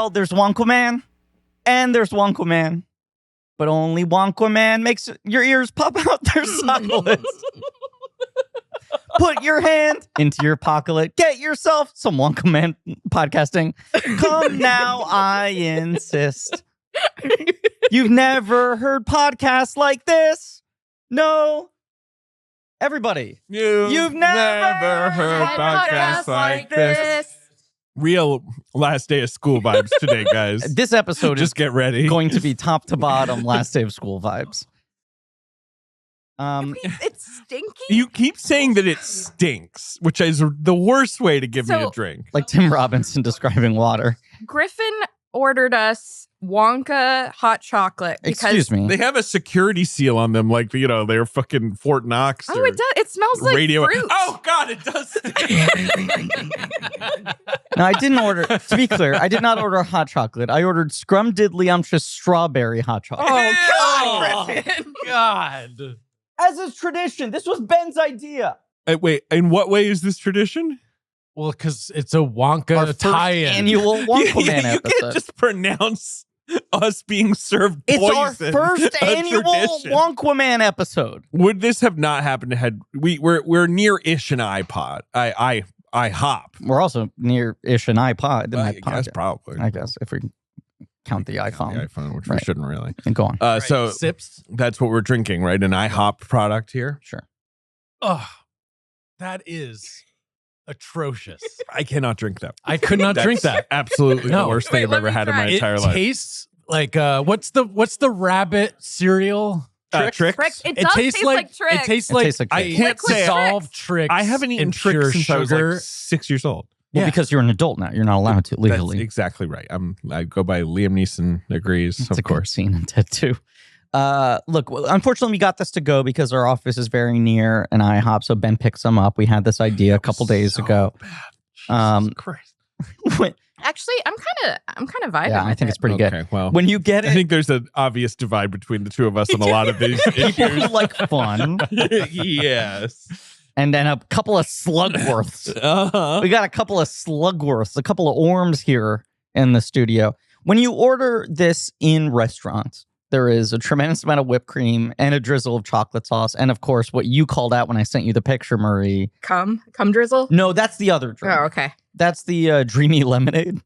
Well, there's Wonkquaman, and there's Wonkquaman. But only Wonkquaman makes your ears pop out their sockets. Put your hand into your pocket. Get yourself some Wonkquaman podcasting. Come now, I insist. You've never heard podcasts like this? No. Everybody. You've never heard podcasts like this. Real last day of school vibes today, guys. This episode just get ready. Going to be top to bottom last day of school vibes. It's stinky. You keep saying that it stinks, which is the worst way to give me a drink. Like Tim Robinson describing water. Griffin ordered us Wonka hot chocolate. Excuse me. They have a security seal on them, like, you know, they're fucking Fort Knox. Oh, it does. It smells like fruit. Oh, God, it does stink. No, I didn't order, to be clear, I did not order hot chocolate. I ordered scrumdiddlyumptious strawberry hot chocolate. Oh, God, Griffin. God. As is tradition, this was Ben's idea. Wait, in what way is this tradition? Well, because it's a Wonka Our first tie-in. annual Wonkquaman You episode. can't just pronounce us being served It's poison. our first annual tradition. Wonkquaman episode. Would this have not happened had we're near-ish an iPod. I hop. We're also near-ish an iPod. I guess probably. I guess if we count the iPhone. The iPhone, which we shouldn't really. And go on. Right, So sips. that's what we're drinking, right? An IHOP product here. Sure. Oh, that is atrocious. I cannot drink that. I could not drink that. Absolutely No. the worst thing I've let ever me had in my try. entire It life. tastes like what's the rabbit cereal? Tricks? Tricks. It does taste like Trix. It tastes It like tastes like I Trix. can't Liquid solve Tricks. I haven't eaten in Tricks pure since I was sugar. like 6 years old. Well, Yeah. because you're an adult now. You're not allowed to legally. That's exactly right. I go by Liam Neeson agrees, It's of a good course. scene in Ted 2. Look, unfortunately, we got this to go because our office is very near an IHOP, so Ben picks them up. We had this idea a couple days ago. Jesus Christ. Actually, I'm kind of vibing. Yeah, I with think it. it's pretty good. Okay, well, When you get I it, think there's an obvious divide between the two of us on a lot of these people issues. who like fun, Yes. and then a couple of slugworths. Uh-huh. We got a couple of slugworths, a couple of orms here in the studio. When you order this in restaurants, there is a tremendous amount of whipped cream and a drizzle of chocolate sauce. And of course, what you called out when I sent you the picture, Marie. Cum drizzle. No, that's the other drink. Oh, okay. That's the dreamy lemonade.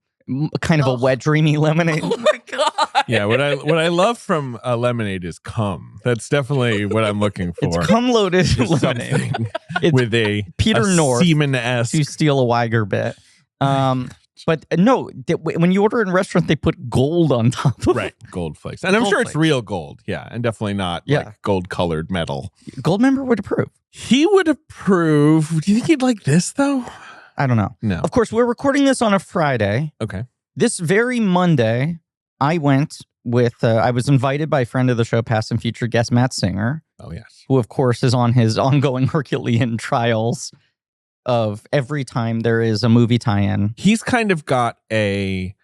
Kind of a wet, dreamy lemonade. Oh my God. Yeah, what I love from lemonade is cum. That's definitely what I'm looking for. It's cum-loaded Is lemonade. something It's with a Peter North semen-esque. to steal a Weiger bit. But no, when you order in a restaurant, they put gold on top of Right, gold flakes. And I'm Gold sure it's flakes. real gold. Yeah, and definitely not like gold-colored metal. it. Gold member would approve. He would approve. Do you think he'd like this, though? I don't know. No. Of course, we're recording this on a Friday. Okay. This very Monday, I went with, I was invited by a friend of the show, past and future guest Matt Singer, Oh, yes. who, of course, is on his ongoing Herculean trials of every time there is a movie tie-in. He's kind of got a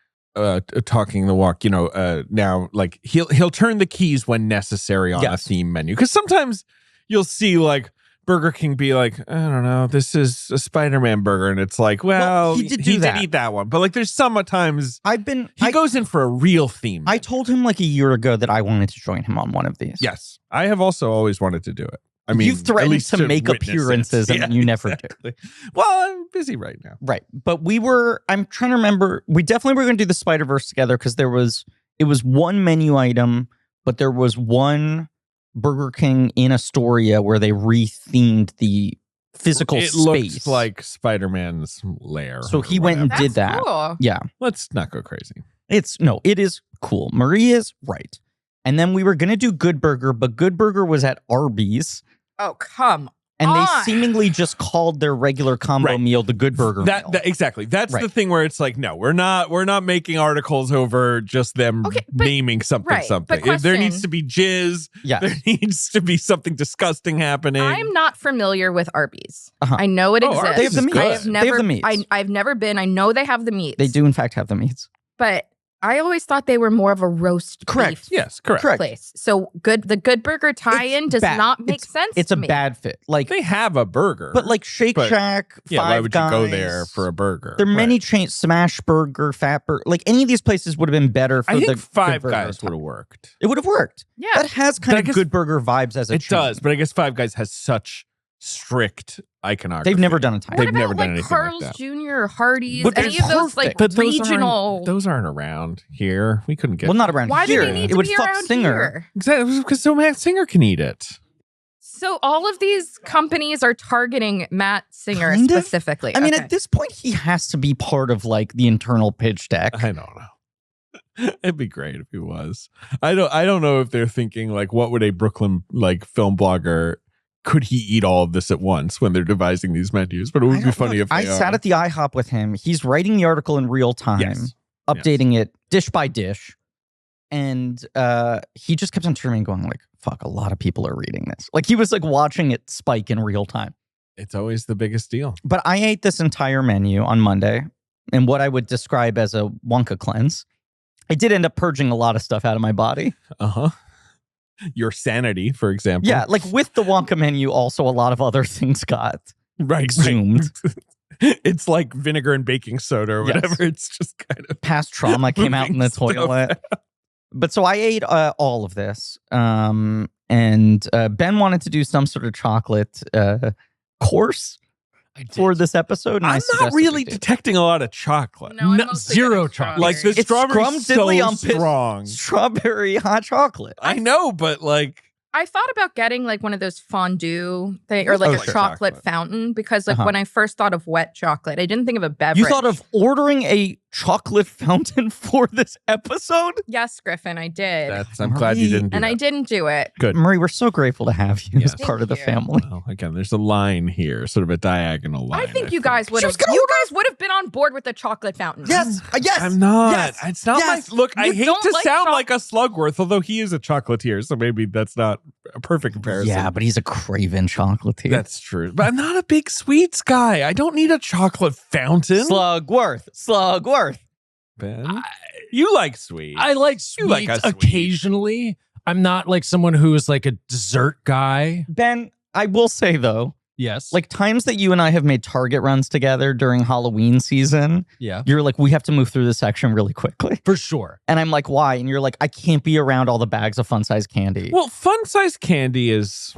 talking the walk, you know, now, like, he'll turn the keys when necessary on a Yes. theme menu. Because sometimes you'll see, like, Burger King be like, I don't know, this is a Spider-Man burger. And it's like, well, he did do that. eat that one. But, like, there's sometimes he goes in for a real theme. I told him like a year ago that I wanted to join him on one of these. Yes. I have also always wanted to do it. I mean, You've at threatened least to make witness it. appearances and you never do. exactly. Well, I'm busy right now. Right. But I'm trying to remember, we definitely were going to do the Spider-Verse together because it was one menu item, but there was one Burger King in Astoria where they rethemed the physical It space. looks like Spider-Man's lair. So or he went and whatever. did that. Cool. Yeah. Let's not go crazy. It is cool. Marie is right. And then we were going to do Good Burger, but Good Burger was at Arby's. Oh, come And they on. seemingly just called their regular combo Right. meal the Good Burger meal. Exactly. That's Right. the thing where it's like, no, we're not making articles over just them Okay, but- naming something. right, but There question. needs to be jizz. Yes. There needs to be something disgusting happening. I'm not familiar with Arby's. Uh-huh. I know it Oh, exists. Arby's They have the is meats. good. I have They never, have the meats. I've never been. I know they have the meats. They do, in fact, have the meats. But I always thought they were more of a roast Correct. beef Yes, correct. place. So the Good Burger tie-in does not make sense It's to a me. bad fit. Like, They have a burger. but like Shake but- Shack, yeah, Five why would you go Guys, there for a burger? There are many Right. chains, Smash Burger, Fat Burger. Like any of these places would have been better for I the think Five Good Burger Guys would have worked. It would have worked. Yeah. That has But kind I of guess Good Burger vibes as a It chain. does, but I guess Five Guys has such strict iconography. They've never done a time. What They've about never done like anything Carl's like that. Jr. or Hardee's? But Any of those like perfect. But regional. Those aren't around here. We couldn't get. Well, not around Why here. do they need It to would be fuck around Singer. here? Exactly, because so Matt Singer can eat it. So all of these companies are targeting Matt Singer Kind of? specifically. I mean, Okay. at this point, he has to be part of like the internal pitch deck. I don't know. It'd be great if he was. I don't know if they're thinking like, what would a Brooklyn like film blogger? Could he eat all of this at once when they're devising these menus? But it would be funny if I they sat at the IHOP with him. He's writing the article in real time, Yes. updating it dish by dish. And he just kept on turning and going like, fuck, a lot of people are reading this. Like he was like watching it spike in real time. It's always the biggest deal. But I ate this entire menu on Monday in what I would describe as a Wonka cleanse. I did end up purging a lot of stuff out of my body. Uh-huh. Your sanity, for example. Yeah, like with the Wonka menu, also a lot of other things got Right. exhumed. It's like vinegar and baking soda or Yes. whatever. It's just kind of Past trauma came out in the moving stuff. toilet. But so I ate all of this. And Ben wanted to do some sort of chocolate course I did. for this episode. And I I'm not suggested really we do. detecting a lot of chocolate. No, I'm No- mostly zero getting chocolate. Like the strawberries. It's strawberry's so scrumdiddly strong. Strawberry hot chocolate. I know, but like I thought about getting like one of those fondue thing or like Oh, a sure. chocolate Chocolate. fountain because like Uh-huh. when I first thought of wet chocolate, I didn't think of a beverage. You thought of ordering a chocolate fountain for this episode? Yes, Griffin, I did. I'm glad you didn't do and that. I didn't do it. Good. Marie, we're so grateful to have you as Yes. part of the Thank you. family. Well, again, there's a line here, sort of a diagonal line. I think you guys would She have. was gonna You guys would have been on board with the chocolate fountain. Yes, yes. I'm not. Yes, It's not yes. my look. I You hate don't to like sound like a Slugworth, although he is a chocolatier, so maybe that's not a perfect comparison. Yeah, but he's a craven chocolatier. That's true. But I'm not a big sweets guy. I don't need a chocolate fountain. Slugworth. Ben, you like sweets. I like You sweets like a sweet. occasionally. I'm not like someone who is like a dessert guy. Ben, I will say though, Yes. like times that you and I have made Target runs together during Halloween season, yeah, you're like, we have to move through this section really quickly. for sure. And I'm like, why? And you're like, I can't be around all the bags of fun size candy. Well, fun size candy is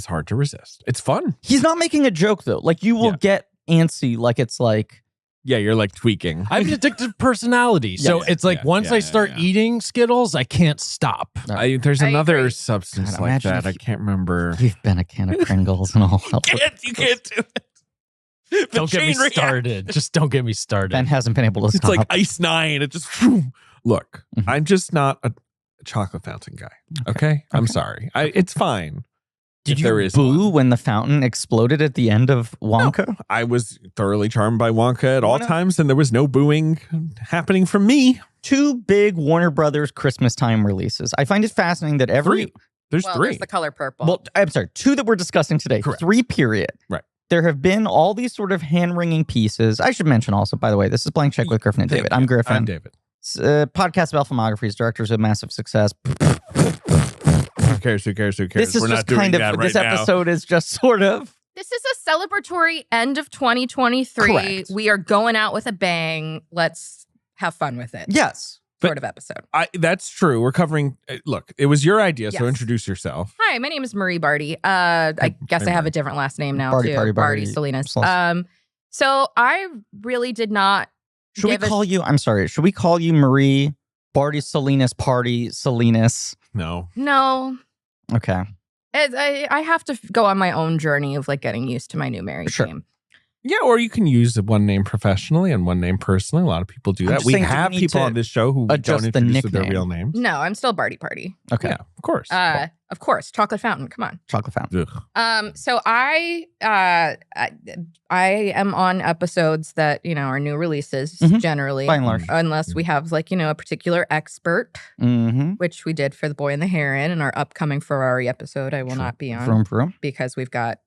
hard to resist. It's fun. He's not making a joke though. Like you will Yeah. get antsy, like it's like, Yeah, you're like tweaking. I have an addictive personality. So Yes. it's like Yeah, once yeah, I start yeah. eating Skittles, I can't stop. There's I another agree. substance God, like imagine that. if I you- can't remember. we've been a can of Pringles and all. You can't do it. The Don't get me chain reaction. started. Just don't get me started. Ben hasn't been able to It's stop. like Ice 9. It just look. Mhm. I'm just not a chocolate fountain guy. Okay, I'm sorry. It's fine. Did if you there is boo one. when the fountain exploded at the end of Wonka? I was thoroughly charmed by Wonka at all Wanna- times, and there was no booing happening from me. Two big Warner Brothers Christmas time releases. I find it fascinating that every Three. There's Well, three. there's the color purple. well, I'm sorry, two that we're discussing today. Correct. 3 period. Right. There have been all these sort of hand-wringing pieces. I should mention also, by the way, this is Blank Check with Griffin and David. I'm Griffin. I'm David. It's a podcast about filmographies, directors with massive success. Who cares? Who cares? Who cares? This is We're just not doing kind of, that right this now. episode is just sort of, this is a celebratory end of 2023. Correct. We are going out with a bang. Let's have fun with it. yes. Sort of episode. That's true. We're covering. Look, it was your idea, so Yes. introduce yourself. Hi, my name is Marie Bardi. I guess I have a different last name now Bardi, too. Bardi. Salinas. Plus. So I really did not. Should we give a call you, I'm sorry, should we call you Marie Bardi-Salinas Party Salinas? No. No. Okay. I have to go on my own journey of like getting used to my new married Sure. name. Yeah, or you can use one name professionally and one name personally. A lot of people do I'm that. just We saying, do we have need people to on this show who adjust don't the introduce with their nickname? real names. No, I'm still Bardi Party. Okay. Yeah, of course. Of course, chocolate fountain. Come on. Chocolate fountain. Ugh. So I am on episodes that are new releases Mhm. generally, By and large. unless we have like a particular expert, Mm-hmm. which we did for The Boy and the Heron, and our upcoming Ferrari episode I will not be on Vroom, vroom. because we've got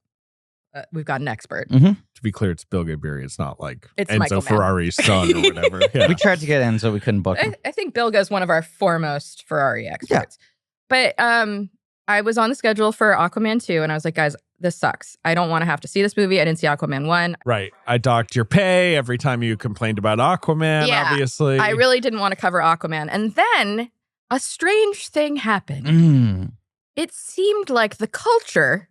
we've got an expert. To be clear, it's Bill Gabriel. It's not like It's Enzo Michael Mann. Ferrari's son or whatever. Yeah. We tried to get in, so we couldn't book him. I think Bilga's one of our foremost Ferrari experts. But I was on the schedule for Aquaman 2, and I was like, guys, this sucks. I don't want to have to see this movie. I didn't see Aquaman 1. Right. I docked your pay every time you complained about Aquaman, obviously. I really didn't want to cover Aquaman. And then a strange thing happened. It seemed like the culture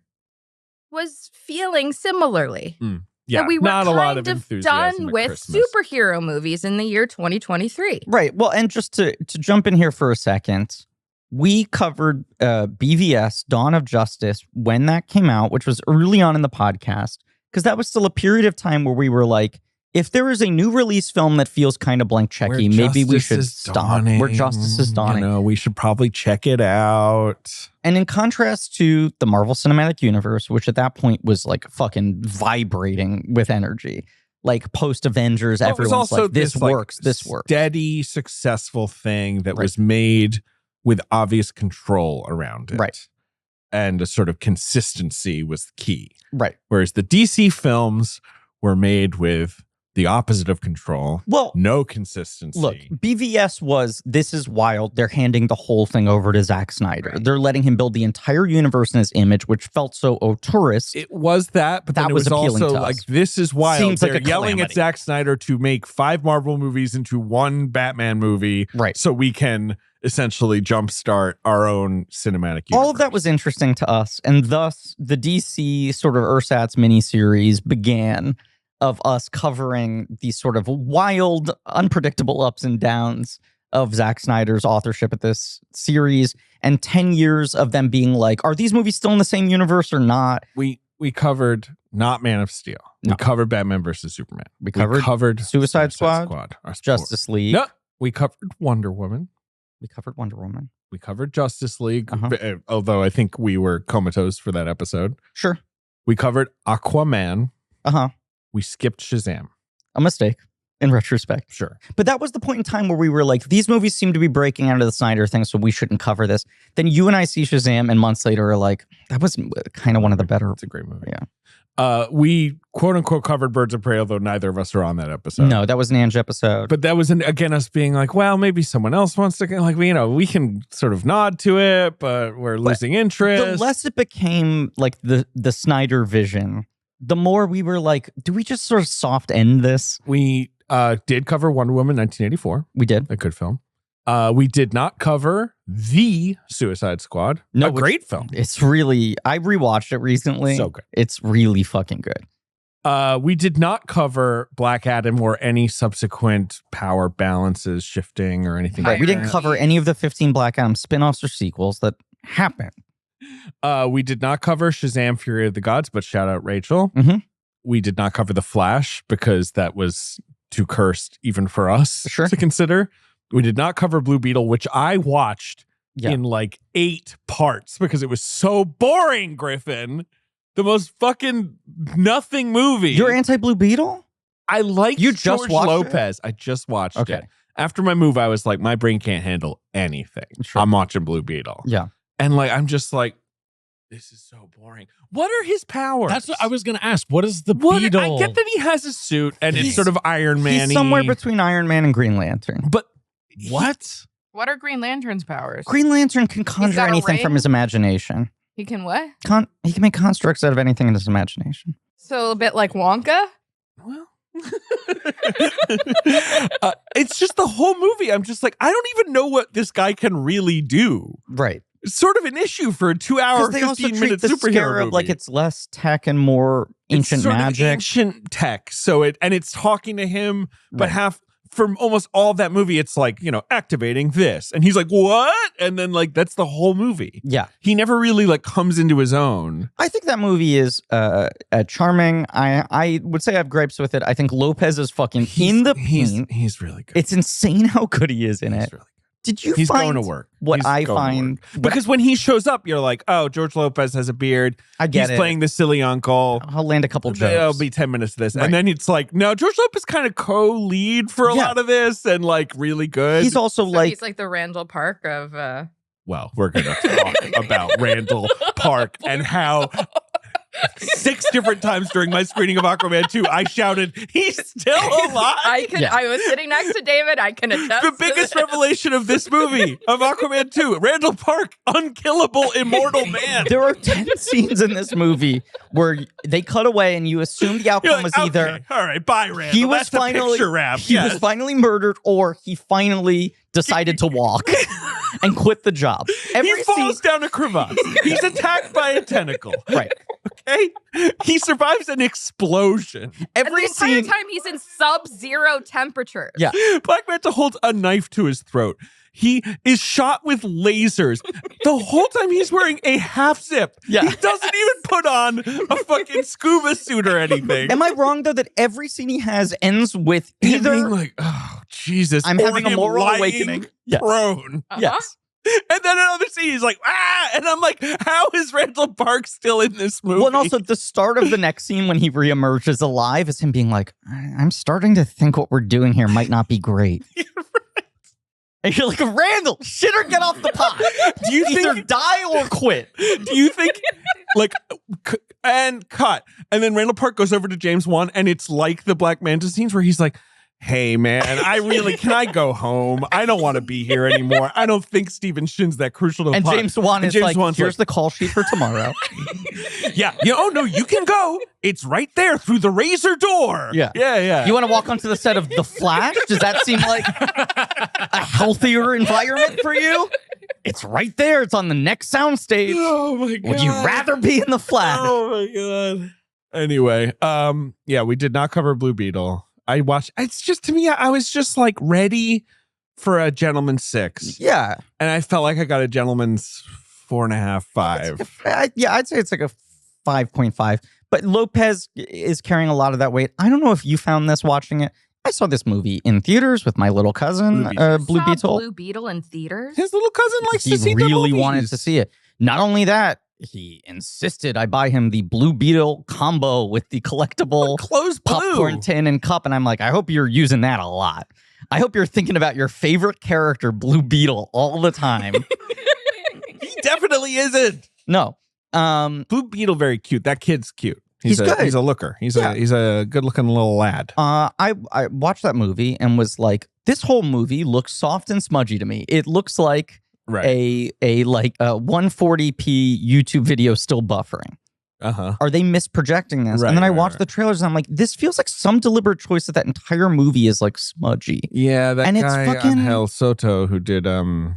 was feeling similarly. Yeah, that we were not a lot of done enthusiasm at with Christmas. superhero movies in the year 2023. Right. Well, and just to jump in here for a second, we covered BVS, Dawn of Justice, when that came out, which was early on in the podcast, because that was still a period of time where we were like, if there is a new release film that feels kind of blank checky, maybe we should stop. Where Justice is Dawning. You know, we should probably check it out. And in contrast to the Marvel Cinematic Universe, which at that point was like fucking vibrating with energy, like post-Avengers, everyone's like, this works, this works. Steady, successful thing that was made with obvious control around it. Right. And a sort of consistency was key. Right. Whereas the DC films were made with the opposite of control. Well, no consistency. Look, BVS was, this is wild. They're handing the whole thing over to Zack Snyder. Right. They're letting him build the entire universe in his image, which felt so auteurist. It was that, but that then it was was appealing also to like, us. this is wild. Seems They're like a yelling at calamity. Zack Snyder to make 5 Marvel movies into 1 Batman movie. Right. So we can essentially jumpstart our own cinematic universe. All of that was interesting to us, and thus the DC sort of ersatz miniseries began of us covering these sort of wild, unpredictable ups and downs of Zack Snyder's authorship of this series, and 10 years of them being like, are these movies still in the same universe or not? We covered not Man of Steel. No. We covered Batman versus Superman. We covered Suicide Squad. Our Justice League. No, we covered Wonder Woman. We covered Wonder Woman. We covered Justice League, Uh-huh. although I think we were comatose for that episode. Sure. We covered Aquaman. Uh-huh. We skipped Shazam. A mistake in retrospect. Sure. But that was the point in time where we were like, these movies seem to be breaking out of the Snyder thing, so we shouldn't cover this. Then you and I see Shazam, and months later are like, that was kind of one of the better. It's a great movie. Yeah. We quote unquote covered Birds of Prey, although neither of us are on that episode. No, that was an Ange episode. But that was again us being like, well, maybe someone else wants to, like, we can sort of nod to it, but we're losing interest. The less it became like the Snyder vision, the more we were like, do we just sort of soft end this? We did cover Wonder Woman 1984. We did. A good film. We did not cover The Suicide Squad. No, a great film. It's really, I rewatched it recently. So good. It's really fucking good. We did not cover Black Adam or any subsequent power balances shifting or anything Right. like We didn't that. cover any of the 15 Black Adam spin-offs or sequels that happened. We did not cover Shazam Fury of the Gods, but shout out Rachel. Mhm. We did not cover The Flash because that was too cursed even for us Sure. to consider. We did not cover Blue Beetle, which I watched Yeah. in like 8 parts because it was so boring, Griffin. The most fucking nothing movie. You're anti-Blue Beetle? I like You just George watched Lopez. I just watched Okay. it. After my move, I was like, my brain can't handle anything. Sure. I'm watching Blue Beetle. Yeah. And like, I'm just like, this is so boring. What are his powers? That's what I was going to ask. What is the What- beetle? I get that he has a suit and it's sort of Iron Man. He's somewhere between Iron Man and Green Lantern. But What? What are Green Lantern's powers? Green Lantern can conjure got a anything from ring? his imagination. He can what? He can make constructs out of anything in his imagination. So a bit like Wonka? Well, it's just the whole movie. I'm just like, I don't even know what this guy can really do. Right. It's sort of an issue for a 2-hour, Because they also 15-minute treat the superhero Scarab movie. like it's less tech and more ancient it's sort magic. Of ancient tech. So it's talking to him, but Right. from almost all of that movie, it's like, activating this. And he's like, what? And then like, that's the whole movie. Yeah. He never really like comes into his own. I think that movie is charming. I would say I have gripes with it. I think Lopez is fucking in the paint. He's really good. It's insane how good he is in He's it. really good. Did you He's find going to work. what He's I going to find? work. Because when he shows up, you're like, oh, George Lopez has a beard. I get He's it. playing the silly uncle. I'll land a couple jokes. There'll be 10 minutes of this. Right. And then it's like, no, George Lopez kind of co-lead for a Yeah. lot of this and like really good. He's also So he's like the Randall Park of Well, we're going to talk about Randall Park and how 6 different times during my screening of Aquaman 2, I shouted, "He's still alive!" I was sitting next to David. I can attest. The biggest revelation of this movie, of Aquaman 2, Randall Park, unkillable, immortal man. There are 10 scenes in this movie where they cut away and you assume the outcome You're like, was either okay, all right, bye, Randall. he was That's a picture wrap. he was finally murdered or he finally decided to walk and quit the job. He falls down a crevasse. He's attacked by a tentacle. Right. Okay? He survives an explosion. And the entire time he's in sub-zero temperatures. Yeah. Black Manta holds a knife to his throat. He is shot with lasers. The whole time he's wearing a half zip. Yeah. He doesn't even put on a fucking scuba suit or anything. Am I wrong though that every scene he has ends with Him either being like, oh, Jesus. I'm or having a him moral lying awakening. Yes. Prone. Yes. And then another scene, he's like, ah! And I'm like, how is Randall Park still in this movie? Well, and also the start of the next scene when he reemerges alive is him being like, I'm starting to think what we're doing here might not be great. Right. And you're like, Randall, shit or get off the pot. Do you Either think, die or quit. do you think, like, and cut. And then Randall Park goes over to James Wan, and it's like the Black Manta scenes where he's like, hey, man, can I go home? I don't want to be here anymore. I don't think Stephen Shin's that crucial to the And plot. James Wan is like, Wan's here's the call sheet for tomorrow. yeah. Oh, no, you can go. It's right there through the razor door. Yeah. Yeah. You want to walk onto the set of The Flash? Does that seem like a healthier environment for you? It's right there. It's on the next soundstage. Oh, my God. Would you rather be in The Flash? Oh, my God. Anyway, yeah, we did not cover Blue Beetle. I watched, it's just, to me, I was just like ready for a gentleman's 6. Yeah. And I felt like I got a gentleman's 4.5, 5. Yeah, I'd say it's like a 5.5. But Lopez is carrying a lot of that weight. I don't know if you found this watching it. I saw this movie in theaters with my little cousin, Blue Beetle. Blue Beetle in theaters. His little cousin likes to see He the really movies. wanted to see it. Not only that, he insisted I buy him the Blue Beetle combo with the collectible Closed blue. popcorn tin and cup. And I'm like, I hope you're using that a lot. I hope you're thinking about your favorite character, Blue Beetle, all the time. He definitely isn't. No. Blue Beetle, very cute. That kid's cute. He's good. He's a looker. He's a good looking little lad. I watched that movie and was like, this whole movie looks soft and smudgy to me. It looks like a 140p YouTube video still buffering. Are they misprojecting this? Right, and then I right, watched right. the trailers and I'm like, this feels like some deliberate choice that entire movie is like smudgy. Yeah, that And it's guy fucking- Angel Soto who did Charm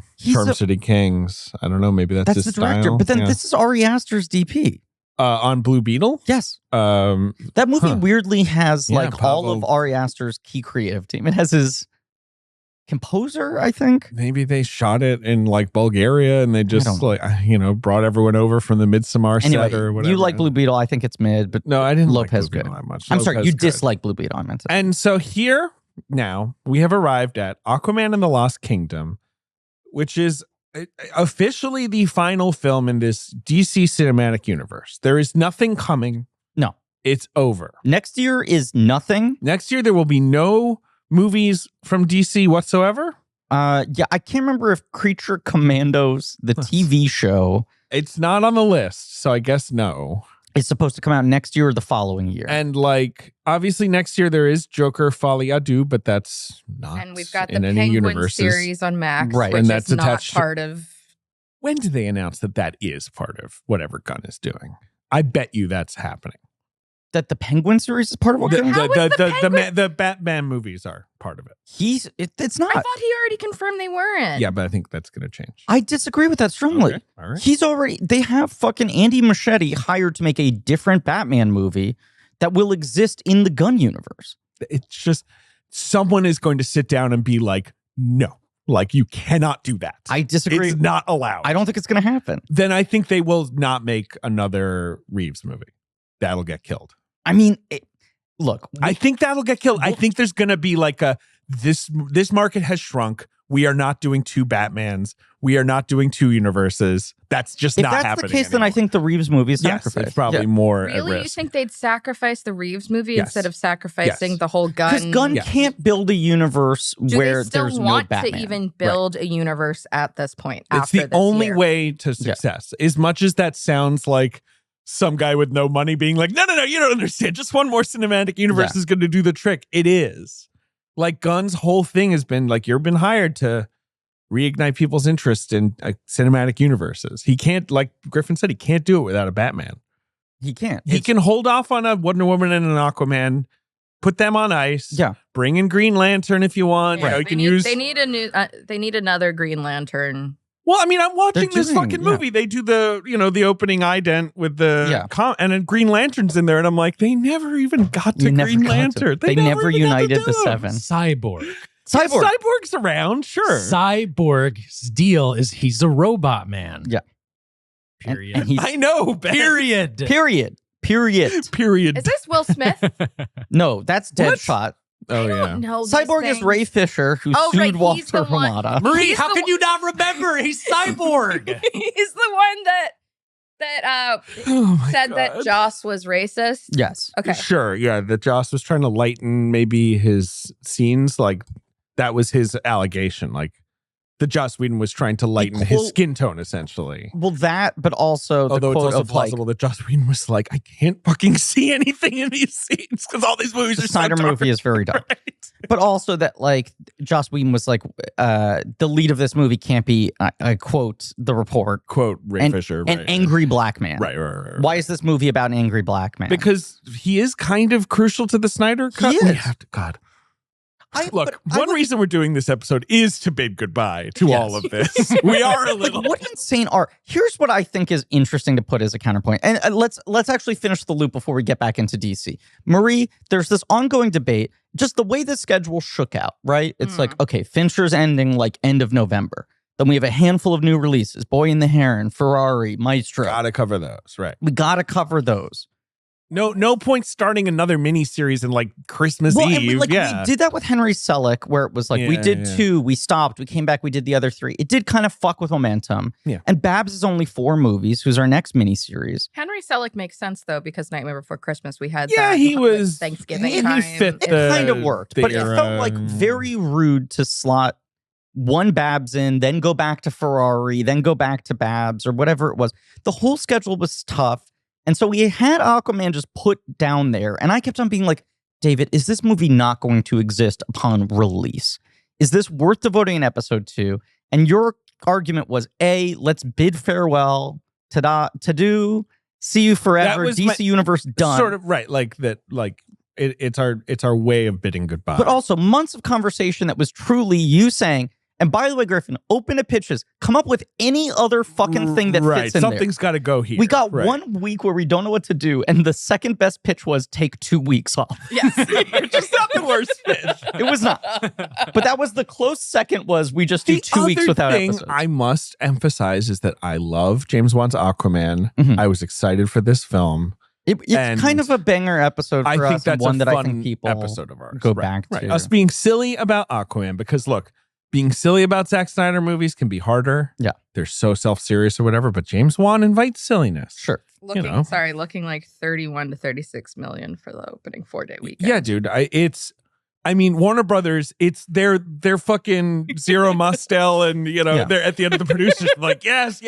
City Kings. I don't know, maybe that's That's his the director. style. But then Yeah. this is Ari Aster's DP. On Blue Beetle. Yes. Um, That movie Huh. weirdly has Yeah, like all of Pablo- Ari Aster's key creative team. It has his composer, I think. maybe they shot it in like Bulgaria and they just don't know. like brought everyone over from the Midsommar Anyway, set or whatever. you like Blue Beetle. I think it's mid, but No, I didn't Lopez like Blue Beetle good. that much. I'm sorry, Lopez you good. dislike Blue Beetle. I meant to. And so here now we have arrived at Aquaman and the Lost Kingdom, which is officially the final film in this DC cinematic universe. There is nothing coming. No. It's over. Next year is nothing. Next year there will be no movies from DC whatsoever. Yeah, I can't remember if Creature Commandos, the TV show, It's not on the list, so I guess no. is supposed to come out next year or the following year. And like obviously next year there is Joker Folie à Deux, but that's not And we've got the in any Penguin universes. series on Max, Right. which And that's is not attached to- part of. When do they announce that that is part of whatever Gunn is doing? I bet you that's happening. that the Penguin series is part of what The, Gunn- How is the Penguin- the Batman movies are part of it. It's not. I thought he already confirmed they weren't. Yeah, but I think that's going to change. I disagree with that strongly. Okay, all right. They have fucking Andy Muschietti hired to make a different Batman movie that will exist in the Gunn universe. It's just someone is going to sit down and be like, no, like you cannot do that. I disagree. It's not allowed. I don't think it's going to happen. Then I think they will not make another Reeves movie. That'll get killed. I mean, look, I think that'll get killed. I think there's going to be like this market has shrunk. We are not doing 2 Batmans. We are not doing 2 universes. That's just if not that's happening the case, then I anymore. think the Reeves movie is Yes, sacrificed. it's probably Yeah. more at Really? You risk. think they'd sacrifice the Reeves movie Yes. instead of sacrificing Yes. the whole Because Gunn? Gunn Yes. can't build a universe Do where they still there's no want Batman. to even build a universe at this point? It's after the this only year? way to success. As much as that sounds like some guy with no money being like, no, you don't understand. Just one more cinematic universe is going to do the trick. It is. Like Gunn's whole thing has been like, you've been hired to reignite people's interest in cinematic universes. He can't, like Griffin said, he can't do it without a Batman. He can't. He can hold off on a Wonder Woman and an Aquaman, put them on ice. Yeah. Bring in Green Lantern if you want. Yeah, You can use. They need a new. They need another Green Lantern. Well, I mean, I'm watching this doing- fucking movie. They do the, the opening ident with the and then Green Lantern's in there, and I'm like, they never even got to Green Lantern. They never even got to united do the him. seven. Cyborg. Cyborg's around, sure. Cyborg's deal is he's a robot man. Yeah. Period. And he's, I know. Ben. Period. period. Period. Is this Will Smith? No, that's Deadshot. Oh yeah. No, Cyborg is Ray Fisher, who sued Walter Hamada. Marie, He's how the can you not remember? He's Cyborg. He's the one that Oh my said God. that Joss was racist. Yes. Okay. Sure, yeah. That Joss was trying to lighten maybe his scenes. Like that was his allegation. Like the Joss Whedon was trying to lighten his skin tone, essentially. Well, that, but also Although the it's quote also of plausible that Joss Whedon was like, I can't fucking see anything in these scenes because all these movies the are Snyder so dark. movie is very dark. Right. But also that like Joss Whedon was like, the lead of this movie can't be, I quote the report, Quote Ray Fisher. an angry black man. Right. Why is this movie about an angry black man? Because he is kind of crucial to the Snyder Cut. He We is. have to, God. I- Look, but I one would- reason we're doing this episode is to bid goodbye to Yes. all of this. We are a little. Like, what insane art. Here's what I think is interesting to put as a counterpoint. And let's actually finish the loop before we get back into DC. Marie, there's this ongoing debate, just the way the schedule shook out, right? It's like, okay, Fincher's ending like end of November. Then we have a handful of new releases, Boy and the Heron, Ferrari, Maestro. Gotta cover those, right? We gotta cover those. No point starting another miniseries in like Christmas Well, Eve. and we did that with Henry Selick, where it was like we did 2, we stopped, we came back, we did the other 3. It did kind of fuck with momentum. Yeah. And Babs is only 4 movies, who's our next miniseries. Henry Selick makes sense though because Nightmare Before Christmas we had. Yeah, that, he like, was Thanksgiving he time. fit It's- the- Kind of worked, but it era. felt like very rude to slot one Babs in, then go back to Ferrari, then go back to Babs or whatever it was. The whole schedule was tough. And so we had Aquaman just put down there. And I kept on being like, David, is this movie not going to exist upon release? Is this worth devoting an episode to? And your argument was, A, let's bid farewell, to do, see you forever, was DC Universe done. Sort of right, like that. Like it's our way of bidding goodbye. But also months of conversation that was truly you saying, and by the way, Griffin, open to pitches. Come up with any other fucking thing that fits in Something's got to go here. We got right. 1 week where we don't know what to do, and the second best pitch was take 2 weeks off. Yes. Which is not the worst pitch. It was not. But that was the close second was we just do The 2 weeks other without thing episodes. I must emphasize is that I love James Wan's Aquaman. Mhm. I was excited for this film. It's and kind of a banger episode for I us, think and that's one a that I fun think people episode of ours. go Right, back right. to. Us being silly about Aquaman, because look, being silly about Zack Snyder movies can be harder. Yeah. They're so self-serious or whatever, but James Wan invites silliness. Sure. Looking like 31 to 36 million for the opening 4-day weekend. Yeah, dude. I mean, Warner Brothers, it's their fucking Zero Mostel and, they're at the end of the producers like, yes.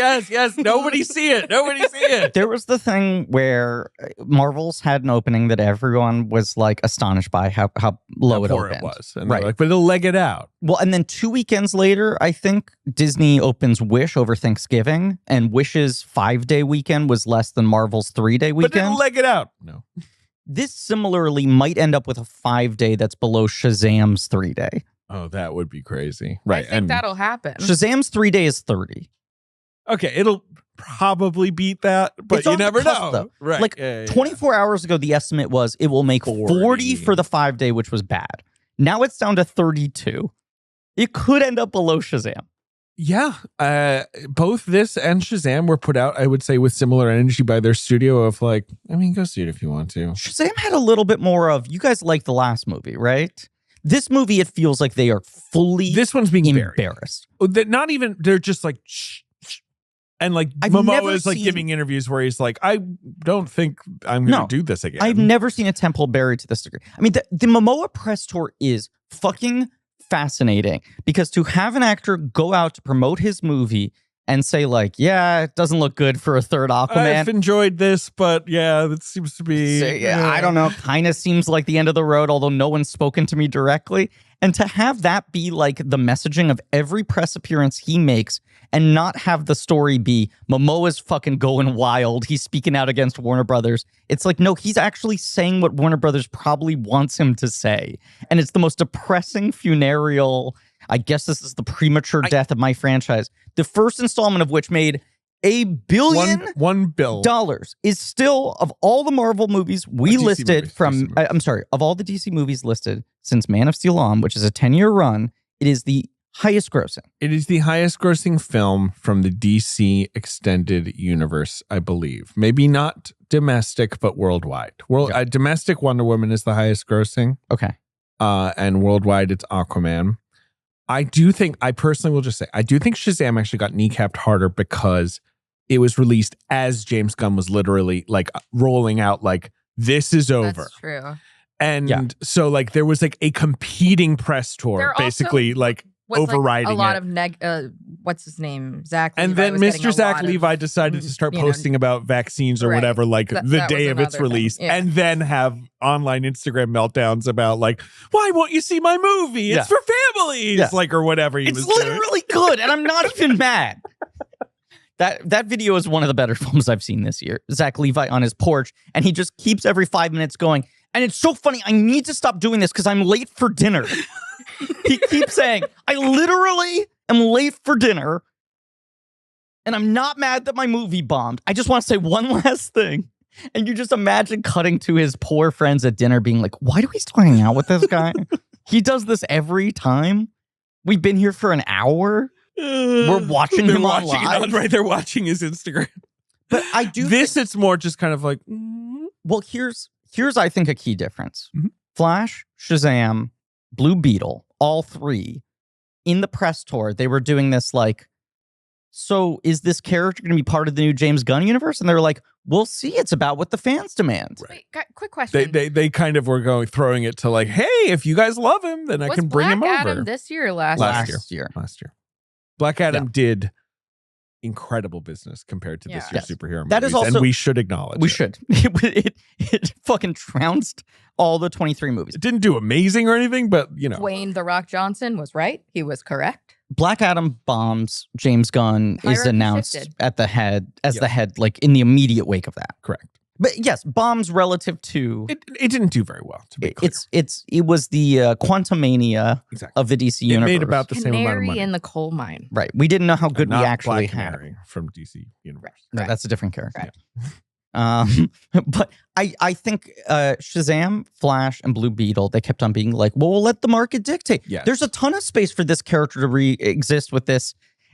Nobody see it. There was the thing where Marvel's had an opening that everyone was like astonished by how low it poor opened. it was. And Right. they're like, but it'll leg it out. Well, and then 2 weekends later, I think Disney opens Wish over Thanksgiving, and Wish's 5-day weekend was less than Marvel's 3-day But it'll weekend. leg it out. No. This similarly might end up with a 5-day that's below Shazam's 3-day. Oh, that would be crazy. I Right. think that'll happen. Shazam's 3-day is 30. Okay, it'll probably beat that, but It's you on the never cusp, know. though. Right. Like, yeah. 24 hours ago, the estimate was it will make 40 for the 5-day, which was bad. Now it's down to 32. It could end up below Shazam. Yeah. Both this and Shazam were put out, I would say, with similar energy by their studio of like, I mean, go see it if you want to. Shazam had a little bit more of, you guys liked the last movie, right? This movie, it feels like they are fully This one's being buried. embarrassed. Not even, they're just like, shh. And like I've Momoa never is like seen- giving interviews where he's like, I don't think I'm going to No. do this again. I've never seen a temple buried to this degree. I mean, the Momoa press tour is fucking fascinating because to have an actor go out to promote his movie and say like, yeah, it doesn't look good for a third Aquaman. I've enjoyed this, but yeah, that seems to be... I don't know, kind of seems like the end of the road, although no one's spoken to me directly. And to have that be like the messaging of every press appearance he makes and not have the story be Momoa's fucking going wild, he's speaking out against Warner Brothers. It's like, no, he's actually saying what Warner Brothers probably wants him to say. And it's the most depressing funereal, I guess this is the premature death of my franchise. The first installment of which made $1 billion. $1 billion is still, of all the Marvel movies we listed movies, from, I'm sorry, of all the DC movies listed since Man of Steel on, which is a 10-year run, it is the highest grossing. It is the highest grossing film from the DC extended universe, I believe. Maybe not domestic, but worldwide. Domestic Wonder Woman is the highest grossing. Okay. And worldwide, it's Aquaman. I personally will just say, I do think Shazam actually got kneecapped harder because it was released as James Gunn was literally like rolling out like, this is over. That's true. And so like there was like a competing press tour, basically like overriding a lot it. of what's his name? Zach Levi. And then Mr. Zach Levi decided to start posting about vaccines or whatever, like the day of its release, and then have online Instagram meltdowns about like, why won't you see my movie? It's for families, like, or whatever. It's literally good, and I'm not even mad. That video is one of the better films I've seen this year. Zach Levi on his porch, and he just keeps every 5 minutes going, and it's so funny. I need to stop doing this because I'm late for dinner. He keeps saying, I literally am late for dinner, and I'm not mad that my movie bombed. I just want to say one last thing. And you just imagine cutting to his poor friends at dinner being like, why do we still hang out with this guy? He does this every time. We've been here for an hour. We're watching him on live. Right, they're watching his Instagram. But I do it's more just kind of like... Well, here's I think a key difference. Flash, Shazam, Blue Beetle, all three, in the press tour, they were doing this like, so is this character going to be part of the new James Gunn universe? And they were like, we'll see. It's about what the fans demand. Wait, quick question. They kind of were throwing it to like, hey, if you guys love him, then I can bring him over. Was Black Adam this year or last year? Last year. Black Adam did incredible business compared to this year's superhero movies. That is also, and we should acknowledge we should. It fucking trounced all the 23 movies. It didn't do amazing or anything, but you know. Dwayne "The Rock" Johnson was right. He was correct. Black Adam bombs. James Gunn is announced at the head the head, like in the immediate wake of that. Correct. But yes, bombs relative to it didn't do very well. To be clear, it was the Quantumania of the DC universe. It made about the same amount of money. Canary in the coal mine. Right. We didn't know how good we actually had. Canary from DC universe. No, that's a different character. Right. But I think Shazam, Flash, and Blue Beetle, they kept on being like, well, we'll let the market dictate. Yes. There's a ton of space for this character to exist with this.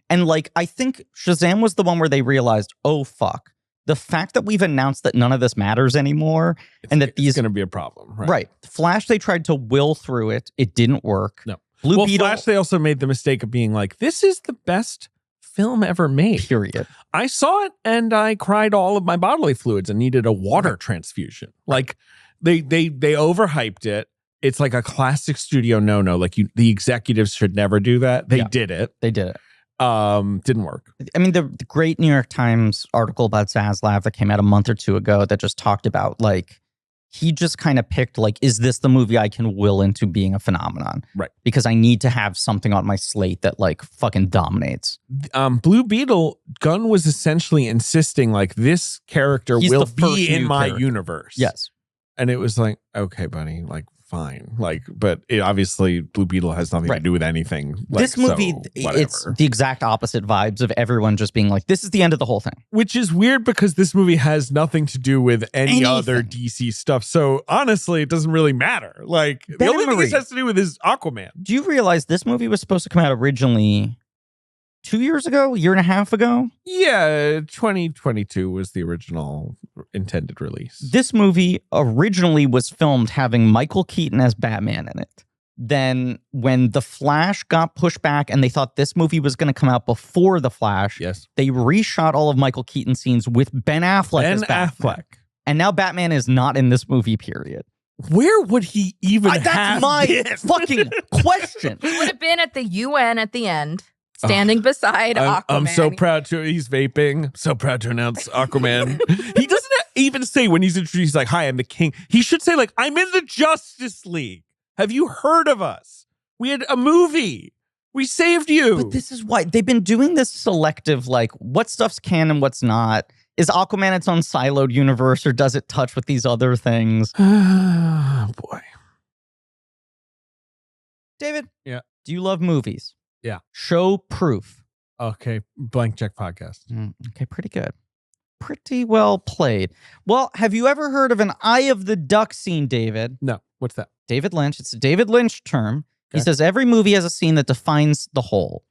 And like, I think Shazam was the one where they realized, oh, fuck. The fact that we've announced that none of this matters anymore and that these... It's going to be a problem, right? Right. Flash, they tried to will through it. It didn't work. No. Blue Beetle... Flash, they also made the mistake of being like, this is the best film ever made. Period. I saw it and I cried all of my bodily fluids and needed a water transfusion. Like, they overhyped it. It's like a classic studio no-no. Like, the executives should never do that. They did it. They did it. Didn't work. I mean, the great New York Times article about Zaslav that came out a month or two ago that just talked about, like, he just kind of picked, like, is this the movie I can will into being a phenomenon? Right. Because I need to have something on my slate that, like, fucking dominates. Blue Beetle, Gunn was essentially insisting, like, this character will be in my universe. Yes. And it was like, okay, buddy, like, fine. Like, but it obviously Blue Beetle has nothing to do with anything. Like, this movie, it's the exact opposite vibes of everyone just being like, this is the end of the whole thing. Which is weird because this movie has nothing to do with any other DC stuff. So honestly, it doesn't really matter. Like, the only thing this has to do with is Aquaman. Do you realize this movie was supposed to come out originally 2 years ago, a year and a half ago? Yeah, 2022 was the original intended release. This movie originally was filmed having Michael Keaton as Batman in it. Then when The Flash got pushed back and they thought this movie was going to come out before The Flash, they reshot all of Michael Keaton's scenes with Ben Affleck as Batman. And now Batman is not in this movie, period. Where would he even have That's my fucking question. He would have been at the UN at the end. standing beside Aquaman. I'm so proud to. He's vaping. So proud to announce Aquaman. He doesn't even say when he's introduced, he's like, "Hi, I'm the king." He should say like, "I'm in the Justice League. Have you heard of us? We had a movie. We saved you." But this is why they've been doing this selective, like what stuff's canon, what's not. Is Aquaman its own siloed universe, or does it touch with these other things? Oh, boy. David? Yeah. Do you love movies? Yeah. Show proof. Okay. Blank check podcast. Okay, pretty good. Pretty well played. Well, have you ever heard of an Eye of the Duck scene, David? No. What's that? David Lynch. It's a David Lynch term. He Okay. says every movie has a scene that defines the whole.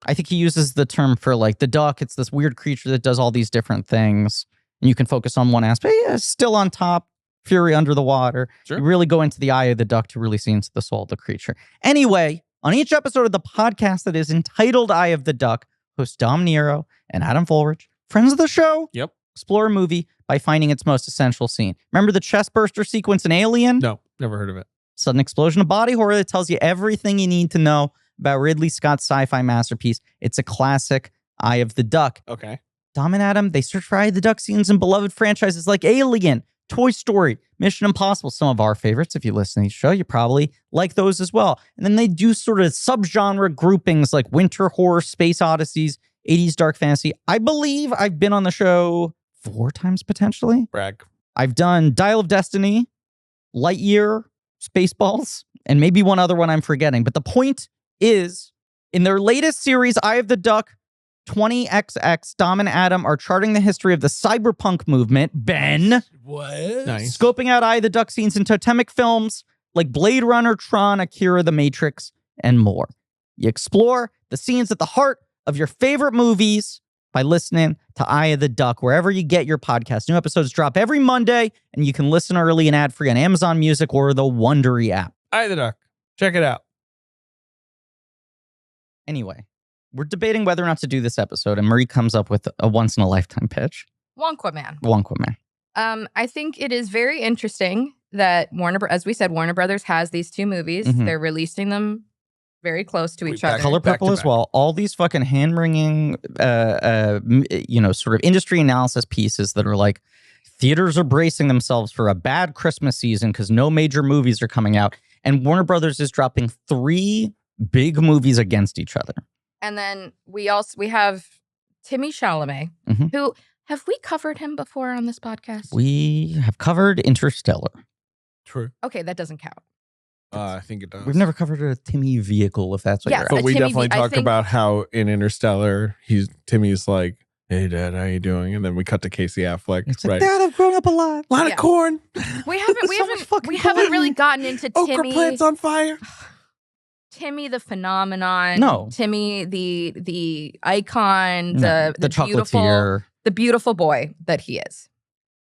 I think he uses the term for like the duck. It's this weird creature that does all these different things. And you can focus on one aspect. Yeah, still on top, fury under the water. Sure. You really go into the eye of the duck to really see into the soul of the creature. Anyway, on each episode of the podcast that is entitled Eye of the Duck, hosts Dom Nero and Adam Fulridge, friends of the show, Yep. explore a movie by finding its most essential scene. Remember the chest burster sequence in Alien? No. Never heard of it. Sudden explosion of body horror that tells you everything you need to know about Ridley Scott's sci-fi masterpiece. It's a classic, Eye of the Duck. Okay. Dom and Adam, they search for Eye of the Duck scenes in beloved franchises like Alien, Toy Story, Mission Impossible, some of our favorites. If you listen to each show, you probably like those as well. And then they do sort of subgenre groupings like winter horror, space odysseys, 80s dark fantasy. I believe I've been on the show 4 times potentially. Brag. I've done Dial of Destiny, Lightyear, Spaceballs, and maybe one other one I'm forgetting. But the point is, in their latest series, Eye of the Duck 20XX, Dom and Adam are charting the history of the cyberpunk movement. Ben, What? Nice. scoping out Eye of the Duck scenes in totemic films like Blade Runner, Tron, Akira, The Matrix, and more. You explore the scenes at the heart of your favorite movies by listening to Eye of the Duck, wherever you get your podcast. New episodes drop every Monday, and you can listen early and ad-free on Amazon Music or the Wondery app. Eye of the Duck. Check it out. Anyway, we're debating whether or not to do this episode, and Marie comes up with a once-in-a-lifetime pitch. Wonkquaman. Wonkquaman. I think it is very interesting that as we said, Warner Brothers has these 2 movies. Mhm. They're releasing them very close to each back- other. Color Back Purple to as back. well. All these fucking hand-wringing, sort of industry analysis pieces that are like, theaters are bracing themselves for a bad Christmas season because no major movies are coming out. And Warner Brothers is dropping 3 big movies against each other. And then we have Timothée Chalamet, Mhm. who have we covered him before on this podcast? We have covered Interstellar. True. Okay, that doesn't count. I think it does. We've never covered a Timmy vehicle, if that's what Yes, you're But at. we Timmy definitely V- I talk think- about how in Interstellar, Timmy's like, "Hey, Dad, how you doing?" And then we cut to Casey Affleck. It's like, right. Dad, I've grown up a lot. A lot Yeah. of corn. We haven't So much fucking really gotten into Okra Timmy. plants on fire. Timmy the phenomenon. No. Timmy the icon, No, the beautiful chocolatier. the beautiful boy that he is.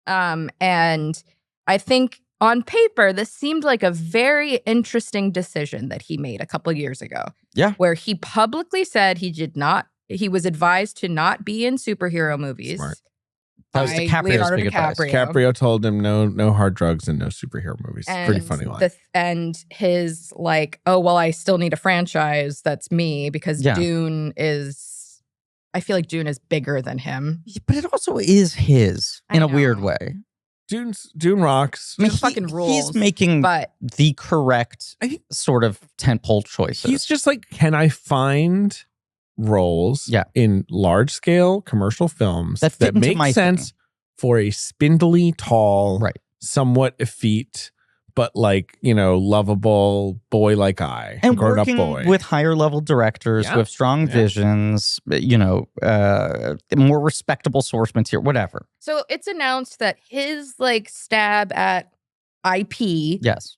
And I think on paper, this seemed like a very interesting decision that he made a couple years ago. Yeah. Where he publicly said he was advised to not be in superhero movies. Smart. That was by DiCaprio's Leonardo big advice. DiCaprio. DiCaprio told him no hard drugs and no superhero movies. Pretty And funny line. and his like, oh, well, I still need a franchise that's me because Yeah. I feel like Dune is bigger than him. But it also is his I in a weird know. way. Dune rocks. I mean, Dune fucking rules, he's making But the correct I think- sort of tentpole choices. He's just like, can I find roles Yeah. in large scale commercial films That fit into my make sense thing. for a spindly, tall, Right. somewhat effete, but like, lovable boy like I. and grown up working boy. with higher level directors Yeah. who have strong Yeah. visions, more respectable source material, whatever. so it's announced that his like stab at IP Yes.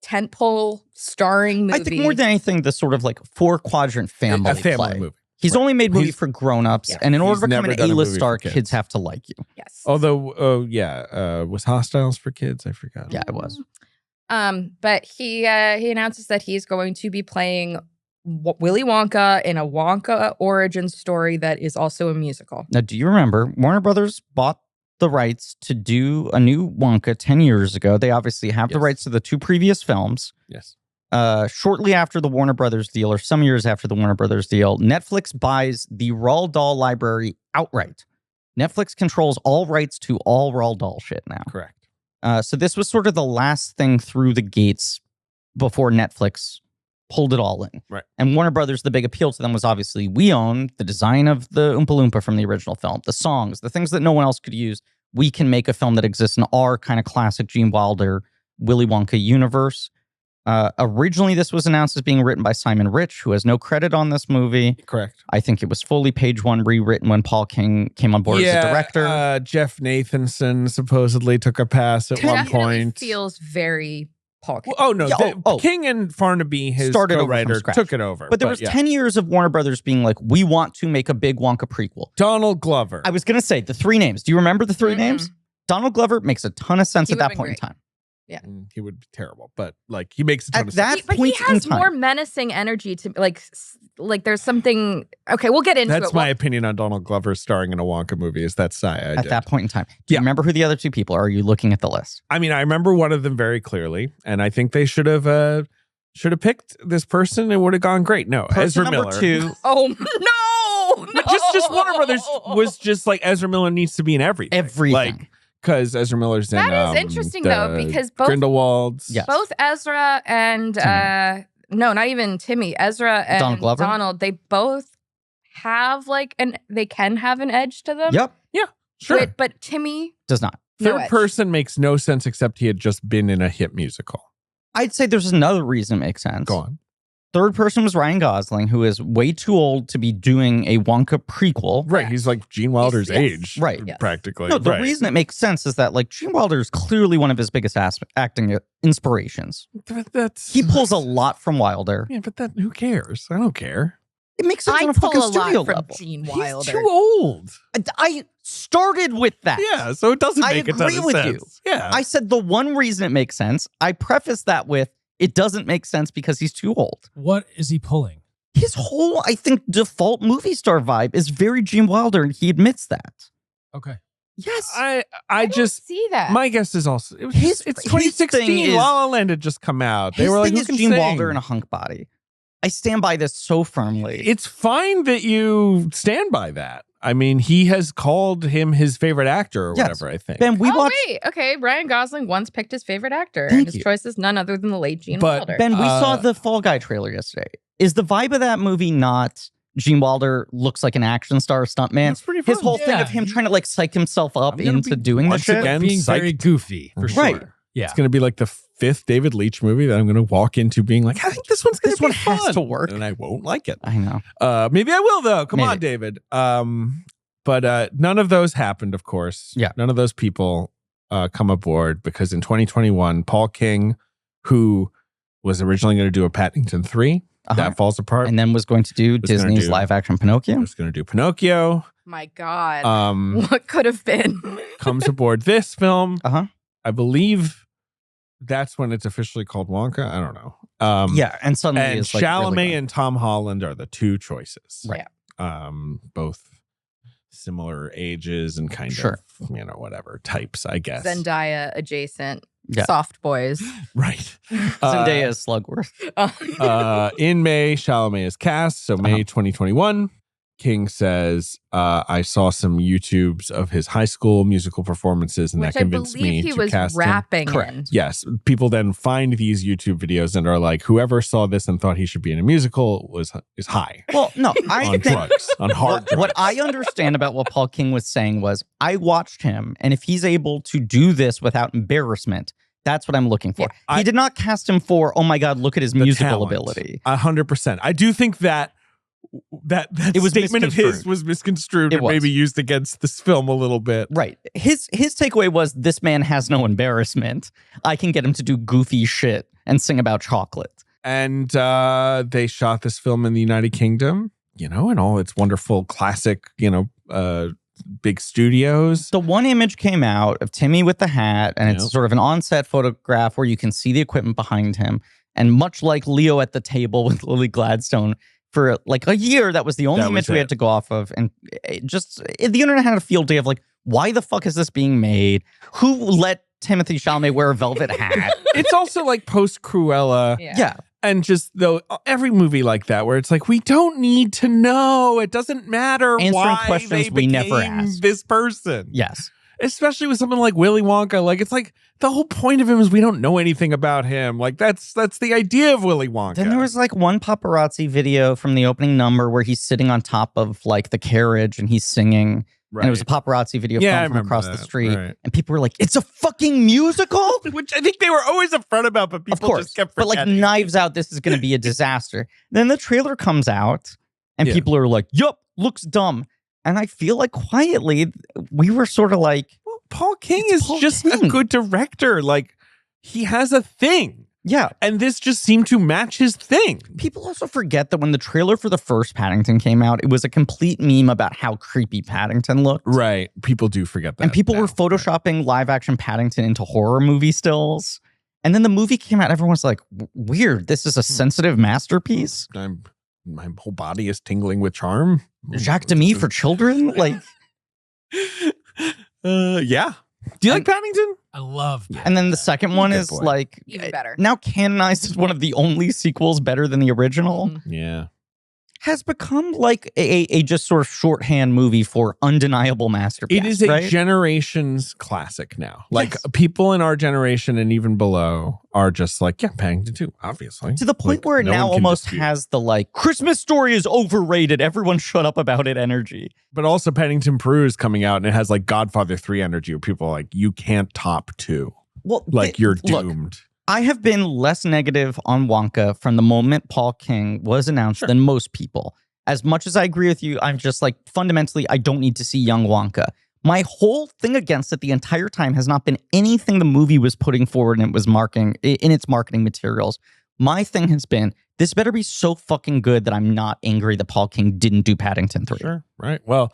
tentpole starring movie. I think more than anything, the sort of like 4-quadrant family a family play. movie. He's Right. only made movies He's- for grown-ups, Yeah. and in order He's to become never an done a A-list movie star, for kids. kids have to like you. yes. Although, was Hostiles for kids? I forgot. Yeah, it was. But he announces that he's going to be playing Willy Wonka in a Wonka origin story that is also a musical. Now, do you remember Warner Brothers bought the rights to do a new Wonka 10 years ago? They obviously have the Yes. rights to the 2 previous films. Yes. Shortly after the Warner Brothers deal, or some years after the Warner Brothers deal, Netflix buys the Roald Dahl library outright. Netflix controls all rights to all Roald Dahl shit now. Correct. So this was sort of the last thing through the gates before Netflix pulled it all in. Right. And Warner Brothers, the big appeal to them was obviously we own the design of the Oompa Loompa from the original film, the songs, the things that no one else could use. We can make a film that exists in our kind of classic Gene Wilder, Willy Wonka universe. Originally, this was announced as being written by Simon Rich, who has no credit on this movie. Correct. I think it was fully page one rewritten when Paul King came on board as a director. Jeff Nathanson supposedly took a pass at one point. Feels very Paul King. Oh, no. King and Farnaby, his co-writer, took it over. But there was 10 years of Warner Brothers being like, we want to make a big Wonka prequel. Donald Glover. I was going to say the three names. Do you remember the three names? Donald Glover makes a ton of sense at that point in time. Yeah, he would be terrible, but like he makes a ton of sense. But he has more menacing energy to like there's something. Okay, we'll get into it. That's my opinion on Donald Glover starring in a Wonka movie. Is that at that point in time? Do you remember who the other two people are? Are you looking at the list? I mean, I remember one of them very clearly, and I think they should have picked this person. It would have gone great. No, Ezra Miller. Two. Oh no! Just Warner Brothers was just like Ezra Miller needs to be in everything. Everything. Like, because Ezra Miller's in that is interesting though, because both Grindelwald's, both Ezra and no, not even Timmy, Ezra and Donald, they both have they can have an edge to them. Yep. Yeah. Sure. But Timmy does not. Third person makes no sense except he had just been in a hit musical. I'd say there's another reason it makes sense. Go on. Third person was Ryan Gosling, who is way too old to be doing a Wonka prequel. Right. He's like Gene Wilder's age. Right. Practically. No, the reason it makes sense is that Gene Wilder is clearly one of his biggest acting inspirations. He pulls a lot from Wilder. Yeah, but who cares? I don't care. It makes sense on a fucking studio level. Gene Wilder. He's too old. I started with that. Yeah, so it doesn't make a ton of sense. I agree with you. Yeah. I said the one reason it makes sense, I prefaced that with, it doesn't make sense because he's too old. What is he pulling? His whole, I think, default movie star vibe is very Gene Wilder, and he admits that. Okay. Yes. I just see that. My guess is also, it's 2016. La La Land had just come out. They were like, who can Gene sing? Wilder in a hunk body. I stand by this so firmly. It's fine that you stand by that. I mean, he has called him his favorite actor or whatever, I think. Ben, okay. Ryan Gosling once picked his favorite actor, and his choice is none other than the late Gene Wilder. Ben, we saw the Fall Guy trailer yesterday. Is the vibe of that movie not Gene Wilder looks like an action star stuntman? That's pretty fun. His whole thing of him trying to psych himself up into doing this shit. Again, being very goofy, for sure. Right. Yeah. It's going to be like the fifth David Leitch movie that I'm going to walk into being like, I think this one's going to be fun. Has to work. And I won't like it. I know. Maybe I will, though. Come on, David. But none of those happened, of course. Yeah. None of those people come aboard because in 2021, Paul King, who was originally going to do a Paddington 3, that falls apart. And then was going to do Disney's live-action Pinocchio. Was going to do Pinocchio. My God. What could have been? Comes aboard this film. I believe that's when it's officially called Wonka. I don't know. And suddenly it's Chalamet really and Tom Holland are the two choices. Right. Both similar ages and kind of, whatever types, I guess. Zendaya adjacent. Soft boys. Right. Zendaya is Slugworth. In May, Chalamet is cast. So May 2021. King says, I saw some YouTubes of his high school musical performances, and that convinced me to cast him. Rapping. Correct. Yes. People then find these YouTube videos and are like, whoever saw this and thought he should be in a musical is high. Well, no, I on drugs, on hard drugs. What I understand about what Paul King was saying was, I watched him, and if he's able to do this without embarrassment, that's what I'm looking for. He did not cast him for, oh my God, look at his musical ability. 100%. I do think that statement of his was misconstrued and maybe used against this film a little bit. Right. His takeaway was, this man has no embarrassment. I can get him to do goofy shit and sing about chocolate. And they shot this film in the United Kingdom, in all its wonderful classic, big studios. The one image came out of Timmy with the hat, and it's sort of an on-set photograph where you can see the equipment behind him. And much like Leo at the table with Lily Gladstone, for a year, that was the only image we had to go off of. And the internet had a field day of why the fuck is this being made? Who let Timothée Chalamet wear a velvet hat? It's also post Cruella. Yeah. And just though every movie like that where it's like, we don't need to know. It doesn't matter Answering why questions they we never became asked. this person. Yes. Especially with someone like Willy Wonka. Like, it's like the whole point of him is we don't know anything about him. Like, that's the idea of Willy Wonka. Then there was like one paparazzi video from the opening number where he's sitting on top of like the carriage and he's singing. Right. And it was a paparazzi video Yeah, I filmed from remember across the that. street. Right. And people were like, it's a fucking musical? Which I think they were always upfront about, but people Of course. just kept But like forgetting. Knives Out, this is going to be a disaster. Then the trailer comes out and Yeah. people are like, yup, looks dumb. And I feel like quietly we were sort of like, Well, Paul King It's is Paul just King. a good director. Like, he has a thing. yeah. And this just seemed to match his thing. People also forget that when the trailer for the first Paddington came out, it was a complete meme about how creepy Paddington looked. Right. People do forget that. And people now. were photoshopping live action Paddington into horror movie stills. And then the movie came out. Everyone was like, weird. This is a sensitive masterpiece. My whole body is tingling with charm. Jacques Demy for children? Like, Yeah. Do you like Paddington? I love that. and then the second one Good is boy. like Even better. now canonized as one of the only sequels better than the original. Mhm. Yeah. Has become like a just sort of shorthand movie for undeniable masterpiece. It is a right? generation's classic now. Like Yes. people in our generation and even below are just like, yeah, Paddington 2, obviously. to the point Like, where it no now one can almost dispute. has the like Christmas Story is overrated. Everyone shut up about it energy. But also Paddington Peru is coming out and it has like Godfather 3 energy where people are like, you can't top 2. Well, Like you're look, doomed. I have been less negative on Wonka from the moment Paul King was announced than most people. As much as I agree with you, I'm just like, fundamentally, I don't need to see young Wonka. My whole thing against it the entire time has not been anything the movie was putting forward and it was marketing in its marketing materials. My thing has been, this better be so fucking good that I'm not angry that Paul King didn't do Paddington 3. Sure. Right. Well,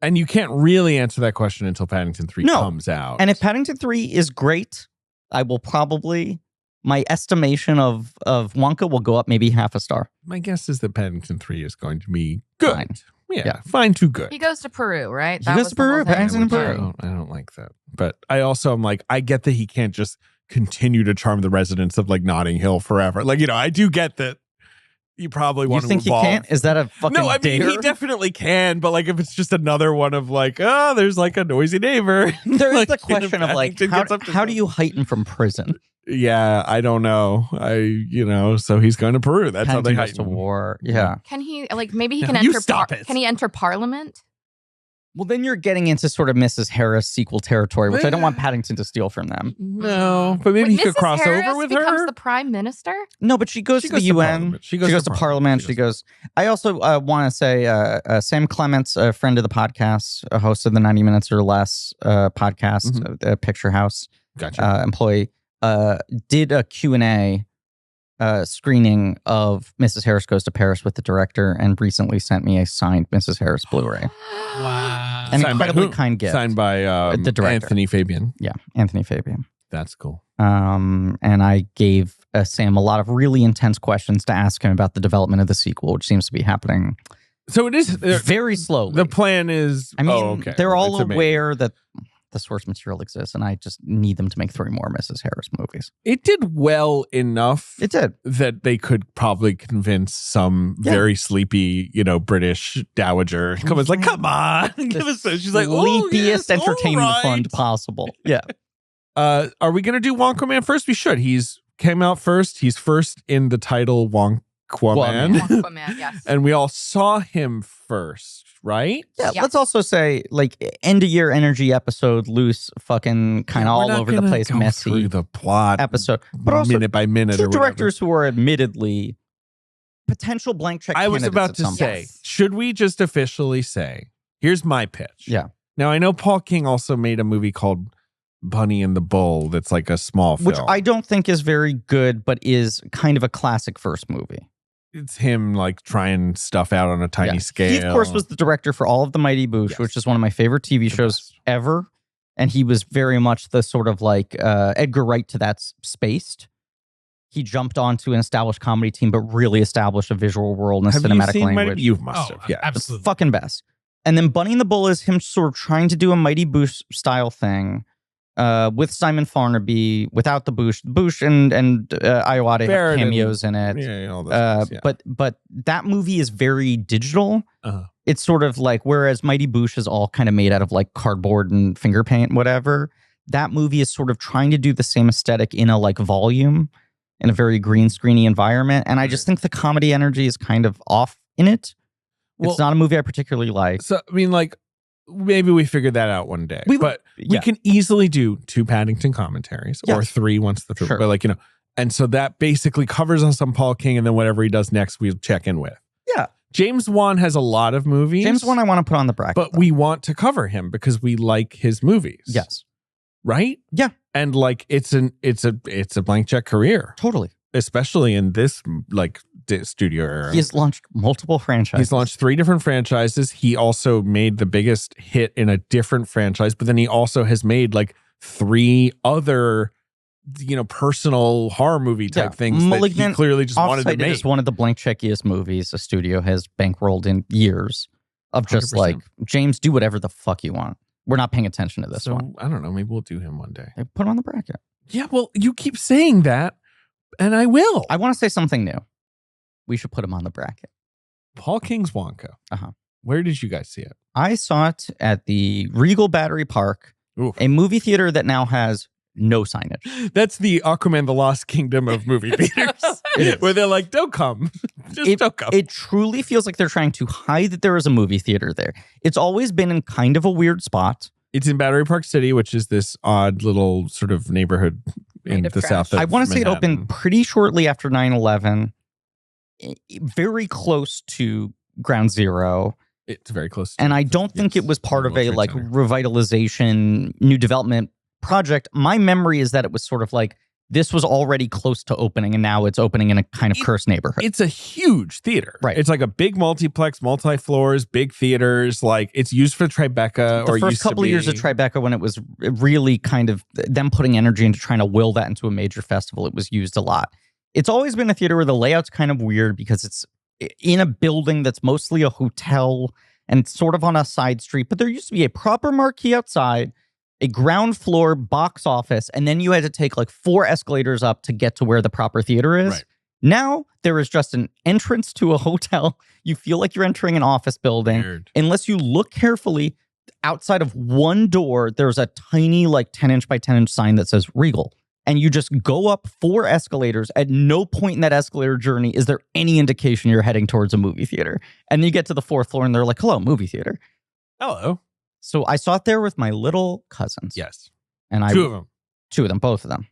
and you can't really answer that question until Paddington 3 No. comes out. And if Paddington 3 is great, I will probably, my estimation of Wonka will go up maybe half a star. my guess is that Paddington 3 is going to be good. Fine. Yeah, fine to good. He goes to Peru, right? He goes to Peru, Paddington in Peru. I don't like that. But I also am like, I get that he can't just continue to charm the residents of like Notting Hill forever. Like, I do get that you probably want You to think he evolve. can't? Is that a fucking No, I mean, dare? he definitely can. But like, if it's just another one of like, oh, there's like a noisy neighbor. There is Like, the question of like, Paddington how, gets up to how do you heighten from prison? Yeah, I don't know. So he's going to Peru. That's how they Paddington goes to heighten. war. Yeah. Can he maybe he No, can you enter stop it. Can he enter Parliament? Well, then you're getting into sort of Mrs. Harris sequel territory, which I don't want Paddington to steal from them. No, but maybe he Wait, could Mrs. cross Harris over with becomes her. the prime minister? No, but she goes She to goes the to UN. Parliament. She goes to Parliament. She goes. I also want to say Sam Clements, a friend of the podcast, a host of the 90 Minutes or Less podcast, Picture House Gotcha. employee, did a Q&A screening of Mrs. Harris Goes to Paris with the director and recently sent me a signed Mrs. Harris Blu-ray. Wow. An Signed by incredibly who? kind gift. Signed by the director. Anthony Fabian. Yeah, Anthony Fabian. That's cool. And I gave Sam a lot of really intense questions to ask him about the development of the sequel, which seems to be happening So it is very slowly. The plan is. I mean, okay. they're all It's amazing. aware that the source material exists, and I just need them to make 3 more Mrs. Harris movies. It did well enough It did. that they could probably convince some Yeah. very sleepy, British dowager. Come on, like, come on, give us. She's like, oh, sleepiest yes, entertainment all right. fund possible. Yeah. Are we gonna do Wonkquaman first? We should. He's came out first. He's first in the title Wonkquaman, Wonkquaman, yes. and we all saw him first, right? Yeah, Yeah. let's also say, like, end of year energy episode, loose, fucking kind of We're all not over the gonna place, go messy through the plot episode. But also, minute by minute. two or whatever. directors who are admittedly potential blank check I was candidates about at to some say, point. should we just officially say, here's my pitch. Yeah. Now, I know Paul King also made a movie called Bunny and the Bull that's like a small film. Which I don't think is very good, but is kind of a classic first movie. It's him like trying stuff out on a tiny Yeah. scale. He, of course, was the director for all of the Mighty Boosh, Yes. which is one of my favorite TV The shows best. ever. And he was very much the sort of like Edgar Wright to that spaced. He jumped onto an established comedy team, but really established a visual world and a Have cinematic you seen language. Mighty? You must Oh, have. Yeah. absolutely. Fucking best. And then Bunny and the Bull is him sort of trying to do a Mighty Boosh style thing, with Simon Farnaby, without the Bush and Iowade have cameos in it. Yeah, all those things, But that movie is very digital. Uh-huh. It's sort of like, whereas Mighty Boosh is all kind of made out of like cardboard and finger paint, whatever. That movie is sort of trying to do the same aesthetic in a like volume, in a very green screeny environment. And I just think the comedy energy is kind of off in it. It's not a movie I particularly like. So, I mean, like, maybe we figured that out one day. We can easily do 2 Paddington commentaries or 3 once the film. Sure. But like, and so that basically covers us on Paul King, and then whatever he does next, we'll check in with. Yeah. James Wan has a lot of movies. James Wan I want to put on the bracket. But we want to cover him because we like his movies. Yes. Right? Yeah. And like it's a blank check career. Totally. Especially in this like studio era. He has launched multiple franchises. He's launched 3 different franchises. He also made the biggest hit in a different franchise, but then he also has made like 3 other personal horror movie type things Malignant, that he clearly just wanted to make. Is one of the blank checkiest movies a studio has bankrolled in years of just 100%. Like, James, do whatever the fuck you want. We're not paying attention to this one. I don't know. Maybe we'll do him one day. Put him on the bracket. Yeah, well, you keep saying that, and I will. I want to say something new. We should put him on the bracket. Paul King's Wonka. Uh-huh. Where did you guys see it? I saw it at the Regal Battery Park, a movie theater that now has no signage. That's the Aquaman the Lost Kingdom of movie theaters. Where they're like, don't come. Don't come. It truly feels like they're trying to hide that there is a movie theater there. It's always been in kind of a weird spot. It's in Battery Park City, which is this odd little sort of neighborhood in the south of I want to say it Manhattan. opened pretty shortly after 9/11, very close to Ground Zero. It's very close. And I don't think it was part of a like revitalization, new development project. My memory is that it was sort of like this was already close to opening, and now it's opening in a kind of cursed neighborhood. It's a huge theater. Right. It's like a big multiplex, multi-floors, big theaters. Like, it's used for Tribeca. The first couple of years of Tribeca, when it was really kind of them putting energy into trying to will that into a major festival, it was used a lot. It's always been a theater where the layout's kind of weird because it's in a building that's mostly a hotel and sort of on a side street. But there used to be a proper marquee outside, a ground floor box office, and then you had to take like 4 escalators up to get to where the proper theater is. Right. Now there is just an entrance to a hotel. You feel like you're entering an office building. Weird. Unless you look carefully, outside of one door, there's a tiny like 10-inch by 10-inch sign that says Regal. And you just go up 4 escalators. At no point in that escalator journey is there any indication you're heading towards a movie theater. And then you get to the 4th floor and they're like, hello, movie theater. Hello. So I saw it there with my little cousins. Yes. And 2 of them. 2 of them, both of them.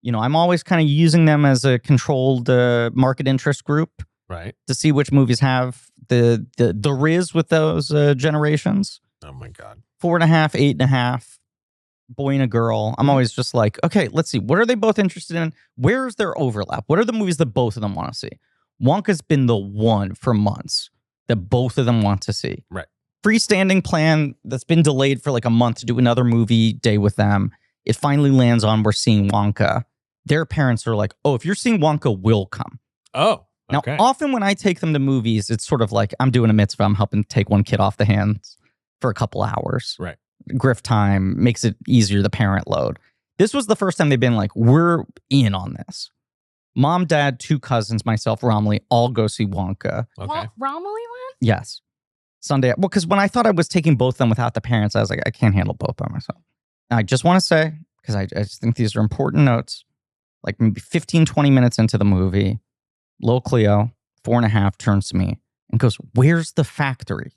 I'm always kind of using them as a controlled market interest group. Right. To see which movies have the Riz with those generations. Oh my God. 4.5, 8.5. Boy and a girl. I'm always just like, okay, let's see. What are they both interested in? Where's their overlap? What are the movies that both of them want to see? Wonka's been the one for months that both of them want to see. Right. Freestanding plan that's been delayed for like a month to do another movie day with them. It finally lands on we're seeing Wonka. Their parents are like, oh, if you're seeing Wonka, we'll come. Oh, okay. Now, often when I take them to movies, it's sort of like I'm doing a mitzvah. I'm helping take one kid off the hands for a couple hours. Right. Griff time makes it easier, the parent load. This was the first time they've been like, we're in on this. Mom, dad, 2 cousins, myself, Romilly, all go see Wonka. Okay. Romilly went? Yes. Sunday. Well, because when I thought I was taking both of them without the parents, I was like, I can't handle both by myself. And I just want to say, because I just think these are important notes, like maybe 15, 20 minutes into the movie, Lil Cleo, 4.5, turns to me and goes, where's the factory?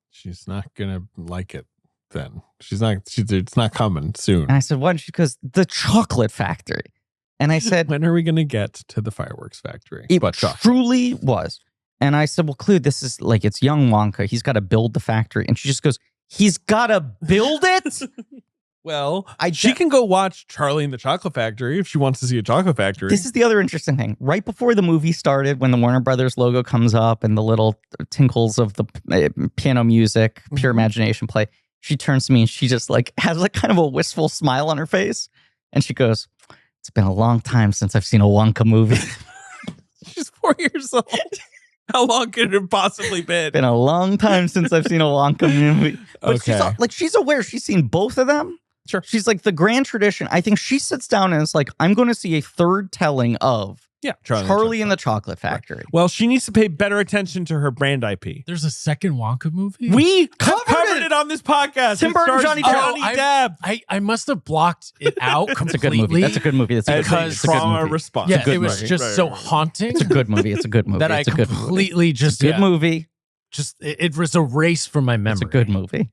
She's not going to like it then. It's not coming soon. And I said, what? She goes, the chocolate factory. And I said, when are we going to get to the fireworks factory? It truly was. And I said, well, Cleo, this is like, it's young Wonka. He's got to build the factory. And she just goes, he's got to build it? Well, she can go watch Charlie and the Chocolate Factory if she wants to see a chocolate factory. This is the other interesting thing. Right before the movie started, when the Warner Brothers logo comes up and the little tinkles of the piano music, pure imagination play, she turns to me and she just like has like kind of a wistful smile on her face. And she goes, it's been a long time since I've seen a Wonka movie. She's 4 years old. How long could it have possibly been? Been a long time since I've seen a Wonka movie. But she's aware. She's seen both of them. Sure. She's like the grand tradition. I think she sits down and is like, I'm going to see a third telling of Charlie and the Chocolate Factory. Well, she needs to pay better attention to her brand IP. There's a second Wonka movie? We covered it on this podcast. Tim Burton, Johnny Depp. I must have blocked it out completely. That's a good movie. That's a good movie. Because trauma response. Yeah, it was just so haunting. It's a good movie. It's a good movie. That I completely just... Good movie. Just, it was erased from my memory. It's a good movie.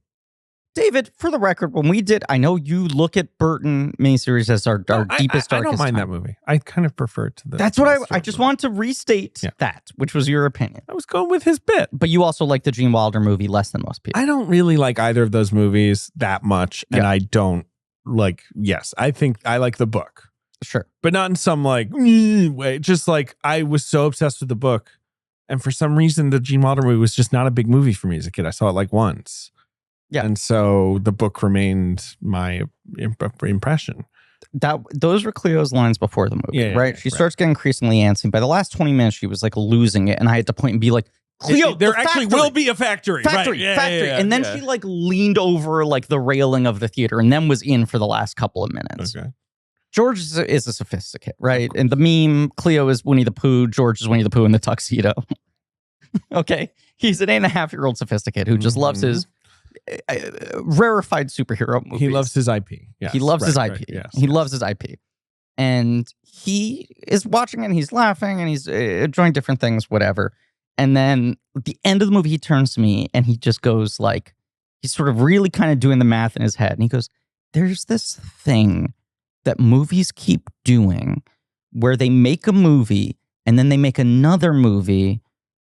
David, for the record, when we did, I know you look at Burton miniseries as our deepest, darkest I don't mind time. that movie. I kind of prefer it to the... That's what I just want to restate that, which was your opinion. I was going with his bit. But you also like the Gene Wilder movie less than most people. I don't really like either of those movies that much. And I don't like... Yes, I think I like the book. Sure. But not in some like way. Just like I was so obsessed with the book. And for some reason, the Gene Wilder movie was just not a big movie for me as a kid. I saw it like once. Yeah. And so the book remained my impression. Those were Cleo's lines before the movie, right? She starts getting increasingly antsy. By the last 20 minutes, she was like losing it. And I had to point and be like, Cleo, there actually will be a factory. Factory. And then she like leaned over like the railing of the theater and then was in for the last couple of minutes. Okay. George is a sophisticate, right? And the meme, Cleo is Winnie the Pooh, George is Winnie the Pooh in the tuxedo. Okay. He's an 8.5-year-old sophisticate who just loves his rarefied superhero movies. He loves his IP. Yes, he loves his IP. Right, yes, he loves his IP. And he is watching it and he's laughing and he's enjoying different things, whatever. And then at the end of the movie, he turns to me and he just goes like, he's sort of really kind of doing the math in his head. And he goes, there's this thing that movies keep doing where they make a movie and then they make another movie.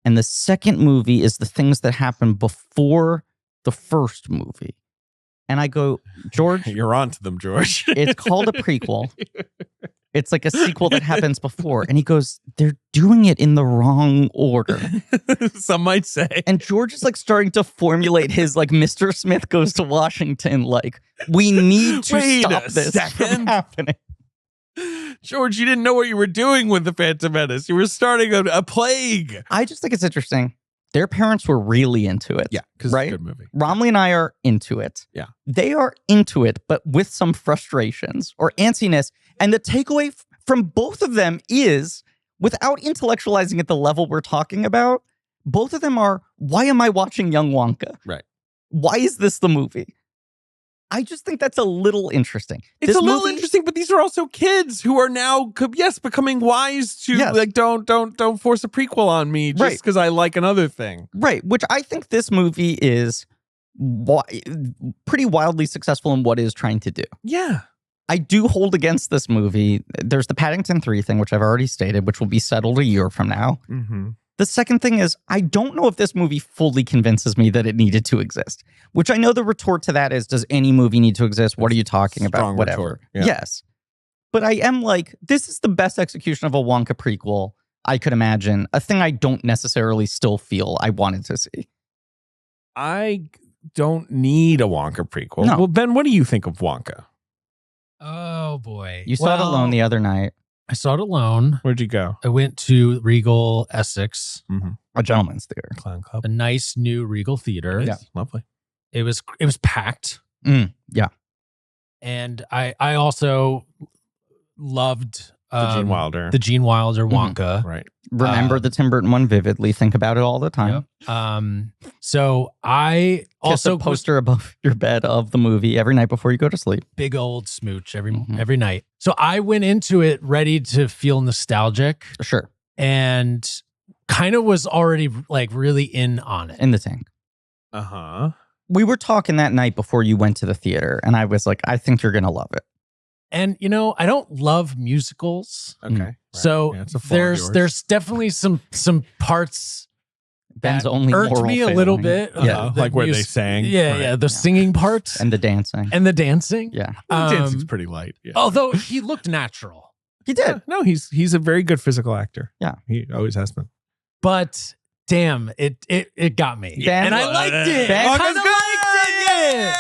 And the second movie is the things that happen before the first movie. And I go, George, you're on to them, George. It's called a prequel. It's like a sequel that happens before. And he goes, they're doing it in the wrong order. Some might say. And George is like starting to formulate his like Mr. Smith Goes to Washington, like, we need to stop this from happening. George, you didn't know what you were doing with the Phantom Menace. You were starting a plague. I just think it's interesting. Their parents were really into it. Yeah, because it's a good movie. Romley and I are into it. Yeah. They are into it, but with some frustrations or antsiness. And the takeaway from both of them is, without intellectualizing at the level we're talking about, both of them are, why am I watching Young Wonka? Right. Why is this the movie? I just think that's a little interesting. It's a little interesting, but these are also kids who are now, becoming wise to like, don't force a prequel on me just because I like another thing. Right, which I think this movie is pretty wildly successful in what it is trying to do. Yeah. I do hold against this movie. There's the Paddington 3 thing, which I've already stated, which will be settled a year from now. Mm-hmm. The second thing is, I don't know if this movie fully convinces me that it needed to exist, which I know the retort to that is, does any movie need to exist? What are you talking about? Whatever. Retort. Yeah. Yes. But I am like, this is the best execution of a Wonka prequel I could imagine. A thing I don't necessarily still feel I wanted to see. I don't need a Wonka prequel. No. Well, Ben, what do you think of Wonka? Oh, boy. You saw it alone the other night. I saw it alone. Where'd you go? I went to Regal Essex. Mm-hmm. A gentleman's theater. Clown Club. A nice new Regal theater. Yeah, lovely. It was packed. Yeah. And I also loved the Gene Wilder. The Gene Wilder Wonka. Right. Remember the Tim Burton one vividly. Think about it all the time. Yep. So I also Kiss a poster above your bed of the movie every night before you go to sleep. Big old smooch every night. So I went into it ready to feel nostalgic. Sure. And kind of was already like really in on it. In the tank. Uh-huh. We were talking that night before you went to the theater, and I was like, I think you're going to love it. And, you know, I don't love musicals. Okay. Right. So there's definitely some parts Ben's that only irked me a little bit. Yeah. Like where they sang. Yeah, the singing parts. And the dancing. Yeah. Dancing's pretty light. Yeah. Although he looked natural. He did. Yeah, no, he's a very good physical actor. Yeah. He always has been. But damn, it got me. Ben, and I liked it. Ben I liked it.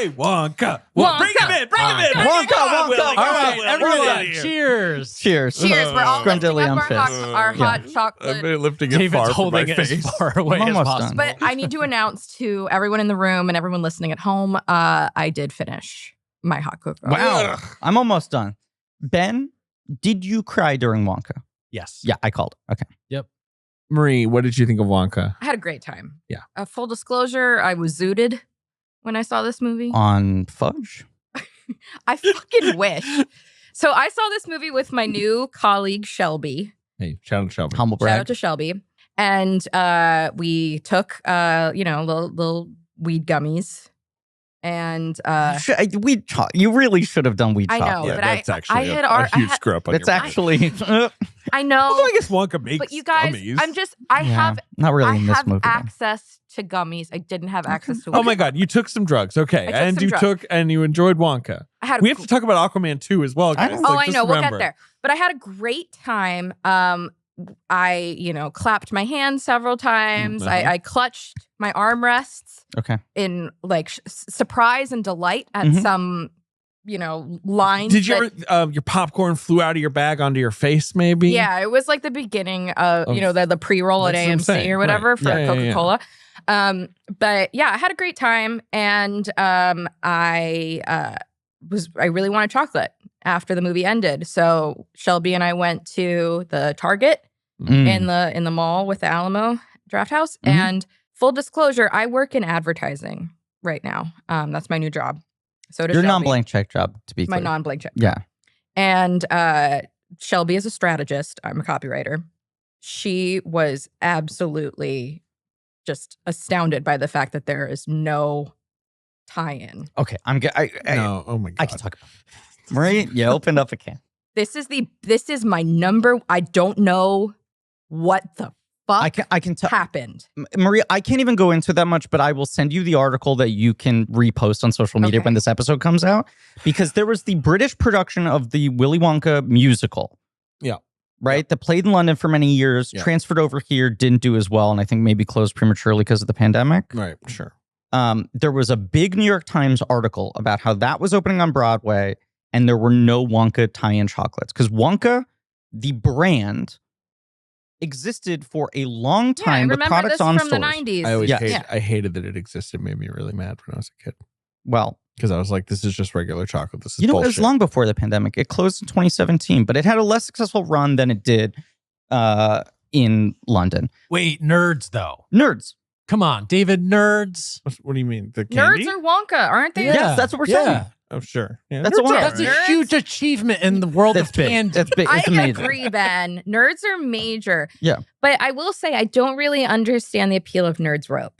Yay! Wonka. Wonka. Bring him in. Wonka. All right, Willie, everyone, here. cheers. Cheers. Cheers. We're all lifting up Scrundillion our fist. hot chocolate. I've been lifting it David's far from holding my it as face. far away I'm as almost possible. done. But I need to announce to everyone in the room and everyone listening at home, I did finish my hot cocoa. Wow. I'm almost done. Ben, did you cry during Wonka? Yes. Yeah, I called. Okay. Marie, what did you think of Wonka? I had a great time. Yeah. Full disclosure, I was zooted when I saw this movie. On fudge? I fucking wish. So I saw this movie with my new colleague, Shelby. Hey, shout out Shelby. Humble Shout out brag. to Shelby. And we took, little weed gummies. And You really should have done weed I know, chocolate. Yeah, but that's actually I had a huge screw up on That's your actually I know. Although I guess Wonka makes But you guys, gummies. I not really in this have movie. though. access to gummies. I didn't have access to Oh my God, you took some drugs. Okay. I took And some drugs. and you enjoyed Wonka. I had We have to talk about Aquaman 2 as well, guys. I know. Oh, Like, I just know. We'll get remember. there. But I had a great time. I, clapped my hands several times. Uh-huh. I clutched my armrests Okay. in like surprise and delight at Mhm. some, lines. Did that- your popcorn flew out of your bag onto your face, maybe? Yeah, it was like the beginning of, Of- the pre-roll at That's what I'm AMC saying, or whatever right. for Yeah, yeah, yeah. Coca-Cola. But I had a great time, and I really wanted chocolate after the movie ended. So Shelby and I went to the Target Mm. in the mall with the Alamo Draft House. Mhm. And full disclosure, I work in advertising right now. That's my new job. So does Your Shelby. non-blank check job, to be My clear. non-blank check. Yeah. And Shelby is a strategist. I'm a copywriter. She was absolutely just astounded by the fact that there is no tie-in. Okay. No, oh my God. I can talk about it. Marie, you opened up a can. This is my number. I don't know what the fuck I can tell. happened. Maria, I can't even go into that much, but I will send you the article that you can repost on social media Okay. when this episode comes out, because there was the British production of the Willy Wonka musical. Yeah. Right? That played in London for many years, Yeah. transferred over here, didn't do as well, and I think maybe closed prematurely because of the pandemic. Right, sure. There was a big New York Times article about how that was opening on Broadway and there were no Wonka tie-in chocolates. Because Wonka, the brand, existed for a long Yeah, I time with remember products this on from stores. the 90s. I always Yes. I hated that it existed. It made me really mad when I was a kid. Well, Because I was like, this is just regular chocolate. This is you know, bullshit. it was long before the pandemic. It closed in 2017, but it had a less successful run than it did in London. Wait, nerds though. Nerds. Come on, David. Nerds. What do you mean? The candy? Nerds are Wonka, aren't they? Yes, that's what we're saying. Oh, sure. Yeah, That's nerds what we're- are That's a alright. Nerds? huge achievement in the world That's of big. candy. That's big. I It's amazing. agree, Ben. Nerds are major. Yeah. But I will say I don't really understand the appeal of Nerds Rope.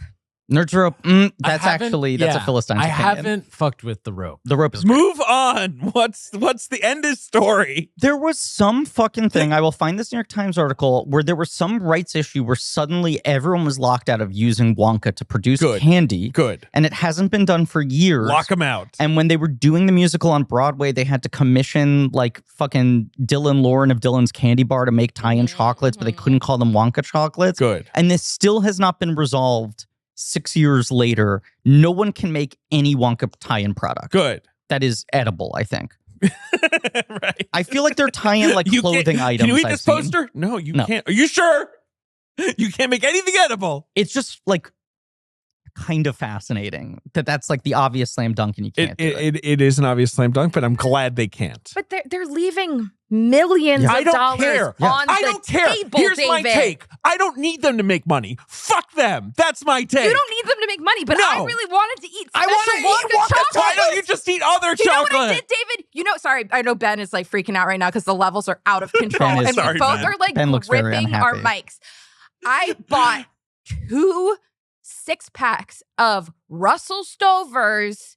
Nerds rope. I That's haven't- actually that's a yeah, Philistine's I opinion. haven't fucked with the rope. The rope is great. Move on. What's the end of story? There was some fucking thing. I will find this New York Times article where there was some rights issue where suddenly everyone was locked out of using Wonka to produce Good. candy, Good. and it hasn't been done for years. Lock them out. And when they were doing the musical on Broadway, they had to commission like fucking Dylan Lauren of Dylan's Candy Bar to make tie-in chocolates, but they couldn't call them Wonka chocolates. Good. And this still has not been resolved 6 years later. No one can make any Wonka tie-in product Good. that is edible, I think. Right. I feel like they're tying like You clothing can't- items. Can you eat I've this seen. poster? No, you No. can't. Are you sure? You can't make anything edible. It's just like kind of fascinating that that's like the obvious slam dunk and you can't do it. It is an obvious slam dunk, but I'm glad they can't. But they're leaving millions Yeah. of I don't dollars care. on I the don't care. table, Here's David. my take. I don't need them to make money. Fuck them. That's my take. You don't need them to make money, but No. I really wanted to eat I special want to eat Wonka Wonka chocolate. Why don't you just eat other You know chocolate? what I did, David? Sorry, I know Ben is like freaking out right now because the levels are out of control. Ben is- and Sorry, we both Ben. are like Ben looks very gripping our unhappy. mics. I bought 2 6-packs of Russell Stover's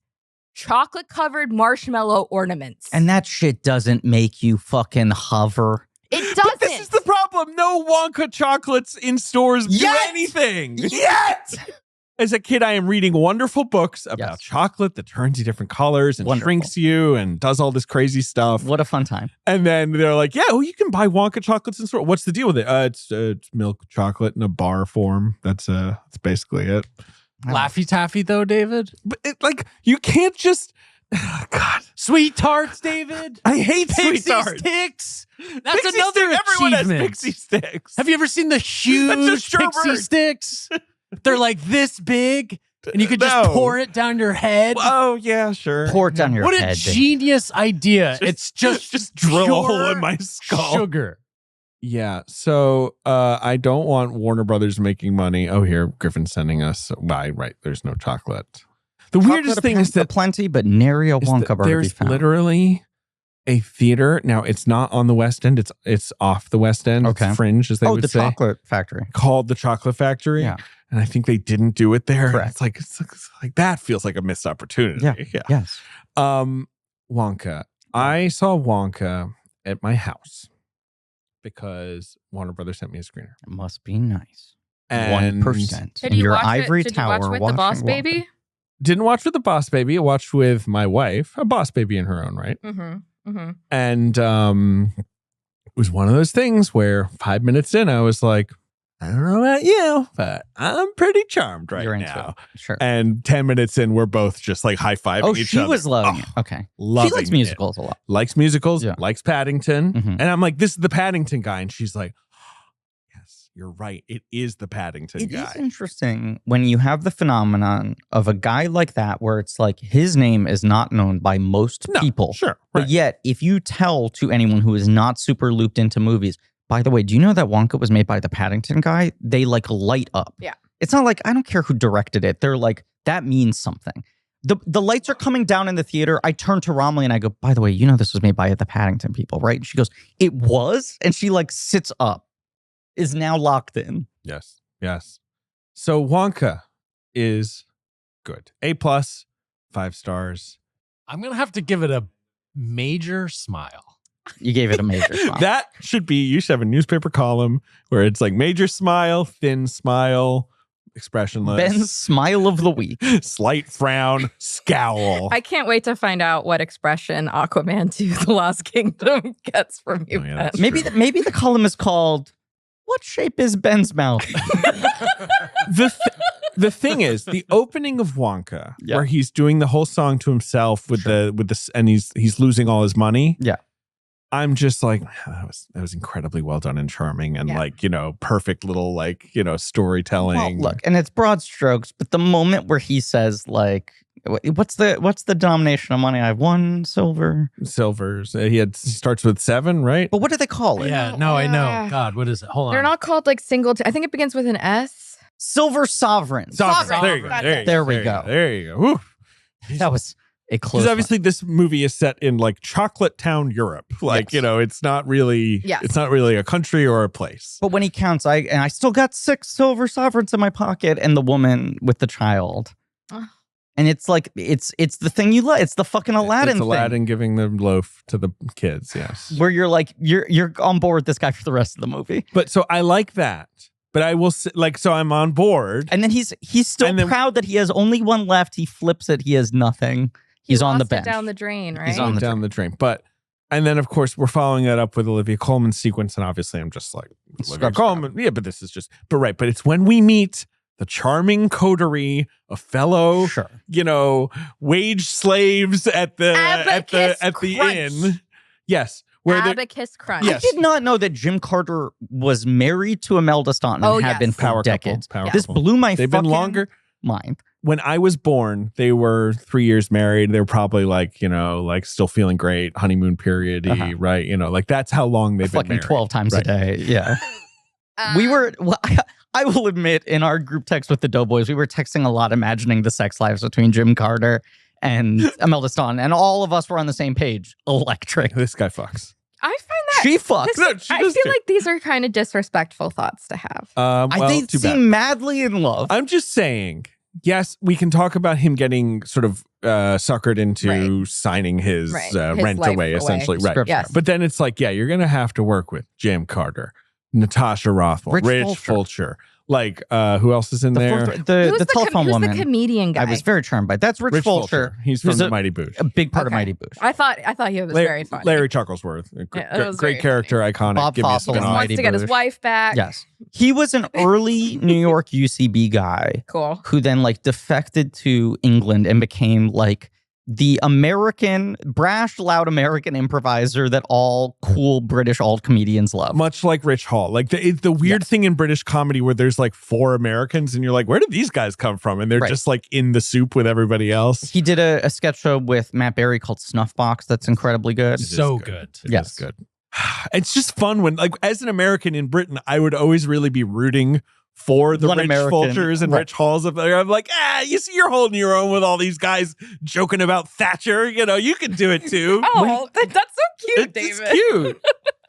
chocolate-covered marshmallow ornaments. And that shit doesn't make you fucking hover. it doesn't. But this is the problem. No Wonka chocolates in stores do Yet! anything. Yet! As a kid, I am reading wonderful books about Yes. chocolate that turns you different colors and Wonderful. shrinks you and does all this crazy stuff. What a fun time. And then they're like, yeah, well, you can buy Wonka chocolates in store. What's the deal with it? It's milk chocolate in a bar form. That's basically it. Laffy Taffy though, David. But you can't just, God. Sweet tarts, David. I hate sweet Pixie tarts. sticks. That's Pixie another stick, everyone has achievement. pixie sticks. Have you ever seen the huge just pixie sherbet. sticks? They're like this big. And you could just pour it down your head. Oh, yeah, sure. Pour it down your What head. a genius idea. It's just drill a hole in my skull. Sugar. Yeah. So I don't want Warner Brothers making money. Oh, here, Griffin's sending us. Right. There's no chocolate. The weirdest thing is that plenty, but nary a Wonka bar to be there's found. literally a theater. Now, it's not on the West End. It's off the West End. Okay. It's fringe, as they would the say. Chocolate Factory. Called the Chocolate Factory. Yeah. And I think they didn't do it there. Correct. It's like that feels like a missed opportunity. Yeah. Yes. Wonka. I saw Wonka at my house because Warner Brothers sent me a screener. It must be nice. And 1%. Did in you your watch ivory Did you tower watch with the Boss watching Wonka. Baby? Didn't watch with the Boss Baby. I watched with my wife, a Boss Baby in her own right. Mm-hmm. Mm-hmm. And it was one of those things where 5 minutes in, I was like, I don't know about you, but I'm pretty charmed right You're into now. it. Sure. And 10 minutes in, we're both just like high-fiving each she other. was loving it. Okay. Loving She likes musicals a lot. Likes musicals, Yeah. likes Paddington. Mhm. And I'm like, this is the Paddington guy. And she's like, yes, you're right. It is the Paddington It guy. is interesting when you have the phenomenon of a guy like that where it's like his name is not known by most No, people. Sure. But Right. yet, if you tell to anyone who is not super looped into movies, by the way, do you know that Wonka was made by the Paddington guy? They like light up. Yeah. It's not like, I don't care who directed it. They're like, that means something. The lights are coming down in the theater. I turn to Romley and I go, by the way, you know this was made by the Paddington people, right? And she goes, it was? And she like sits up, is now locked in. Yes. Yes. So Wonka is good. A+, 5 stars. I'm going to have to give it a major smile. You gave it a major smile. That should be, you should have a newspaper column where it's like major smile, thin smile, expressionless. Ben's smile of the week. Slight frown, scowl. I can't wait to find out what expression Aquaman 2 The Lost Kingdom gets from you, Oh, yeah, Ben. that's Maybe maybe the column is called, what shape is Ben's mouth? The thing is, the opening of Wonka, Yeah. where he's doing the whole song to himself with the and he's losing all his money. Yeah. I'm just like, that was incredibly well done and charming and Yeah. like, perfect little like, storytelling. Well, look, and it's broad strokes, but the moment where he says like, what's the denomination of money? I have 1 silver. Silvers. He starts with 7, right? But what do they call it? Yeah, no, I know. God, what is it? Hold on. They're not called like single. I think it begins with an S. Silver sovereign. Sovereign. There you go. That's There, it. you go. There we go. There you go. Whew. That was a close Because obviously this movie is set in like Chocolate Town, Europe. Like, Yes. it's not really Yes. it's not really a country or a place. But when he counts, I still got 6 silver sovereigns in my pocket, and the woman with the child. Ugh. And it's like it's the thing you love. It's the fucking Aladdin It's thing. Aladdin giving the loaf to the kids, yes. Where you're like, you're on board with this guy for the rest of the movie. But so I like that. But I will say, like, so I'm on board. And then he's still And then- proud that he has only 1 left. He flips it. He has nothing. He's on the lost it bench. down the drain, right? He's on the down the drain. But and then of course we're following that up with Olivia Colman sequence, and obviously I'm just like Olivia Scrub. Colman. Yeah, but this is just but it's when we meet the charming coterie of fellow, Sure. wage slaves at the Abacus crunch. inn. Yes. Where they're Abacus Crunch. Yes. I did not know that Jim Carter was married to Imelda Staunton and Oh, had yes. been for Power couple, decades. power This couple. blew my They've been fucking longer. mind. When I was born, they were 3 years married. They were probably like, like still feeling great, honeymoon period, Uh-huh. right? Like that's how long they've been Fucking married. 12 times Right. a day. Yeah. We were, well, I will admit, in our group text with the Doughboys, we were texting a lot, imagining the sex lives between Jim Carter and Imelda Staunton, and all of us were on the same page. Electric. This guy fucks. I find that She fucks. this- No, she I does feel too. like these are kind of disrespectful thoughts to have. Well, They too seem bad. madly in love. I'm just saying, yes, we can talk about him getting sort of suckered into Right. signing his, Right. His rent life away, away. essentially. Right. Script. Yes. But then it's like, yeah, you're going to have to work with Jim Carter, Natasha Rothwell, Rich Fulcher. Like, who else is in there? The telephone who's woman. the comedian guy? I was very charmed by. That's Rich Fulcher. He's from who's the a- Mighty Boosh. A big part of Okay. Mighty Boosh. I thought he was very funny. Larry Chucklesworth. Yeah, that was Great very character, iconic. Bob Give me a Fossil He and just spin-off. wants Mighty to get his Boosh. wife back. Yes. He was an early New York UCB guy Cool. who then like defected to England and became like the American, brash, loud American improviser that all cool British alt comedians love. Much like Rich Hall. Like the weird thing in British comedy where there's like 4 Americans and you're like, where did these guys come from? And they're just like in the soup with everybody else. He did a sketch show with Matt Berry called Snuffbox that's incredibly good. So good. Yes. Good. It's just fun when, like, as an American in Britain, I would always really be rooting for the Rich Fulchers and Rich Halls up there. I'm like, you see, you're holding your own with all these guys joking about Thatcher. You know, you can do it too. Oh, that's so cute, David. It's cute.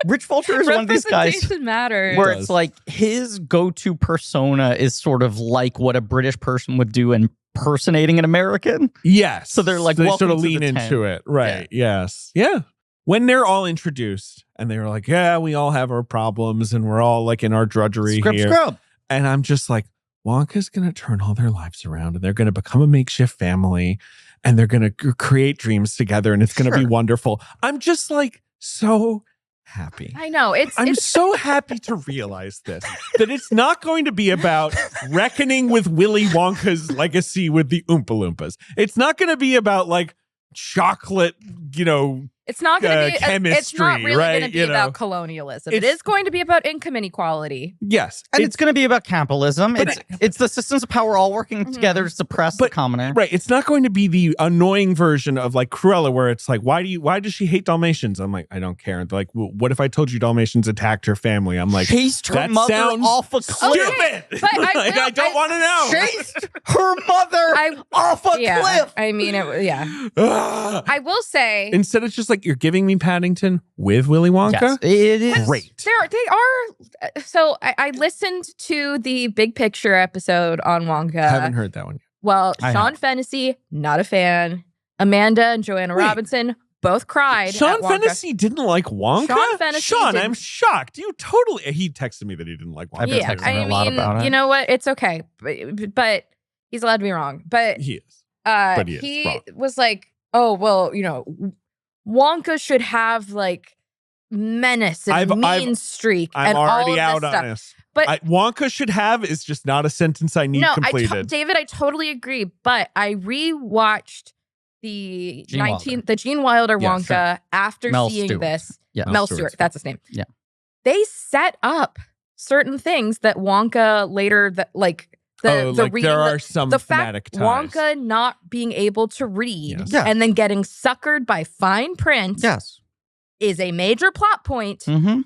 Rich Fulcher is one of these guys Representation matters. where it's like his go-to persona is sort of like what a British person would do impersonating an American. Yes. So they're like, they welcome sort of to lean the into it. Right. Yeah. Yes. Yeah. When they're all introduced and they were like, yeah, we all have our problems and we're all like in our drudgery here. Scrub. And I'm just like, Wonka's going to turn all their lives around and they're going to become a makeshift family and they're going to create dreams together and it's going to be wonderful. I'm just like so happy. I know. I'm so happy to realize this, that it's not going to be about reckoning with Willy Wonka's legacy with the Oompa Loompas. It's not going to be about like chocolate, you know, it's not going to be chemistry, it's not really right? going to be about colonialism. It It's- is going to be about income inequality. Yes. And it's going to be about capitalism. But It's the systems of power all working together to suppress the commoner. Right. It's not going to be the annoying version of like Cruella where it's like, why does she hate Dalmatians? I'm like, I don't care. And they're like, well, what if I told you Dalmatians attacked her family? I'm like, Chased her that mother sounds off a cliff. stupid. But I don't want to know. Chased her mother off a cliff. I mean, I will say, Instead, it's just like you're giving me Paddington with Willy Wonka. Yes, it is Great. they are. So I listened to the Big Picture episode on Wonka. Haven't heard that one yet. Well, I Sean Fennessy, not a fan. Amanda and Joanna Robinson both cried. Sean at Wonka. Fennessy didn't like Wonka? Sean Fennessy Sean, didn't. I'm shocked. He texted me that he didn't like Wonka. I've been Yeah, texting him a lot about it. you know what? It's okay, but he's allowed to be wrong. But He is. But he is wrong. was like, oh well, you know, Wonka should have like menace and mean streak. I'm and already all of out this on stuff. this. But Wonka should have is just not a sentence I need completed. David, I totally agree. But I rewatched the Gene Wilder Yeah, Wonka after Mel seeing Stewart. this. Yeah. Mel Stewart. Stewart, that's his name. Yeah. They set up certain things that Wonka later there are some the thematic fact ties. Wonka not being able to read Yes. Yeah. and then getting suckered by fine print Yes. is a major plot point Mm-hmm.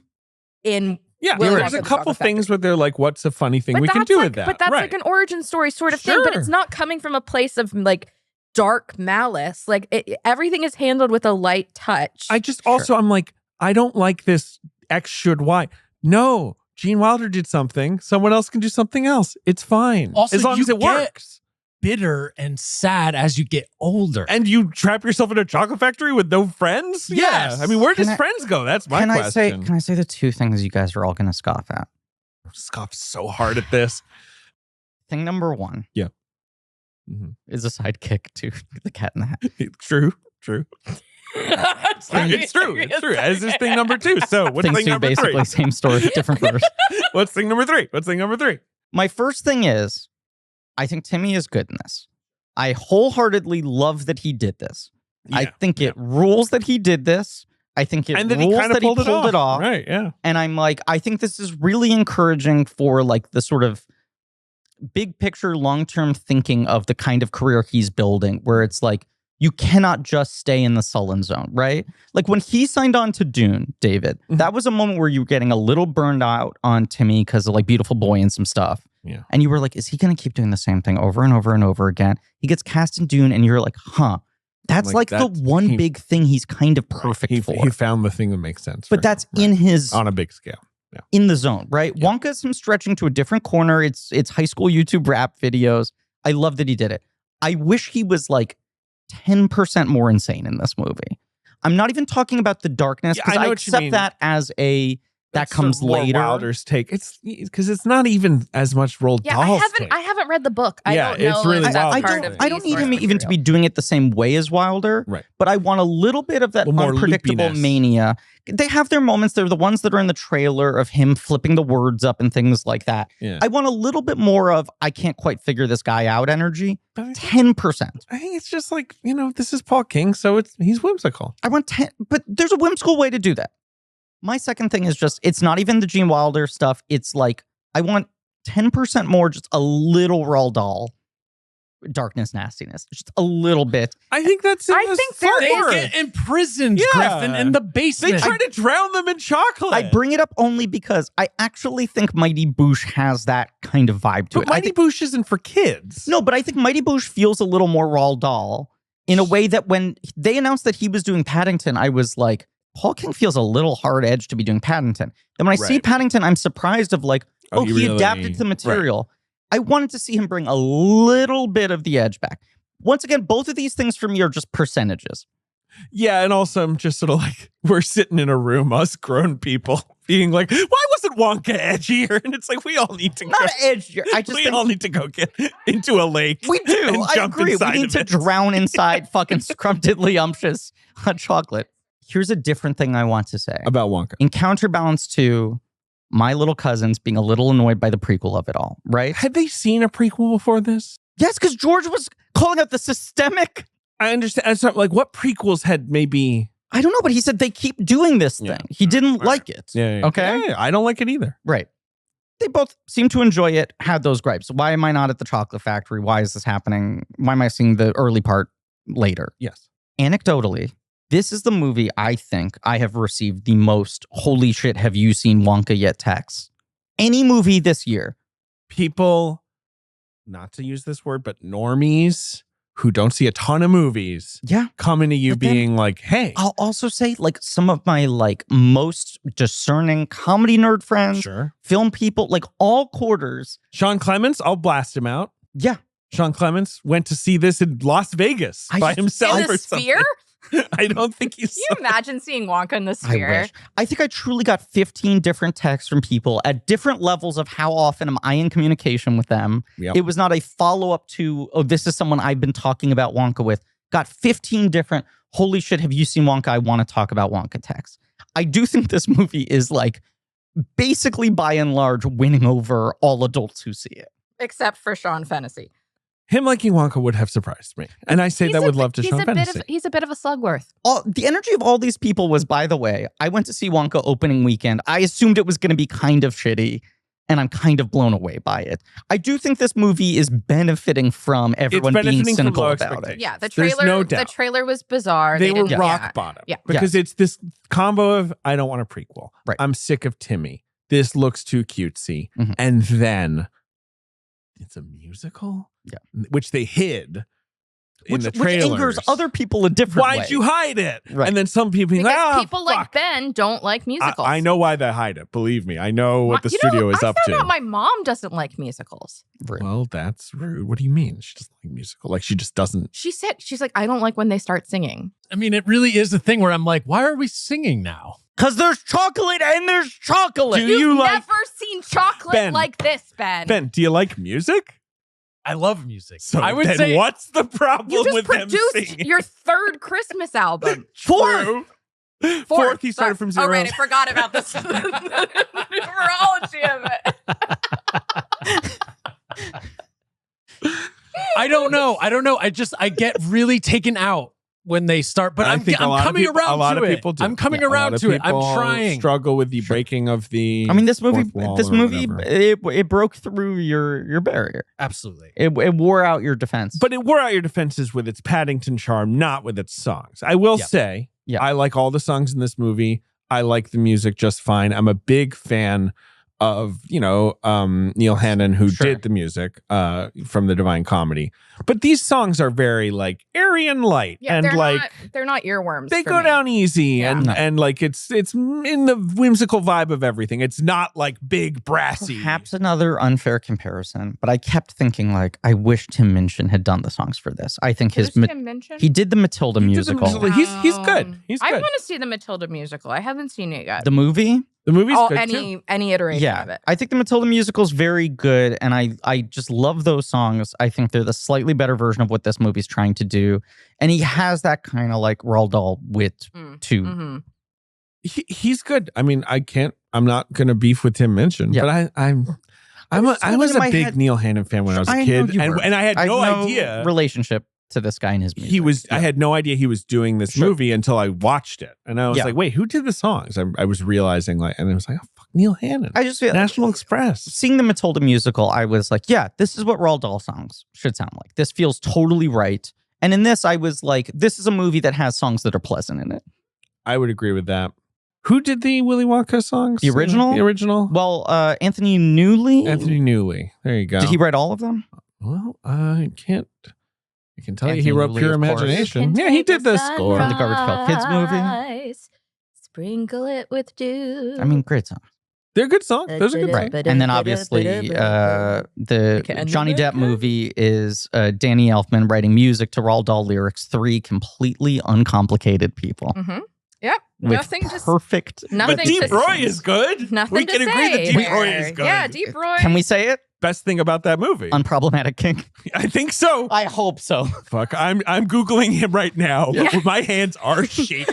in Yeah, Willy there's Wonka a the couple Chocolate Factory. things where they're like, what's a funny thing we can that's do like, with that? But that's right. like an origin story sort of thing, but it's Sure. not coming from a place of like dark malice. Like everything is handled with a light touch. I just also, I'm like, I don't like this X should Y. No, Gene Wilder did something. Someone else can do something else. It's fine. Also, as long you as it get- works. Bitter and sad as you get older. And you trap yourself in a chocolate factory with no friends? Yes. Yeah. I mean, where does Can I- friends go? That's my Can question. I say the two things you guys are all going to scoff at? Scoff so hard at this. Thing number one Mhm. is a sidekick to the Cat in the Hat. True. It's true. As is thing number 2. So what's Thing thing two, number 3? basically, same story, different verse. What's thing number 3? My first thing is, I think Timmy is good in this. I wholeheartedly love that he did this. I think it rules that he did this. I think it And that rules he kind of that he pulled pulled it off. Right, yeah. And I'm like, I think this is really encouraging for like the sort of big picture, long-term thinking of the kind of career he's building, where it's like, you cannot just stay in the sullen zone, right? Like when he signed on to Dune, David, that was a moment where you were getting a little burned out on Timmy because of like Beautiful Boy and some stuff. Yeah. And you were like, is he going to keep doing the same thing over and over and over again? He gets cast in Dune and you're like, that's like the one big thing he's kind of perfect for. He found the thing that makes sense. But that's in his on a big scale. Yeah. in the zone, right? Yeah. Wonka's him stretching to a different corner. It's high school YouTube rap videos. I love that he did it. I wish he was like 10% more insane in this movie. I'm not even talking about the darkness Yeah, because I know I what you mean. accept that as a that comes more later. Wilder's take. It's because it's not even as much Roald Yeah, Dahl's I haven't read the book. I Yeah, don't know. it's really if that's Wilder's part take. of I don't the need him source even to be material. doing it the same way as Wilder. Right. But I want a little bit of that More unpredictable loopiness. mania. They have their moments. They're the ones that are in the trailer of him flipping the words up and things like that. Yeah. I want a little bit more of I can't quite figure this guy out energy. But I 10%. think it's just like, this is Paul King, so he's whimsical. I want 10, but there's a whimsical way to do that. My second thing is just, it's not even the Gene Wilder stuff. It's like, I want 10% more, just a little Roald Dahl darkness, nastiness, just a little bit. I think that's in I the think there folklore. is. They get imprisoned, Yeah. Griffin, in the They basement. try to drown them in chocolate. I bring it up only because I actually think Mighty Boosh has that kind of vibe to But it. I Mighty think, Boosh isn't for kids. no, but I think Mighty Boosh feels a little more Roald Dahl in a way that when they announced that he was doing Paddington, I was like, Paul King feels a little hard edge to be doing Paddington. And when I see Right. Paddington, I'm surprised of like, Oh, he you really- adapted to the material. I wanted to see him bring a little bit of the edge back. Once again, both of these things for me are just percentages. Yeah, and also I'm just sort of like, we're sitting in a room, us grown people, being like, why wasn't Wonka edgier? And it's like, we all need to Not edgier. I just we think all need to go get into a lake. we do. and I jump agree. We inside need of to it. drown inside fucking scrumptiddlyumptious hot chocolate. Here's a different thing I want to say. About Wonka. In counterbalance to my little cousins being a little annoyed by the prequel of it all, right? Had they seen a prequel before this? Yes, because George was calling out the systemic. I understand. And so, like, what prequels had maybe... I don't know, but he said they keep doing this thing. Yeah. He didn't All like it. Yeah. Okay. Yeah, I don't like it either. Right. They both seem to enjoy it, had those gripes. Why am I not at the chocolate factory? Why is this happening? Why am I seeing the early part later? Yes. Anecdotally, this is the movie I think I have received the most holy shit, have you seen Wonka yet texts. Any movie this year. People, not to use this word, but normies who don't see a ton of movies Yeah. coming to you But then- being like, hey. I'll also say like some of my like most discerning comedy nerd friends, Sure. film people, like all quarters. Sean Clements, I'll blast him out. Yeah. Sean Clements went to see this in Las Vegas I by just- himself In the or something. sphere? I don't think he's... Can you imagine seeing Wonka in the I sphere? wish. I think I truly got 15 different texts from people at different levels of how often am I in communication with them. Yep. It was not a follow-up to, oh, this is someone I've been talking about Wonka with. Got 15 different, holy shit, have you seen Wonka? I want to talk about Wonka texts. I do think this movie is like basically by and large winning over all adults who see it. Except for Sean Fennessy. Him liking Wonka would have surprised me. And I say that with love to Sean Fennessy. He's a bit of a Slugworth. The energy of all these people was, by the way, I went to see Wonka opening weekend. I assumed it was going to be kind of shitty, and I'm kind of blown away by it. I do think this movie is benefiting from everyone being benefiting from cynical low about it. expectations. Yeah, the There's trailer. no The doubt. trailer was bizarre. They were didn't- rock yeah. bottom. Yeah. Because it's this combo of, I don't want a prequel. Right. I'm sick of Timmy. This looks too cutesy. Mhm. And then it's a musical? Yeah. Which they hid in Which the trailers. angers other people a different way. Why'd you hide it? Right. And then some people being like, Because ah, people like fuck. Ben don't like musicals. I know why they hide it. Believe me. I know what the You know, studio is up I to. found out my mom doesn't like musicals. Well, that's rude. What do you mean? She doesn't like musical. Like she just doesn't. She said, she's like, I don't like when they start singing. I mean, it really is a thing where I'm like, why are we singing now? Because there's chocolate and there's chocolate. Do You've you like never seen chocolate Ben. like this, Ben. Ben, do you like music? I love music. So I would then say what's the problem You just with them produced singing? your third Christmas album. Fourth. Fourth, he started Sorry. from zero. Oh, right. I forgot about this. The numerology of it. I don't know. I get really taken out when they start, but I I'm think a lot of coming people- around a lot to of it. people do. I'm coming Yeah, a lot around of to it. I'm people trying. Struggle with the breaking of the. I mean, this movie, fourth wall this or movie, whatever. it broke through your barrier. Absolutely. It wore out your defense. But it wore out your defenses with its Paddington charm, not with its songs. I will Yeah. say, Yeah. I like all the songs in this movie. I like the music just fine. I'm a big fan of, Neil Hannon, who Sure. did the music from the Divine Comedy. But these songs are very like airy and light, Yeah, and they're not earworms. they for go me. down easy, Yeah. and No. and like it's in the whimsical vibe of everything. It's not like big brassy. Perhaps another unfair comparison, but I kept thinking like, I wish Tim Minchin had done the songs for this. I think Who's his Tim Minchin? he did the Matilda He did the musical. musical. He's good. He's I good. want to see the Matilda musical. I haven't seen it yet. The movie, The movie's good too. any iteration of it. I think the Matilda musical is very good, and I just love those songs. I think they're the slightly better version of what this movie's trying to do, and he has that kind of like Roald Dahl wit too. Mm-hmm. He's good. I mean, I'm not gonna beef with Tim Minchin, but I was a big head. Neil Hannon fan when I was a kid, and I had no idea relationship to this guy and his music. I had no idea he was doing this movie until I watched it, and I was like, "Wait, who did the songs?" I was realizing, like, and I was like, "Oh, fuck, Neil Hannon." I just feel National Express. Seeing the Matilda musical, I was like, "Yeah, this is what Roald Dahl songs should sound like. This feels totally right." And in this, I was like, "This is a movie that has songs that are pleasant in it." I would agree with that. Who did the Willy Wonka songs? The original? The original? Well, Anthony Newley. Anthony Newley. There you go. Did he write all of them? Well, I can tell Anthony you he wrote Newley, Pure of course. Imagination. Yeah, he did the score. From the Garbage Pail Kids movie. Sprinkle it with dew. I mean, great song. They're good songs. Those are good. Right. And then obviously the Johnny Depp movie is Danny Elfman writing music to Roald Dahl lyrics, 3 completely uncomplicated people. Mm-hmm. Yep. With Nothing perfect. Nothing But Deep to Roy is good. Nothing we to can agree that say Deep there. Roy is good. Yeah, Deep Roy. Can we say it? Best thing about that movie. Unproblematic King. I think so. I hope so. Fuck, I'm Googling him right now. Yeah. My hands are shaking.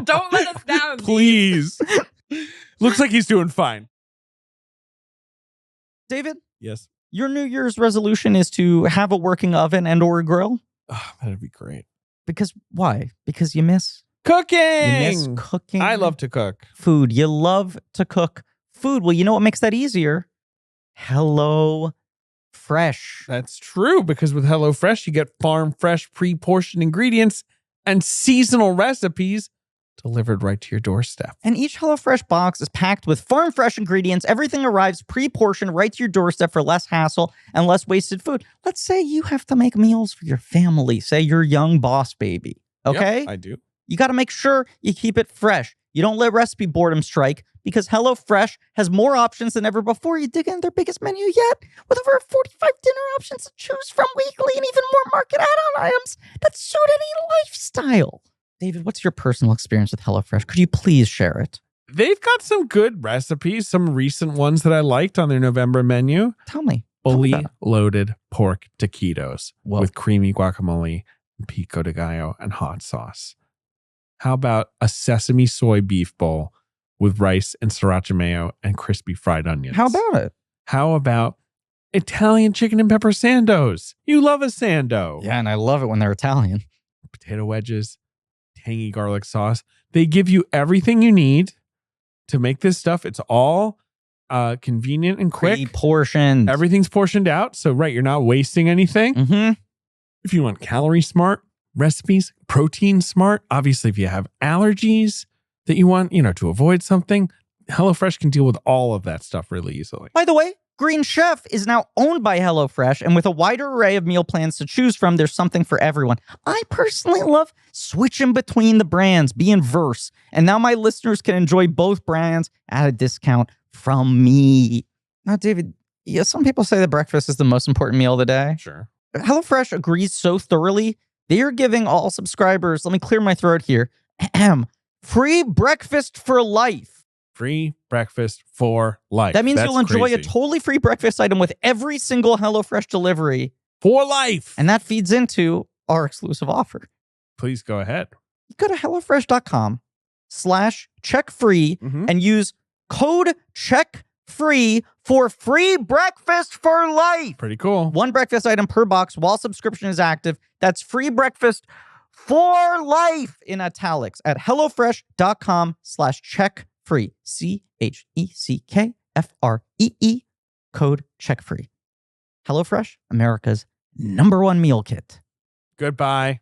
Don't let us down. Please. Looks like he's doing fine. David, Yes. your New Year's resolution is to have a working oven and or a grill? Oh, that'd be great. Because why? Because you miss Cooking. You miss cooking. I love to cook. Food. You love to cook food. Well, you know what makes that easier? Hello Fresh. That's true, because with HelloFresh, you get farm fresh, pre-portioned ingredients and seasonal recipes delivered right to your doorstep. And each HelloFresh box is packed with farm fresh ingredients. Everything arrives pre-portioned right to your doorstep for less hassle and less wasted food. Let's say you have to make meals for your family. Say you're a young boss baby. Okay? Yep, I do. You got to make sure you keep it fresh. You don't let recipe boredom strike, because HelloFresh has more options than ever before. You dig into their biggest menu yet, with over 45 dinner options to choose from weekly and even more market add-on items that suit any lifestyle. David, what's your personal experience with HelloFresh? Could you please share it? They've got some good recipes, some recent ones that I liked on their November menu. Tell me. Fully loaded pork taquitos Whoa. with creamy guacamole, pico de gallo, and hot sauce. How about a sesame soy beef bowl with rice and sriracha mayo and crispy fried onions? How about it? How about Italian chicken and pepper sandos? You love a sando. Yeah, and I love it when they're Italian. Potato wedges, tangy garlic sauce. They give you everything you need to make this stuff. It's all convenient and quick. Portioned. Everything's portioned out. So, right, you're not wasting anything. Mm-hmm. If you want calorie smart recipes, protein smart, obviously, if you have allergies that you want, to avoid something, HelloFresh can deal with all of that stuff really easily. By the way, Green Chef is now owned by HelloFresh, and with a wider array of meal plans to choose from, there's something for everyone. I personally love switching between the brands, being verse, and now my listeners can enjoy both brands at a discount from me. Now, David, some people say that breakfast is the most important meal of the day. Sure. HelloFresh agrees so thoroughly. They are giving all subscribers, let me clear my throat here, free breakfast for life. Free breakfast for life. That means you'll enjoy a crazy. totally free breakfast item with every single HelloFresh delivery. For life. And that feeds into our exclusive offer. Please go ahead. Go to HelloFresh.com/checkfree and use code CHECKFREE for free breakfast for life. Pretty cool. One breakfast item per box while subscription is active. That's free breakfast for life in italics at HelloFresh.com/checkfree. CHECKFREE. Code CHECKFREE. HelloFresh, America's #1 meal kit. Goodbye.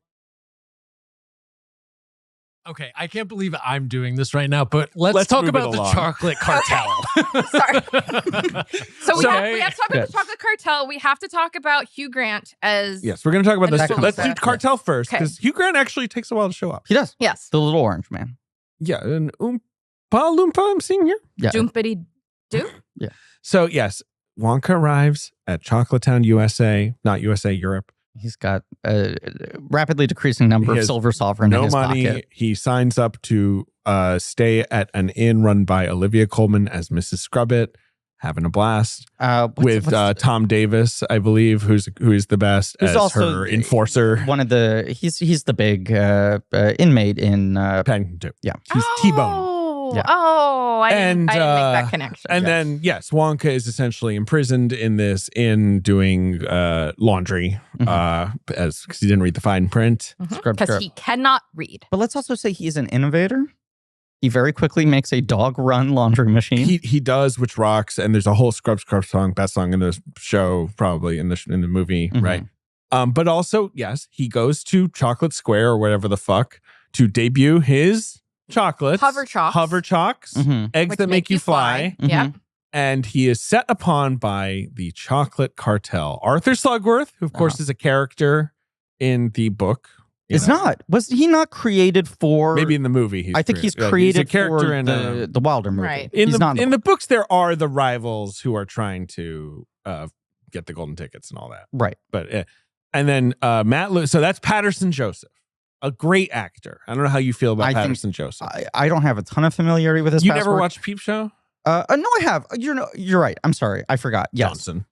Okay, I can't believe I'm doing this right now, but let's talk move it about the along. chocolate cartel. Sorry. So we Okay. have to talk about the chocolate cartel. We have to talk about Hugh Grant as Yes, we're going to talk about And this. that Let's comes do back. cartel first, Okay. because Hugh Grant actually takes a while to show up. He does. yes, The little orange man. Yeah, an Oompa Loompa I'm seeing here. Yeah. Doompity Doo. So, yes, Wonka arrives at Chocolatown, USA, not USA, Europe. He's got a rapidly decreasing number He of has silver sovereign in No his money. pocket. He signs up to stay at an inn run by Olivia Colman as Mrs. Scrubbit, having a blast with Tom Davis, I believe, who is the best as also her enforcer. One of the he's the big inmate in Paddington 2. Yeah, he's T-Bone. Oh, Yeah. I didn't make that connection. And then, yes, Wonka is essentially imprisoned in this inn doing laundry because he didn't read the fine print. Because he cannot read. But let's also say he's an innovator. He very quickly makes a dog-run laundry machine. He does, which rocks. And there's a whole Scrub song, best song in the show, probably in the movie, right? But also, yes, he goes to Chocolate Square or whatever the fuck to debut his chocolates. Hover Chalks. Eggs Which that make you fly. Yeah. And he is set upon by the chocolate cartel. Arthur Slugworth, who of course is a character in the book. Was he not created for? Maybe in the movie. I think he's created he's a character for in the Wilder movie. Right. In He's not in the books, there are the rivals who are trying to get the golden tickets and all that. Right. But and then so that's Patterson Joseph, a great actor. I don't know how you feel about Patterson Joseph. I don't have a ton of familiarity with his. You past never work. watched Peep Show? No, I have. You're right. I'm sorry, I forgot. Yes. Johnson.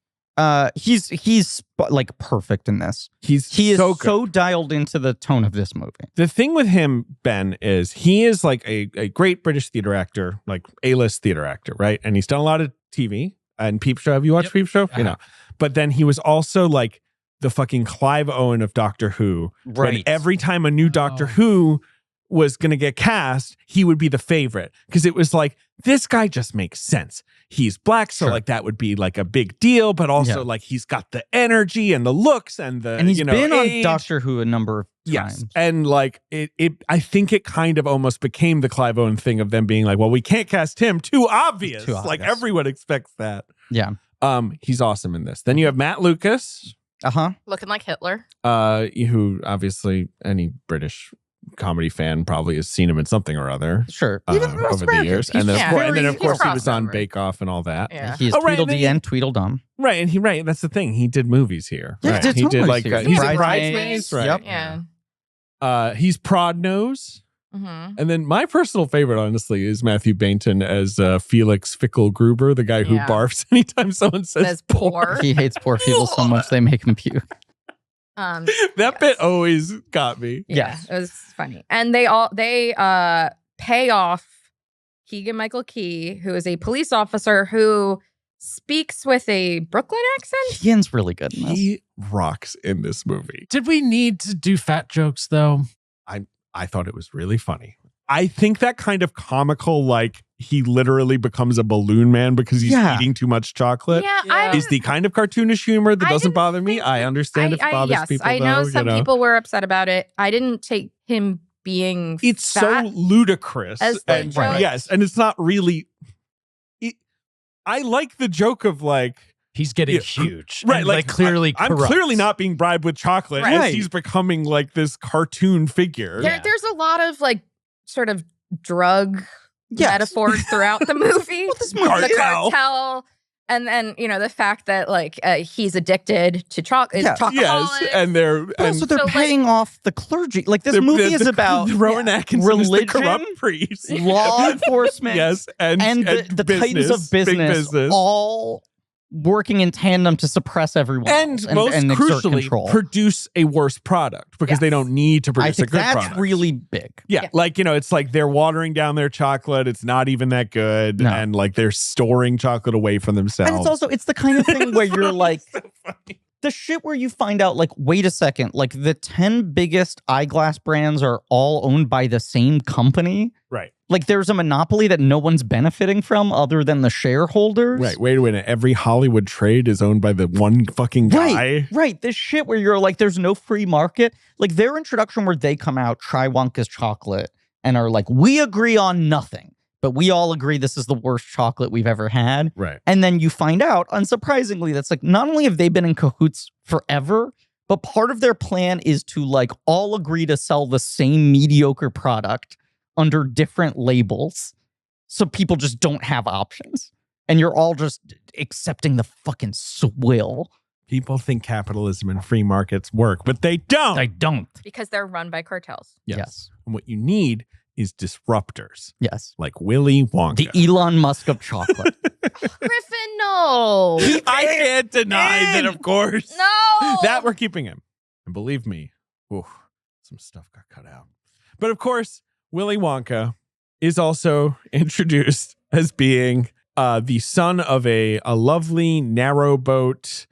He's like perfect in this. He is so dialed into the tone of this movie. The thing with him, Ben, is he is like a great British theater actor, like A-list theater actor, right? And he's done a lot of TV and Peep Show. Have you watched Peep Show? You know. But then he was also like the fucking Clive Owen of Doctor Who. Right. When every time a new Doctor Who was going to get cast, he would be the favorite. Because it was like, this guy just makes sense. He's black, so like that would be like a big deal. But also like he's got the energy and the looks and the, he's been age. on Doctor Who a number of times. Yes. And like it I think it kind of almost became the Clive Owen thing of them being like, well, we can't cast him. Too obvious. Like everyone expects that. Yeah. He's awesome in this. Then you have Matt Lucas. Looking like Hitler. Who obviously any British comedy fan probably has seen him in something or other. Sure. Even over the years. And then of course he was on Bake Off and all that. Yeah. He is Tweedledee and Tweedledum. Right. And that's the thing. He did movies here. Yeah, right. He did like he's in Bridesmaids. Right. Yep. Yeah. He's Prod Nose. And then my personal favorite, honestly, is Matthew Bainton as Felix Fickle Gruber, the guy who barfs anytime someone says poor. He hates poor people so much they make him puke. That bit always got me. Yeah, it was funny. And they pay off Keegan-Michael Key, who is a police officer who speaks with a Brooklyn accent. Ian's really good in this. He rocks in this movie. Did we need to do fat jokes though? I thought it was really funny. I think that kind of comical, like he literally becomes a balloon man because he's eating too much chocolate. Yeah, is the kind of cartoonish humor that doesn't bother me. I understand if it bothers people. I know some people were upset about it. I didn't take him being it's fat so ludicrous. as the joke. Yes, and it's not really. I like the joke of like. He's getting huge. Right. And, like clearly I'm clearly not being bribed with chocolate as he's becoming like this cartoon figure. There's a lot of like sort of drug metaphors throughout the movie. The cartel. And then, the fact that like he's addicted to chocolate. Yes. And they're paying off the clergy. Like this movie is about Rowan Atkinson religion, is the corrupt priest. Law enforcement. And the titans of business all working in tandem to suppress everyone and most crucially produce a worse product because they don't need to produce a good product. That's really big. Yeah. Like, it's like they're watering down their chocolate. It's not even that good. No. And like they're storing chocolate away from themselves. And it's the kind of thing where you're like, so the shit where you find out like, wait a second, like the 10 biggest eyeglass brands are all owned by the same company. Right. Like there's a monopoly that no one's benefiting from other than the shareholders. Right. Wait a minute. Every Hollywood trade is owned by the one fucking guy. Right. This shit where you're like, there's no free market. Like their introduction where they come out, try Wonka's chocolate and are like, we agree on nothing, but we all agree this is the worst chocolate we've ever had. Right. And then you find out, unsurprisingly, that's like, not only have they been in cahoots forever, but part of their plan is to like all agree to sell the same mediocre product under different labels so people just don't have options. And you're all just accepting the fucking swill. People think capitalism and free markets work, but they don't. They don't. Because they're run by cartels. Yes. And what you need is disruptors. Yes. Like Willy Wonka. The Elon Musk of chocolate. Griffin, no. I can't deny that, of course. No. That we're keeping him. And believe me, some stuff got cut out. But of course, Willy Wonka is also introduced as being the son of a lovely narrowboat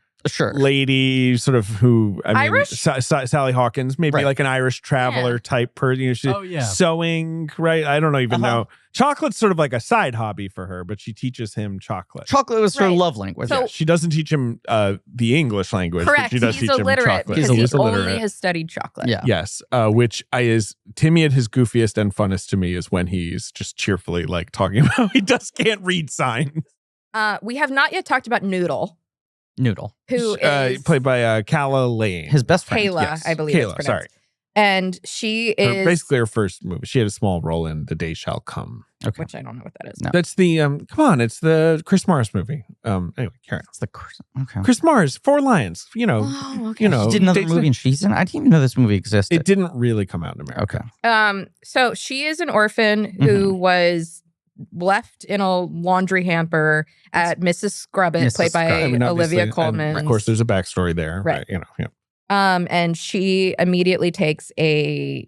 lady, sort of who Irish? Sally Hawkins, maybe like an Irish traveler type person. You know, she's sewing, right? I don't even know. Chocolate's sort of like a side hobby for her, but she teaches him chocolate. Chocolate was her love language. So, she doesn't teach him the English language. Correct. But she does He's teach illiterate him chocolate. because he only has studied chocolate. Yeah. Yes. Which is Timmy at his goofiest and funnest to me is when he's just cheerfully like talking about he can't read signs. We have not yet talked about Noodle. Who is played by Calla Lane. His best friend. Kayla, I believe it's pronounced. Sorry. And she is basically her first movie. She had a small role in The Day Shall Come. Okay. Which I don't know what that is. No. That's the come on, it's the Chris Mars movie. Anyway, Karen. It's the Chris Mars, Four Lions. You know, okay. you know. She did another movie and she's in. I didn't even know this movie existed. It didn't really come out in America. Okay. So she is an orphan who was left in a laundry hamper at Mrs. Scrubbit, played by Olivia Colman. Of course, there's a backstory there, right? You know, yeah. And she immediately takes a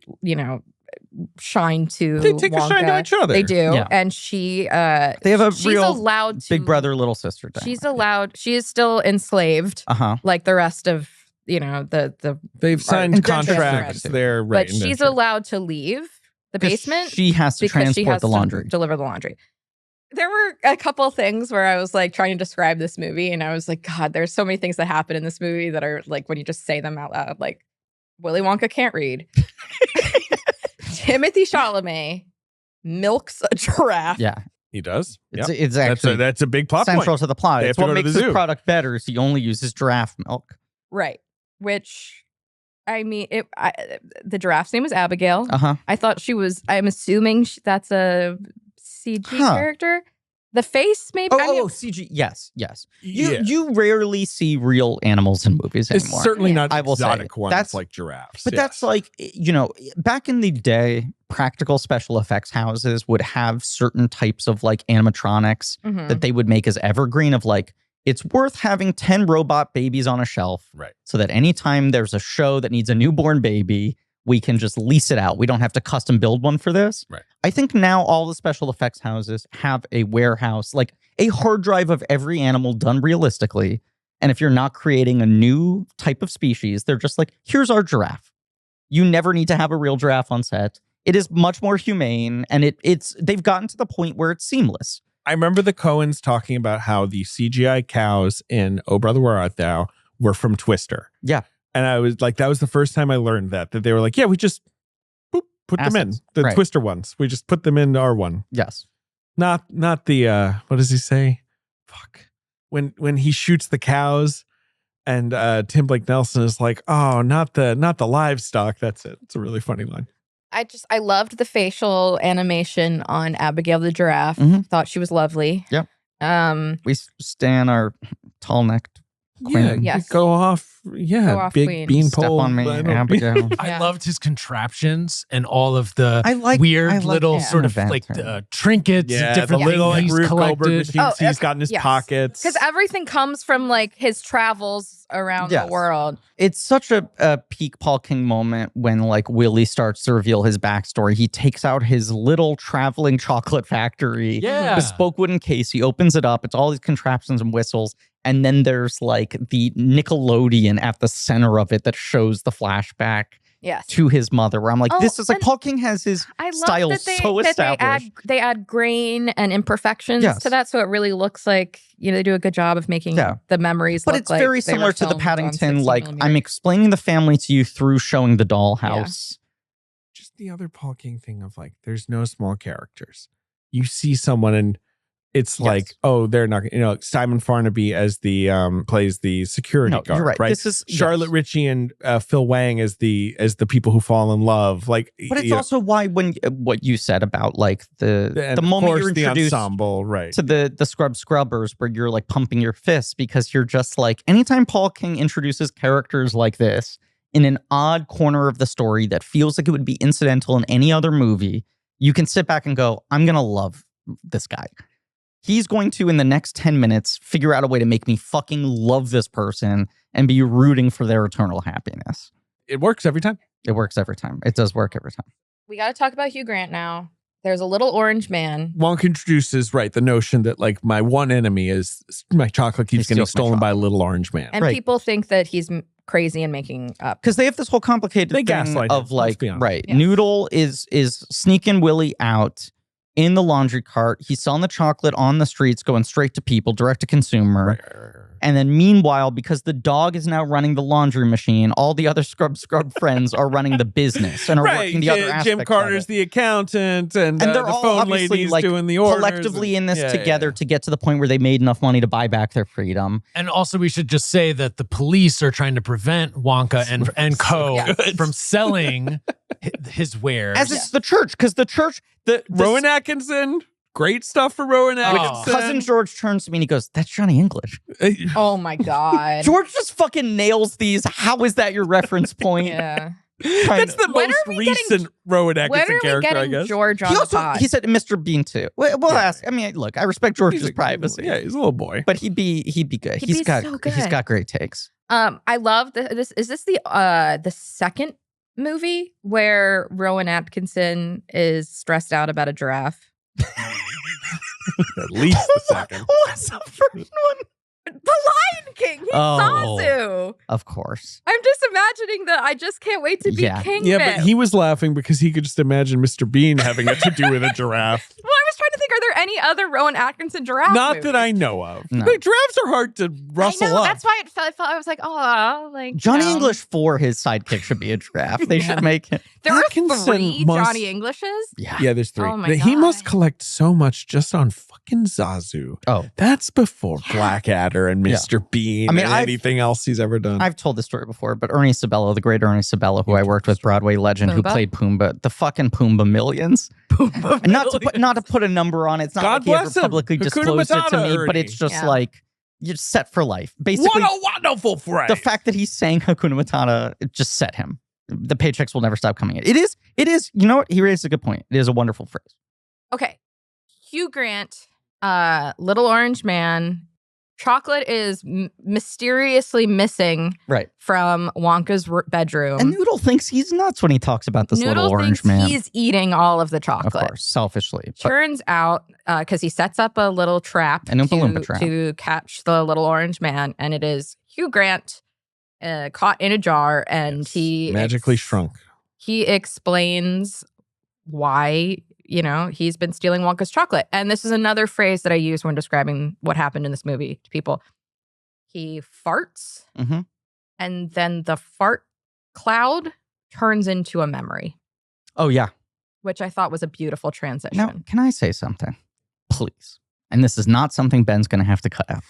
shine to they take Wonka. a shine to each other. They do, and she they have a she's real allowed to, big brother little sister dynamic. She's allowed. She is still enslaved, like the rest of the. They've signed contracts there, right? But she's allowed to leave the basement. She has to transport the laundry, deliver the laundry. There were a couple things where I was like trying to describe this movie, and I was like, God, there's so many things that happen in this movie that are like when you just say them out loud, like Willy Wonka can't read. Timothée Chalamet milks a giraffe. Yeah, he does. It's actually that's a big plot central point. to the plot. It's what makes this product better. Is he only uses giraffe milk, right? Which, I mean, the giraffe's name was Abigail. I thought she was. I'm assuming that's a CG character. The face, maybe. CG. Yes. You rarely see real animals in movies anymore. It's certainly not I will exotic say, ones that's like giraffes. But that's like, back in the day, practical special effects houses would have certain types of like animatronics that they would make as evergreen of like, it's worth having 10 robot babies on a shelf. Right. So that anytime there's a show that needs a newborn baby, we can just lease it out. We don't have to custom build one for this. Right. I think now all the special effects houses have a warehouse, like a hard drive of every animal done realistically. And if you're not creating a new type of species, they're just like, here's our giraffe. You never need to have a real giraffe on set. It is much more humane, and they've gotten to the point where it's seamless. I remember the Coens talking about how the CGI cows in Oh Brother Where Art Thou were from Twister. Yeah. And I was like, that was the first time I learned that they were like, yeah, we just put them in. The Twister ones. We just put them in our one. Yes. Not the, what does he say? Fuck. When he shoots the cows and Tim Blake Nelson is like, oh, not the livestock. That's it. It's a really funny line. I loved the facial animation on Abigail the giraffe. Thought she was lovely. Yep. We stan our tall-necked queen. Yes. Go off. Yeah. Go off, big queen. Step beanpole. on me, Abigail. I loved his contraptions and all of the weird little sort of like trinkets, different the little like things Rube Goldberg collected. machines he's got in his pockets. Because everything comes from like his travels around the world. It's such a peak Paul King moment when like Willie starts to reveal his backstory. He takes out his little traveling chocolate factory, bespoke wooden case. He opens it up. It's all these contraptions and whistles. And then there's like the Nickelodeon at the center of it that shows the flashback to his mother, where I'm like, this is like Paul King has his style so established. They add grain and imperfections to that. So it really looks like, they do a good job of making the memories look like. But it's very similar to the Paddington, like I'm explaining the family to you through showing the dollhouse. Just the other Paul King thing of like, there's no small characters. You see someone and it's like, oh, they're not, Simon Farnaby as the plays the security guard, you're right? This is Charlotte Ritchie and Phil Wang as the people who fall in love. Like, but it's also why when what you said about like the moment you're introduced ensemble, right, to the Scrubbers, where you're like pumping your fists because you're just like, anytime Paul King introduces characters like this in an odd corner of the story that feels like it would be incidental in any other movie, you can sit back and go, I'm going to love this guy. He's going to, in the next 10 minutes, figure out a way to make me fucking love this person and be rooting for their eternal happiness. It works every time. It works every time. It does work every time. We got to talk about Hugh Grant now. There's a little orange man. Wonk introduces, right, the notion that, like, my one enemy is my chocolate keeps getting stolen by a little orange man. And people think that he's crazy and making up. Because they have this whole complicated thing of, like, Noodle is sneaking Willie out in the laundry cart. He's selling the chocolate on the streets, going straight to people, direct to consumer. Right. And then meanwhile, because the dog is now running the laundry machine, all the other scrub friends are running the business and are working the other aspects. Jim Carter's the accountant, and they're the all phone lady's like doing the orders. Collectively in this together to get to the point where they made enough money to buy back their freedom. And also, we should just say that the police are trying to prevent Wonka and co. from selling his wares. As it's the church, because the church... Rowan Atkinson... Great stuff for Rowan Atkinson. Cousin George turns to me and he goes, that's Johnny English. Oh my God. George just fucking nails these. How is that your reference point? Yeah. That's the most recent Rowan Atkinson character, I guess. George on he said Mr. Bean too. We'll ask. I mean, look, I respect George's privacy. Yeah, he's a little boy. But he'd be good. He's got great takes. I love this. Is this the second movie where Rowan Atkinson is stressed out about a giraffe? At least the second. What's the first one? The Lion King. He's Zazu. Of course. I'm just imagining that. I just can't wait to be king. Yeah, but he was laughing because he could just imagine Mr. Bean having it to do with a giraffe. Well, I was trying to think, are there any other Rowan Atkinson giraffe movies? That I know of. No. Like, giraffes are hard to rustle up. That's why it felt. I was like, oh, like Johnny English for his sidekick should be a giraffe. They should make it. There are 3 Johnny Englishes. Yeah, there's 3. Oh my God. He must collect so much just on fucking Zazu. Oh, that's before Blackadder and Mr. Bean. I mean, and anything else he's ever done. I've told this story before, but Ernie Sabella, the great Ernie Sabella, who I worked with, Broadway legend, who played Pumbaa, the fucking Pumbaa millions. Not to put a number on it. It's not God like he ever him. publicly disclosed it to me, but it's just like you're set for life. Basically, what a wonderful phrase. The fact that he's saying Hakuna Matata, it just set him. The paychecks will never stop coming in. It is. You know what? He raised a good point. It is a wonderful phrase. Okay, Hugh Grant, Little Orange Man. Chocolate is mysteriously missing from Wonka's bedroom. And Noodle thinks he's nuts when he talks about this little orange man. He's eating all of the chocolate. Of course, selfishly. Turns out, because he sets up a little trap, to catch the little orange man, and it is Hugh Grant caught in a jar, and he magically shrunk. He explains why... he's been stealing Wonka's chocolate. And this is another phrase that I use when describing what happened in this movie to people. He farts, and then the fart cloud turns into a memory. Oh, yeah. Which I thought was a beautiful transition. Now, can I say something? Please. And this is not something Ben's going to have to cut out.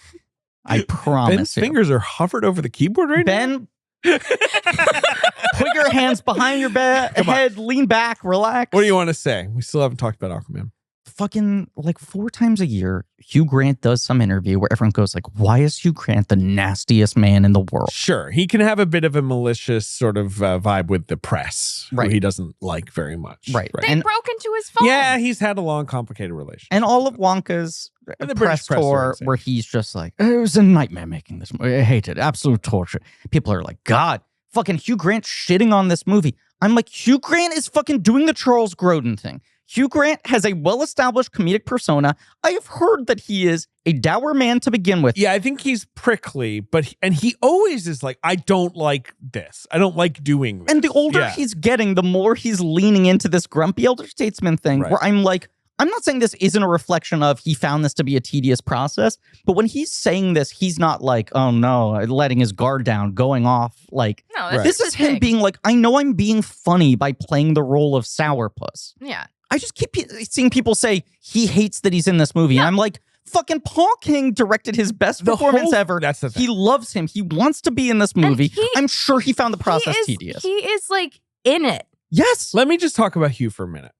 I promise Ben's fingers are hovered over the keyboard right now. Put your hands behind your head, lean back, relax. What do you want to say? We still haven't talked about Aquaman. Fucking like 4 times a year, Hugh Grant does some interview where everyone goes like, why is Hugh Grant the nastiest man in the world? Sure. He can have a bit of a malicious sort of vibe with the press, who he doesn't like very much. Right. They broke into his phone. Yeah, he's had a long, complicated relationship. And all of Wonka's press tour where he's just like, it was a nightmare making this movie. I hate it. Absolute torture. People are like, God, fucking Hugh Grant shitting on this movie. I'm like, Hugh Grant is fucking doing the Charles Grodin thing. Hugh Grant has a well-established comedic persona. I have heard that he is a dour man to begin with. Yeah, I think he's prickly, and he always is like, I don't like this. I don't like doing this. And the older he's getting, the more he's leaning into this grumpy elder statesman thing, where I'm like, I'm not saying this isn't a reflection of he found this to be a tedious process, but when he's saying this, he's not like, oh no, letting his guard down, going off. Like, no, this is him being like, I know I'm being funny by playing the role of sourpuss. Yeah. I just keep seeing people say he hates that he's in this movie. And I'm like, fucking Paul King directed his best performance ever. That's the thing. He loves him. He wants to be in this movie. I'm sure he found the process tedious. He is like in it. Yes. Let me just talk about Hugh for a minute.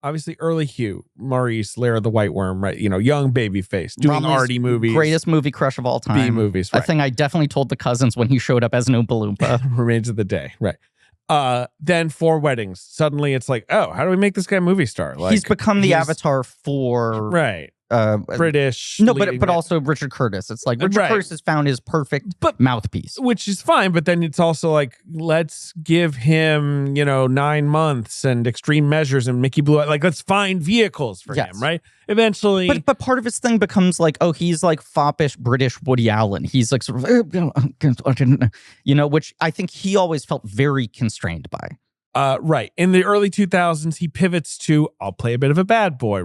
Obviously, early Hugh, Maurice, Lara the White Worm, right? Young baby face, doing arty movies. Greatest movie crush of all time. B movies, right. A thing I definitely told the cousins when he showed up as an Oompa Loompa. Remains of the day, right. Then 4 Weddings. Suddenly it's like, oh, how do we make this guy a movie star? Like, he's become the avatar for right. British. No, but also Richard Curtis. It's like Richard Curtis has found his perfect mouthpiece. Which is fine, but then it's also like, let's give him, 9 months and extreme measures and Mickey Blue. Like, let's find vehicles for him, right? Eventually. But part of his thing becomes like, oh, he's like foppish British Woody Allen. He's like sort of, which I think he always felt very constrained by. Right. In the early 2000s, he pivots to, I'll play a bit of a bad boy,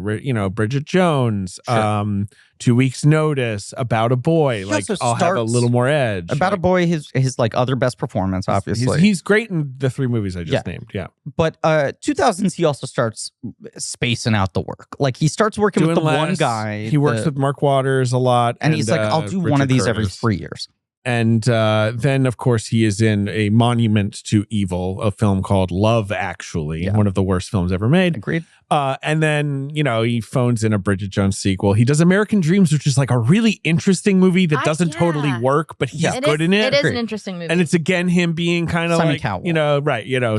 Bridget Jones, Sure. 2 Weeks Notice, About a Boy. I'll have a little more edge. About a Boy, his like other best performance, obviously. He's great in the 3 movies I just named. Yeah. But 2000s, he also starts spacing out the work. Like he starts working with the one guy. He works with Mark Waters a lot. And he's like, I'll do Richard one of these Curtis. every 3 years. And then, of course, he is in a monument to evil, a film called Love, Actually, one of the worst films ever made. Agreed. And then, he phones in a Bridget Jones sequel. He does American Dreams, which is like a really interesting movie that doesn't totally work, but he's good in it. It is an interesting movie. And it's again him being kind of Simon like, Cowell.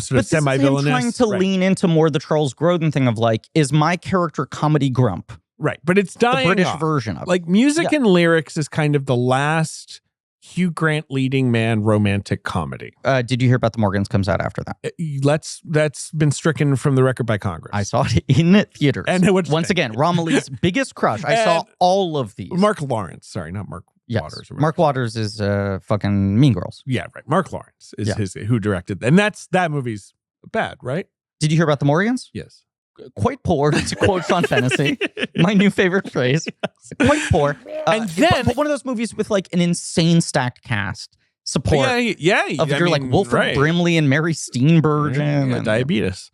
sort of semi-villainous. But trying to lean into more the Charles Grodin thing of like, is my character comedy grump? Right. But it's dying the British off. version of it. Like music and lyrics is kind of the last Hugh Grant leading man romantic comedy. Did you hear about The Morgans comes out after that? That's been stricken from the record by Congress. I saw it in theaters. And once again, Romilly's biggest crush. I saw all of these. Mark Lawrence. Sorry, not Mark Waters. Mark Waters is fucking Mean Girls. Yeah, right. Mark Lawrence is who directed. And that movie's bad, right? Did you hear about The Morgans? Yes. Quite poor, to quote Sean Fennessy, my new favorite phrase. Quite poor. And then but one of those movies with like an insane stacked cast support. Of your like Wilford Brimley and Mary Steenburgen. And diabetes.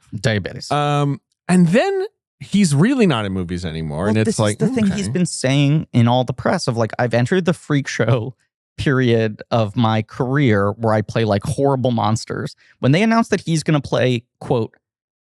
And then he's really not in movies anymore. Well, and it's this like is the thing he's been saying in all the press of like, I've entered the freak show period of my career where I play like horrible monsters. When they announced that he's going to play, quote,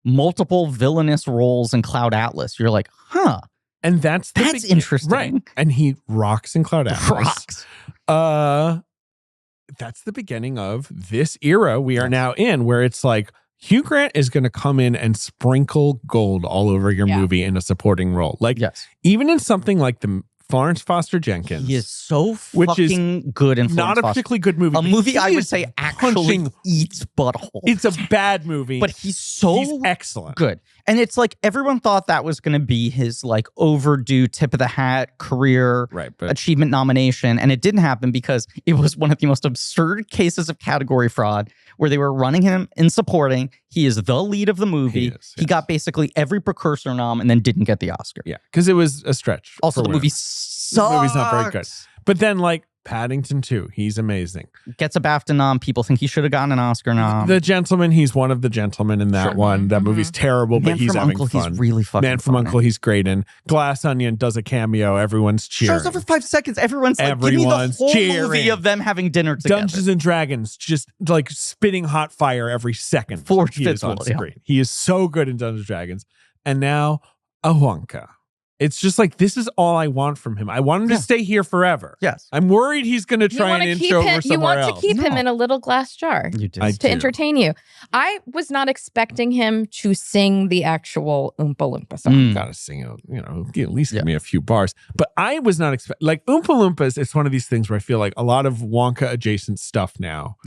multiple villainous roles in Cloud Atlas, you're like, huh. And that's interesting. Right. And he rocks in Cloud Atlas. That's the beginning of this era we are now in, where it's like Hugh Grant is going to come in and sprinkle gold all over your movie in a supporting role. Like, even in something like the Florence Foster Jenkins. He is so fucking good in Florence Not a particularly good movie. A movie I would say actually eats butthole. It's a bad movie. But he's excellent. Good. And it's like everyone thought that was going to be his like overdue tip of the hat career achievement nomination. And it didn't happen because it was one of the most absurd cases of category fraud where they were running him in supporting. He is the lead of the movie. He got basically every precursor nom and then didn't get the Oscar. Yeah, because it was a stretch. Also, the movie sucks. The movie's not very good. But then like Paddington 2, he's amazing. Gets a BAFTA nom. People think he should have gotten an Oscar nom. The Gentleman, he's one of the gentlemen in that one. That movie's terrible, but he's having Uncle, fun. He's really fucking Man from funny. Uncle, he's great in. Glass Onion does a cameo. Everyone's cheering. Shows up for 5 seconds. Everyone's like, give me the whole movie of them having dinner together. Dungeons and Dragons, just like spitting hot fire every second. Forge he is on screen. He is so good in Dungeons and Dragons. And now a Wonka. It's just like, this is all I want from him. I want him to stay here forever. Yes. I'm worried he's going to try and inch over somewhere else. You want to keep him in a little glass jar to entertain you. I was not expecting him to sing the actual Oompa Loompa song. Gotta sing it, at least give me a few bars. But I was not expecting, like Oompa Loompas, it's one of these things where I feel like a lot of Wonka adjacent stuff now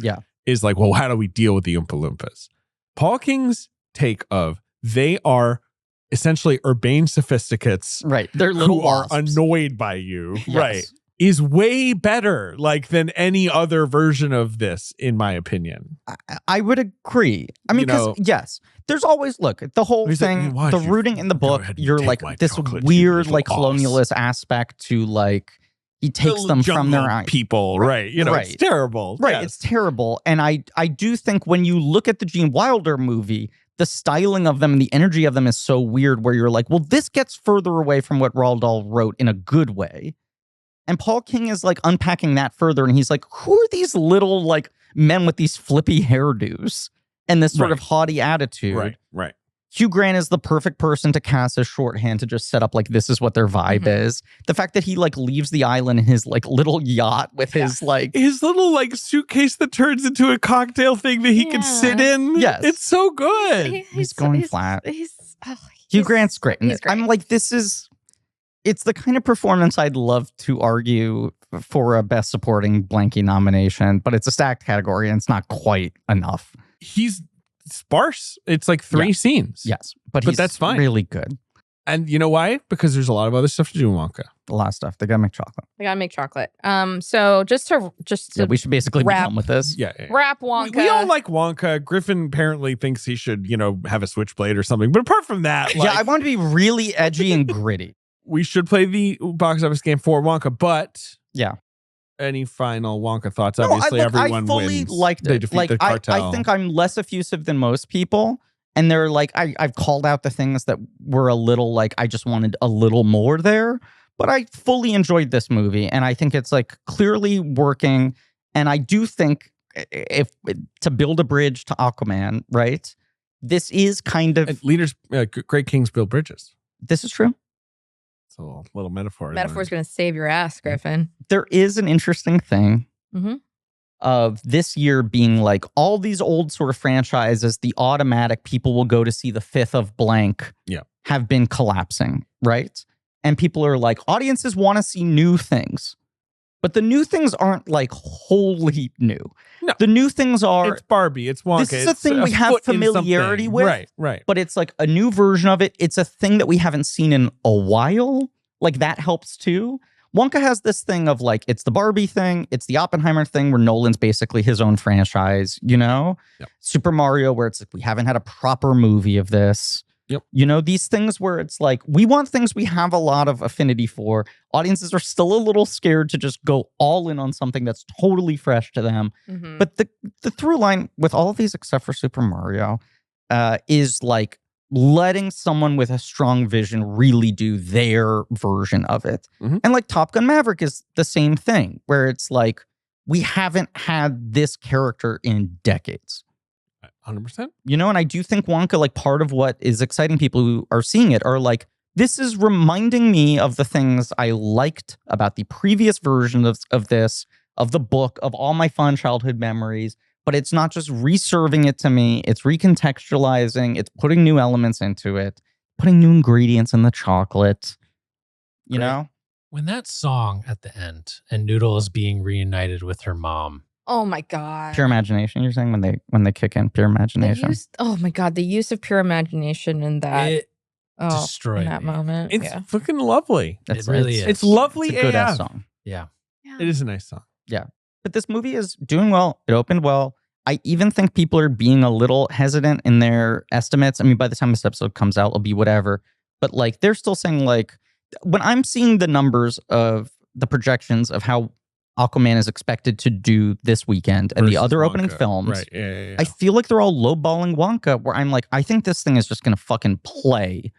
is like, well, how do we deal with the Oompa Loompas? Paul King's take of they are essentially urbane sophisticates, right? They're little who are wasps. Annoyed by you, right? Is way better, like, than any other version of this, in my opinion. I would agree. I mean, because there's always the whole thing, the rooting in the book. You're like this weird, like colonialist aspect to like he takes them from their people, right? It's terrible, right? It's terrible, and I do think when you look at the Gene Wilder movie, the styling of them and the energy of them is so weird where you're like, well, this gets further away from what Roald Dahl wrote in a good way. And Paul King is like unpacking that further. And he's like, who are these little like men with these flippy hairdos and this sort of haughty attitude? Right. Hugh Grant is the perfect person to cast as shorthand to just set up like this is what their vibe is. The fact that he like leaves the island in his like little yacht with his little like suitcase that turns into a cocktail thing that he can sit in. Yes. It's so good. He's going flat. Hugh Grant's great. He's great. I'm like, it's the kind of performance I'd love to argue for a Best Supporting Blankie nomination, but it's a stacked category and it's not quite enough. He's sparse. It's like 3 scenes. Yes, but that's fine. Really good. And you know why? Because there's a lot of other stuff to do in Wonka. A lot of stuff. They gotta make chocolate. So just to we should basically be done with this. Yeah. wrap Wonka. We all like Wonka. Griffin apparently thinks he should, have a switchblade or something. But apart from that, I want to be really edgy and gritty. We should play the box office game for Wonka, but any final Wonka thoughts? Obviously, everyone I fully wins. liked it. They defeat the cartel. I think I'm less effusive than most people. And they're like, I've called out the things that were a little like, I just wanted a little more there. But I fully enjoyed this movie. And I think it's like clearly working. And I do think if to build a bridge to Aquaman, right? This is kind of... And leaders, great kings build bridges. This is true. It's a little metaphor. Metaphor's going to save your ass, Griffin. There is an interesting thing of this year being like all these old sort of franchises, the automatic people will go to see the 5th of blank have been collapsing, right? And people are like, audiences want to see new things. But the new things aren't like wholly new. No. The new things are... It's Barbie, it's Wonka. This is a thing we have familiarity with. Right. But it's like a new version of it. It's a thing that we haven't seen in a while. Like that helps too. Wonka has this thing of like, it's the Barbie thing. It's the Oppenheimer thing where Nolan's basically his own franchise, Yep. Super Mario where it's like, we haven't had a proper movie of this. Yep. These things where it's like, we want things we have a lot of affinity for. Audiences are still a little scared to just go all in on something that's totally fresh to them. Mm-hmm. But the through line with all of these, except for Super Mario, is like letting someone with a strong vision really do their version of it. Mm-hmm. And like Top Gun Maverick is the same thing, where it's like, we haven't had this character in decades. 100%. And I do think Wonka, like part of what is exciting people who are seeing it are like, this is reminding me of the things I liked about the previous version of this, of the book, of all my fun childhood memories. But it's not just reserving it to me. It's recontextualizing. It's putting new elements into it, putting new ingredients in the chocolate, you know? When that song at the end and Noodle is being reunited with her mom. Oh my God. Pure imagination, you're saying, when they kick in pure imagination? Oh my God, the use of pure imagination in that. Destroyed in that moment. It's fucking lovely. It really is. It's lovely. It's a good ass song. Yeah. It is a nice song. Yeah. But this movie is doing well. It opened well. I even think people are being a little hesitant in their estimates. I mean, by the time this episode comes out, it'll be whatever. But like, they're still saying like, when I'm seeing the numbers of the projections of how Aquaman is expected to do this weekend and the other opening films, right? Yeah. I feel like they're all lowballing Wonka, where I'm like, I think this thing is just going to fucking play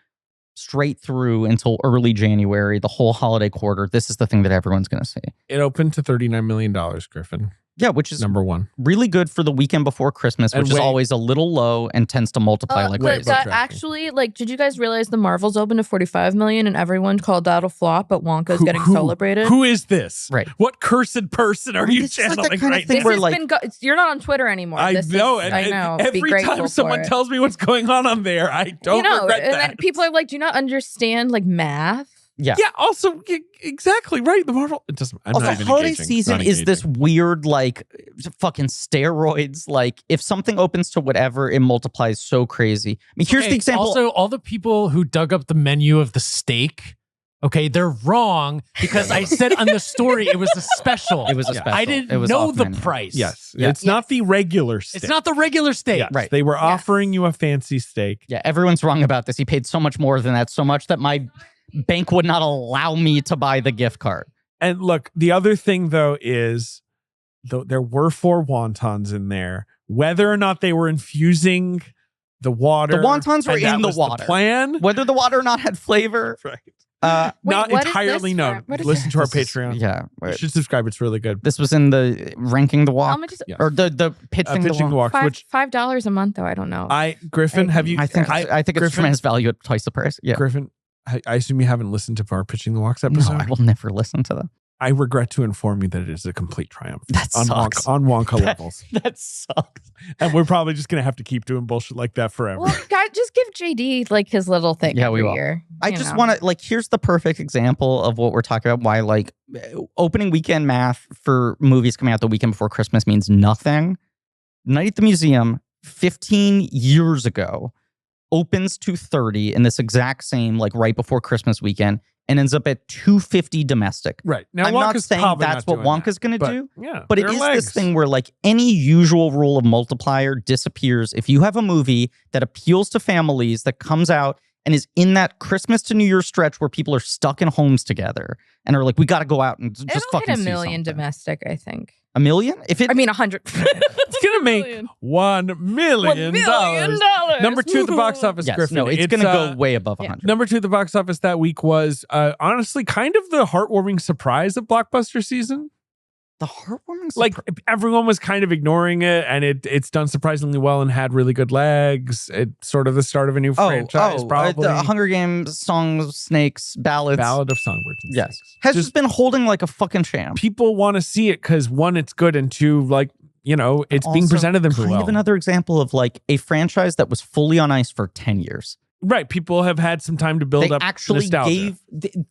straight through until early January, the whole holiday quarter. This is the thing that everyone's going to see. It opened to $39 million, Griffin. Yeah, which is number one. Really good for the weekend before Christmas, which is always a little low and tends to multiply like crazy. That actually, like, did you guys realize the Marvels opened to 45 million and everyone called that a flop, but Wonka's getting celebrated? Who is this? Right. What cursed person are you channeling right now? You're not on Twitter anymore. I know. Every time someone tells me what's going on there, I don't regret and that. then people are like, do you not understand like math? Yeah. Yeah. Also, exactly right. The Marvel. It doesn't. I'm also, not even holiday engaging. season is this weird, like, fucking steroids. Like, if something opens to whatever, it multiplies so crazy. I mean, here's the example. Also, all the people who dug up the menu of the steak. Okay, they're wrong because I said on the story it was a special. It was a special. I didn't know the price. Yes. It's not the regular steak. It's not the regular steak. Yes. Right. They were offering you a fancy steak. Yeah, everyone's wrong about this. He paid so much more than that, so much that my bank would not allow me to buy the gift card. And look, the other thing, though, is there were 4 wontons in there. Whether or not they were infusing the water. The wontons were in the water. The plan. Whether the water or not had flavor. Right. Wait, Not what is entirely this no. from? What is Listen this? to our This is- Patreon. Yeah. You should subscribe. It's really good. This was in the Ranking the Walk. How much is it? Yes. Or the Pitching, Pitching the Walk. Walks, which $5 a month, though. I don't know. Griffin, have you? I think it's a Griffin, tremendous value at twice the price. Yeah. Griffin, I assume you haven't listened to our Pitching the Walks No, episode. I will never listen to them. I regret to inform you that it is a complete triumph. That on sucks. Wonka levels. That sucks. And we're probably just going to have to keep doing bullshit like that forever. Well, God, just give JD like his little thing. Yeah, we every will. year. I just want to here's the perfect example of what we're talking about. Why opening weekend math for movies coming out the weekend before Christmas means nothing. Night at the Museum 15 years ago opens to 30 in this exact same right before Christmas weekend and ends up at 250 domestic. Right. Now, I'm Wonka's not saying probably that's not what doing Wonka's going to that, do. Yeah. But it there are is legs. this thing where any usual rule of multiplier disappears if you have a movie that appeals to families that comes out and is in that Christmas to New Year's stretch where people are stuck in homes together and are like, we got to go out and just It'll fucking hit see $1 million something. domestic, I think. $1 million? I mean, 100. It's going to make $1 million. Number 2 at the box office, Yes, Griffin. no, it's going to go way above 100. Number 2 at the box office that week was honestly kind of the heartwarming surprise of blockbuster season. The heartwarming Everyone was kind of ignoring it, and it's done surprisingly well and had really good legs. It's sort of the start of a new franchise, probably. The Hunger Games, Songs, Snakes, Ballads. Ballad of Songbirds and Yes. Snakes. Has just been holding like a fucking champ. People want to see it because, one, it's good, and two, it's being presented them kind well. of another example of a franchise that was fully on ice for 10 years. Right. People have had some time to build They up actually nostalgia.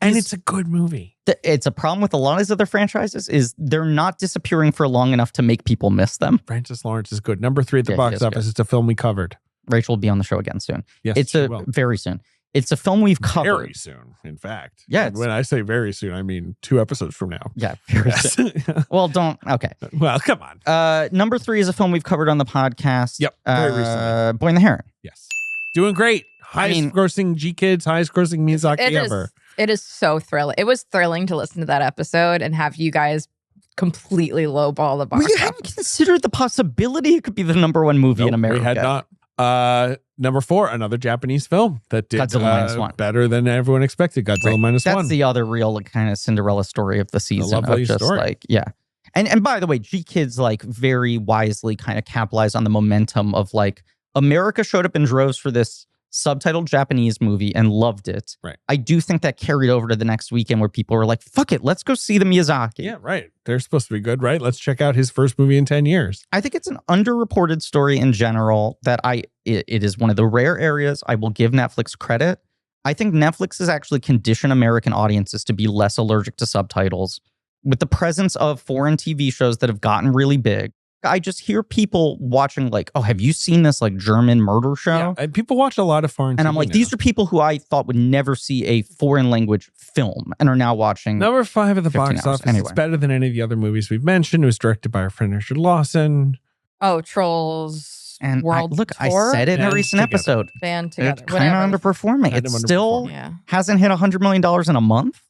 And it's a good movie. It's a problem with a lot of these other franchises is they're not disappearing for long enough to make people miss them. Francis Lawrence is good. Number 3 at the box office. Good. It's a film we covered. Rachel will be on the show again soon. Yes, it's she will. very soon. It's a film we've covered. Very soon, in fact. Yeah. And when I say very soon, I mean 2 episodes from now. Yeah. Very soon. Well, okay. Well, come on. Number 3 is a film we've covered on the podcast. Yep. Very recently. Boy and the Heron. Yes. Doing great. Highest grossing G-Kids, highest grossing Miyazaki ever. It is so thrilling. It was thrilling to listen to that episode and have you guys completely lowball the box. We hadn't considered the possibility it could be the number 1 movie in America. We had not. Number 4, another Japanese film that did Godzilla -1. better than everyone expected. Godzilla -1. That's the other real kind of Cinderella story of the season. lovely story. And by the way, G-Kids very wisely kind of capitalized on the momentum of America showed up in droves for this subtitled Japanese movie and loved it. Right. I do think that carried over to the next weekend where people were like, fuck it, let's go see the Miyazaki. Yeah, right. They're supposed to be good, right? Let's check out his first movie in 10 years. I think it's an underreported story in general that it is one of the rare areas I will give Netflix credit. I think Netflix has actually conditioned American audiences to be less allergic to subtitles with the presence of foreign TV shows that have gotten really big. I just hear people watching oh, have you seen this German murder show? Yeah, and people watch a lot of foreign and TV I'm like, now. these are people who I thought would never see a foreign language film and are now watching. Number 5 at the 15 box hours. office. Anyway. It's better than any of the other movies we've mentioned. It was directed by our friend Richard Lawson. Oh, Trolls And World Tour? I said it in a Band recent together. episode. Band together. It's kind of underperforming. Kind It of still Yeah. hasn't hit $100 million in a month.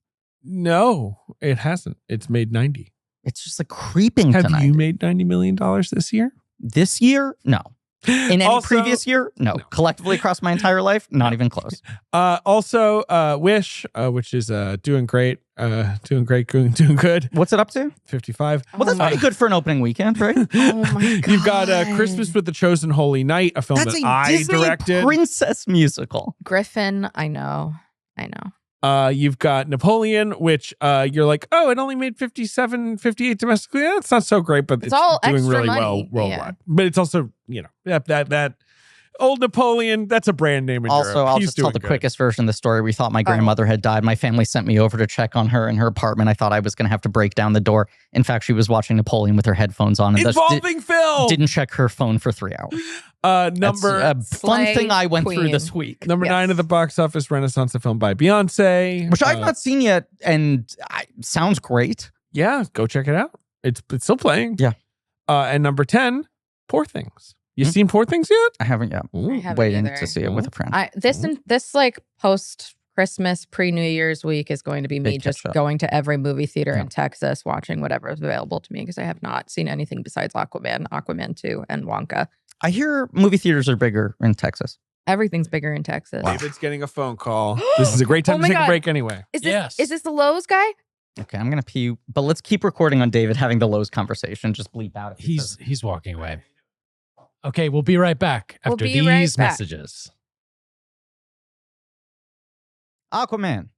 No, it hasn't. It's made 90. It's just creeping Have tonight. you made $90 million this year? This year? No. In any Also- previous year? No. Collectively across my entire life? Not even close. Also, Wish, which is doing great, doing good. What's it up to? 55. Well, that's pretty good for an opening weekend, right? Oh my God. You've got Christmas with the Chosen Holy Night, a film That's that a I Disney directed. princess musical. Griffin, I know. You've got Napoleon, which you're like, oh, it only made 57, 58 domestically. Yeah, it's not so great, but it's all doing extra really money. well worldwide. But it's also, that old Napoleon, that's a brand name in Also, Europe. I'll He's just tell doing the good. quickest version of the story. We thought my grandmother had died. My family sent me over to check on her in her apartment. I thought I was going to have to break down the door. In fact, she was watching Napoleon with her headphones on and thus Involving Phil. didn't check her phone for 3 hours. That's Number a fun Slay thing I went through Queen. this week. Number 9 at the box office, Renaissance, a film by Beyonce. Which I've not seen yet, and sounds great. Yeah, go check it out. It's still playing. Yeah. And number 10, Poor Things. You seen Poor Things yet? I haven't yet. Ooh. I haven't Waiting either. to see it with a friend. This post Christmas, pre New Year's week is going to be me Big just catch up. going to every movie theater Yeah. in Texas, watching whatever is available to me because I have not seen anything besides Aquaman, Aquaman 2, and Wonka. I hear movie theaters are bigger in Texas. Everything's bigger in Texas. David's getting a phone call. This is a great time to take a break anyway. Is this the Lowe's guy? Okay, I'm gonna pee, but let's keep recording on David having the Lowe's conversation. Just bleep out. He's walking away. Okay, we'll be right back after these messages. Aquaman.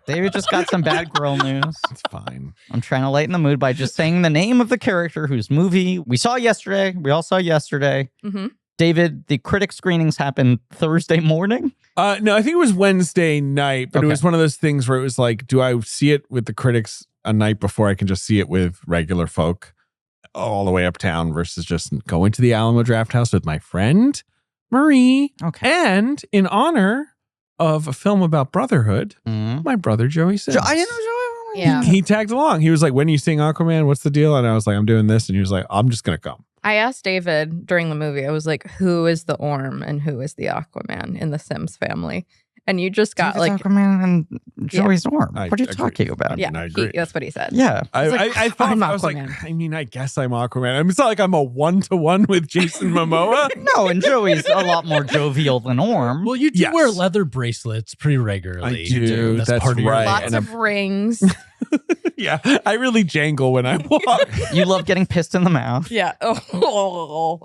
David just got some bad girl news. It's fine. I'm trying to lighten the mood by just saying the name of the character whose movie we saw yesterday. We all saw yesterday. Mm-hmm. David, the critic screenings happened Thursday morning. No, I think it was Wednesday night, but it was one of those things where it was like, do I see it with the critics a night before I can just see it with regular folk all the way uptown versus just going to the Alamo Drafthouse with my friend Marie. Okay. And in honor of a film about brotherhood, my brother Joey Sims. I didn't know Joey. Yeah. He tagged along. He was like, when are you seeing Aquaman? What's the deal? And I was like, I'm doing this. And he was like, I'm just going to come. I asked David during the movie, I was like, who is the Orm and who is the Aquaman in the Sims family? And you just got David's like Aquaman and Joey's Orm. I What are you agree. talking about? Yeah, I agree. that's what he said. Yeah. I thought, I'm I was like, Aquaman. I mean, I guess I'm Aquaman. I mean, it's not like I'm a 1-to-1 with Jason Momoa. No, and Joey's a lot more jovial than Orm. Well, you do wear leather bracelets pretty regularly. I do. That's part of your right. life. Lots of rings. Yeah, I really jangle when I walk. You love getting pissed in the mouth. Yeah. Oh.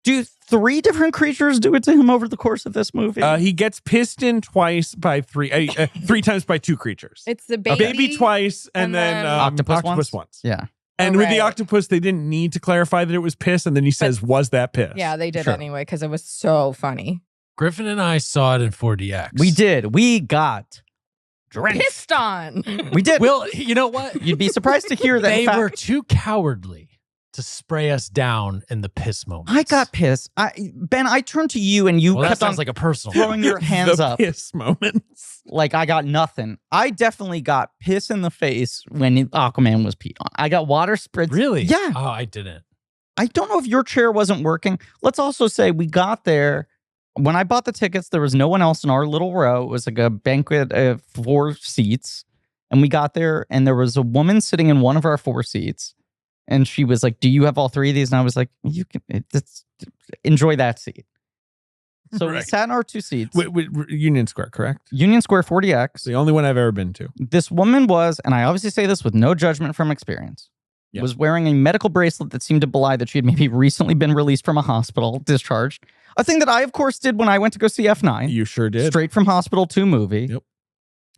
Do 3 different creatures do it to him over the course of this movie? He gets pissed in twice by 3 times by 2 creatures. It's the A baby. baby twice and then octopus once. Yeah. And Oh, with the right. octopus, they didn't need to clarify that it was piss. And then he says, was that piss? Yeah, they did Sure. anyway because it was so funny. Griffin and I saw it in 4DX. We did. We got drenched. Pissed on. We did. Well, you know what? You'd be surprised to hear that. They in fact, were too cowardly to spray us down in the piss moments. I got pissed. Ben, I turned to you and you Well, that kept on sounds like a personal. throwing your hands the up. piss moments. Like I got nothing. I definitely got piss in the face when Aquaman was peed on. I got water spritz. Really? Yeah. Oh, I didn't. I don't know if your chair wasn't working. Let's also say we got there. When I bought the tickets, there was no one else in our little row. It was like a banquet of 4 seats. And we got there and there was a woman sitting in one of our 4 seats. And she was like, do you have all 3 of these? And I was like, you can enjoy that seat. So we sat in our 2 seats. Union Square, correct? Union Square 40X. It's the only one I've ever been to. This woman was, and I obviously say this with no judgment from experience, was wearing a medical bracelet that seemed to belie that she had maybe recently been released from a hospital, discharged. A thing that I, of course, did when I went to go see F9. You sure did. Straight from hospital to movie.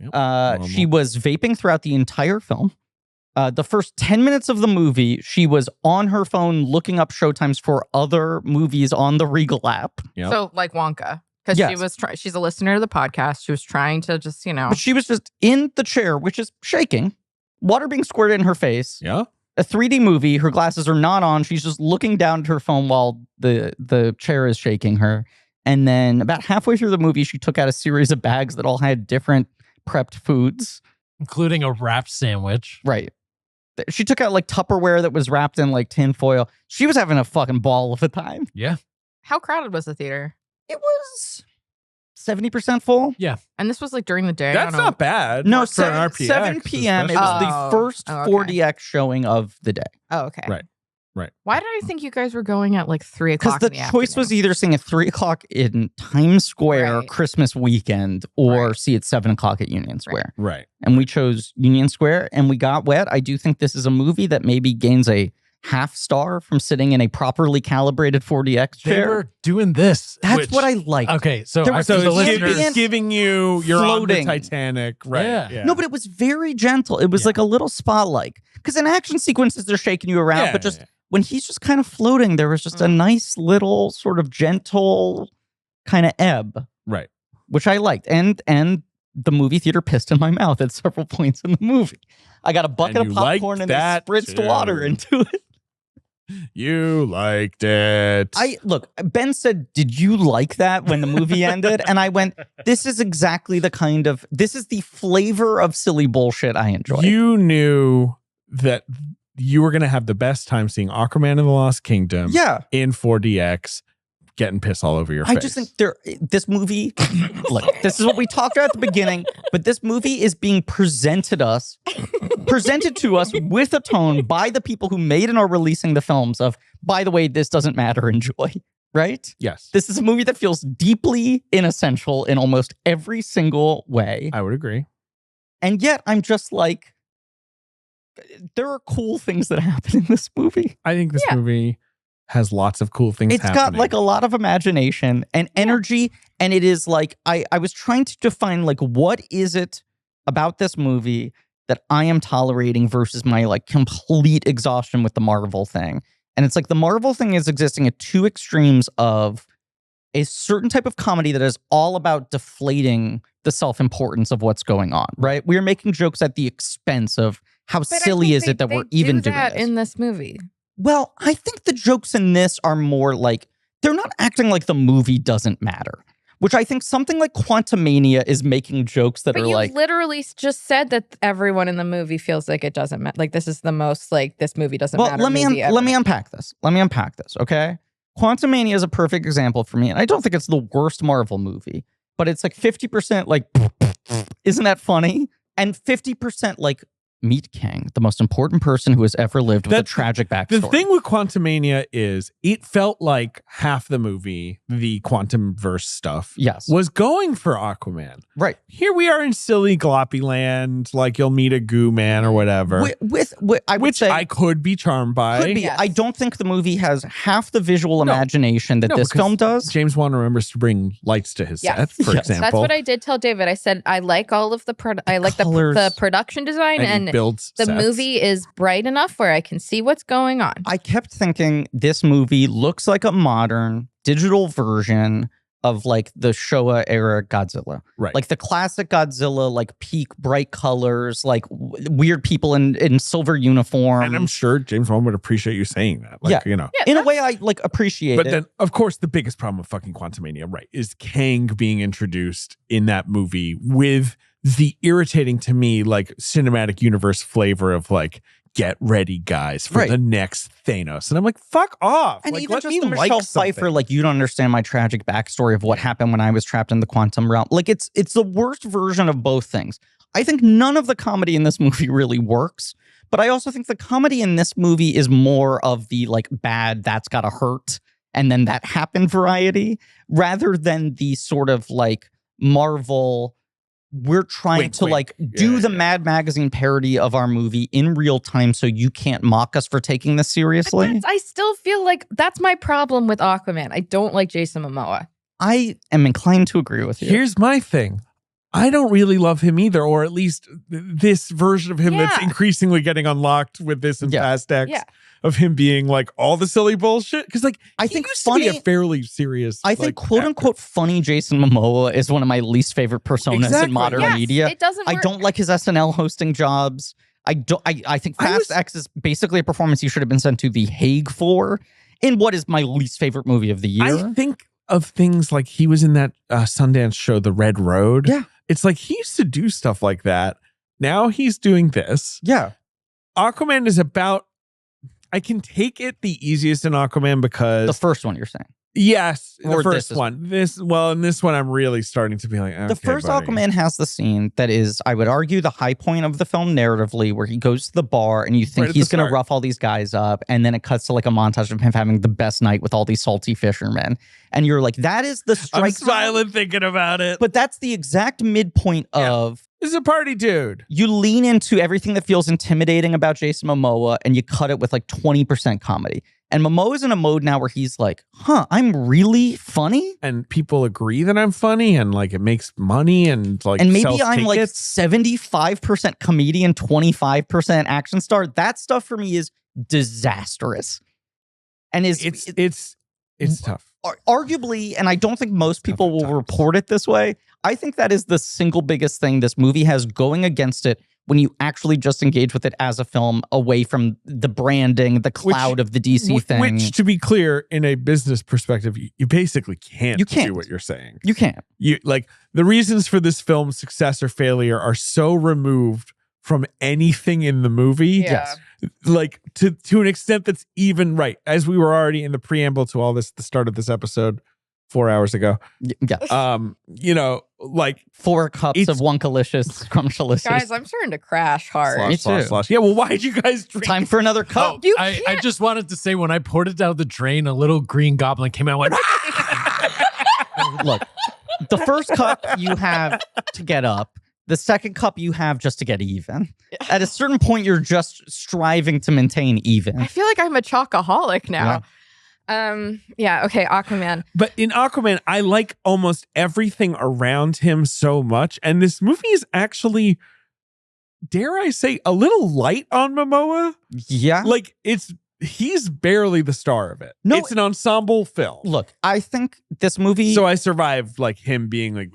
Yep. She was vaping throughout the entire film. The first 10 minutes of the movie, she was on her phone looking up showtimes for other movies on the Regal app. Yep. So like Wonka. Because Yes. she was she's a listener to the podcast. She was trying to just, But she was just in the chair, which is shaking, water being squirted in her face. Yeah. A 3D movie, her glasses are not on. She's just looking down at her phone while the chair is shaking her. And then about halfway through the movie, she took out a series of bags that all had different prepped foods. Including a wrapped sandwich. Right. She took out like Tupperware that was wrapped in like tin foil. She was having a fucking ball of a time. Yeah. How crowded was the theater? It was 70% full. Yeah. And this was like during the day. That's not bad. No, for an 7 RPX, p.m. It was especially. the first Oh, okay. 40X showing of the day. Oh, okay. Right. Why did I think you guys were going at like 3 Because o'clock? the choice was either seeing at 3 o'clock in Times Square Right. Christmas weekend or Right. see at 7 o'clock at Union Square. Right. And we chose Union Square and we got wet. I do think this is a movie that maybe gains a half star from sitting in a properly calibrated 40X They chair. were doing this. That's what I like. Okay, so There I was for so the it's listeners, giving- Giving you you're on the Floating. Titanic. Right. Yeah. No, but it was very gentle. It was Yeah. like a little spa-like. Because in action sequences, they're shaking you around. Yeah, but just yeah. when he's just kind of floating, there was just a nice little sort of gentle kind of ebb, Right. which I liked. And the movie theater pissed in my mouth at several points in the movie. I got a bucket And of you liked popcorn and they that spritzed too. water into it. You liked it. Look, Ben said, did you like that when the movie ended? And I went, this is exactly this is the flavor of silly bullshit I enjoy. You knew that you were going to have the best time seeing Aquaman and the Lost Kingdom Yeah. in 4DX, getting piss all over your face. I just think this movie, look, this is what we talked about at the beginning, but this movie is being presented to us with a tone by the people who made and are releasing the films of, by the way, this doesn't matter, enjoy. right? Yes. This is a movie that feels deeply inessential in almost every single way. I would agree. And yet I'm just like, there are cool things that happen in this movie. I think this movie has lots of cool things happening. It's got like a lot of imagination and energy. And it is like, I was trying to define like, what is it about this movie that I am tolerating versus my like complete exhaustion with the Marvel thing. And it's like the Marvel thing is existing at two extremes of a certain type of comedy that is all about deflating the self-importance of what's going on, right? We are making jokes at the expense of how silly is it that we're even doing that this. in this movie. Well, I think the jokes in this are more like, they're not acting like the movie doesn't matter, which I think something like Quantumania is making jokes that are like... But you literally just said that everyone in the movie feels like it doesn't matter. Like, this is the most, like, this movie doesn't matter let me unpack this. Let me unpack this, okay? Quantumania is a perfect example for me, and I don't think it's the worst Marvel movie, but it's like 50% like, isn't that funny? And 50% like, meet Kang, the most important person who has ever lived with a tragic backstory. The thing with Quantumania is it felt like half the movie, the quantum verse stuff, was going for Aquaman. Right. Here we are in silly gloppy land, like you'll meet a goo man or whatever. Which I could be charmed by. Could be. Yes. I don't think the movie has half the visual imagination that this film does. James Wan remembers to bring lights to his set, for example. That's what I did tell David. I said, I like all of the the production design and builds the sets. movie is bright enough where I can see what's going on. I kept thinking this movie looks like a modern digital version of like the Showa era Godzilla. Right. Like the classic Godzilla, like peak bright colors, like weird people in silver uniform. And I'm sure James Wan would appreciate you saying that. Like, you know. In a way I like appreciate it. But then, of course, the biggest problem with fucking Quantumania, right, is Kang being introduced in that movie with the irritating to me, like, cinematic universe flavor of, like, get ready, guys, for the next Thanos. And I'm like, fuck off. And like, even just the Michelle Pfeiffer, like, you don't understand my tragic backstory of what happened when I was trapped in the quantum realm. Like, it's the worst version of both things. I think none of the comedy in this movie really works. But I also think the comedy in this movie is more of the, like, bad, that's gotta hurt, and then that happened variety, rather than the sort of, like, Marvel... We're trying to do the Mad Magazine parody of our movie in real time so you can't mock us for taking this seriously. I still feel like that's my problem with Aquaman. I don't like Jason Momoa. I am inclined to agree with you. Here's my thing. I don't really love him either, or at least this version of him that's increasingly getting unlocked with this and Fast X of him being like all the silly bullshit. Because like I think used to be a fairly serious. I think quote unquote funny Jason Momoa is one of my least favorite personas in modern media. It doesn't work. I don't like his SNL hosting jobs. I think Fast X is basically a performance he should have been sent to The Hague for in what is my least favorite movie of the year. I think of things like he was in that Sundance show, The Red Road. Yeah. It's like he used to do stuff like that. Now he's doing this. Yeah. Aquaman is about, I can take it the easiest in Aquaman because... The first one you're saying. Yes, or the first one. In this one, I'm really starting to be like, okay, the first buddy. Aquaman has the scene that is, I would argue, the high point of the film narratively, where he goes to the bar and you think he's going to rough all these guys up, and then it cuts to like a montage of him having the best night with all these salty fishermen, and you're like, that is the strike. I'm smiling thinking about it, but that's the exact midpoint of. This is a party dude. You lean into everything that feels intimidating about Jason Momoa, and you cut it with like 20% comedy. And Momoa's in a mode now where he's like, I'm really funny. And people agree that I'm funny and like it makes money and like and maybe I'm like 75% comedian, 25% action star. That stuff for me is disastrous. And it's tough. Arguably, and I don't think most people will report it this way, I think that is the single biggest thing this movie has going against it when you actually just engage with it as a film away from the branding, the cloud of the DC thing. Which, to be clear, in a business perspective, you basically can't do what you're saying. You can't. Like, the reasons for this film's success or failure are so removed from anything in the movie. Yes. Like, to an extent that's even right. As we were already in the preamble to all this, the start of this episode 4 hours ago. Yes. You know, like 4 cups of Wonkalicious Scrumptious. Guys, I'm starting to crash hard. Slosh. Yeah, well, why did you guys drink? Time for another cup. I just wanted to say, when I poured it down the drain, a little green goblin came out and went, Look, the first cup you have to get up. The second cup you have just to get even. At a certain point, you're just striving to maintain even. I feel like I'm a chocoholic now. Okay, Aquaman. But in Aquaman, I like almost everything around him so much. And this movie is actually, dare I say, a little light on Momoa. Yeah. Like, he's barely the star of it. No, it's an ensemble film. Look, I think this movie... So I survived, like, him being like,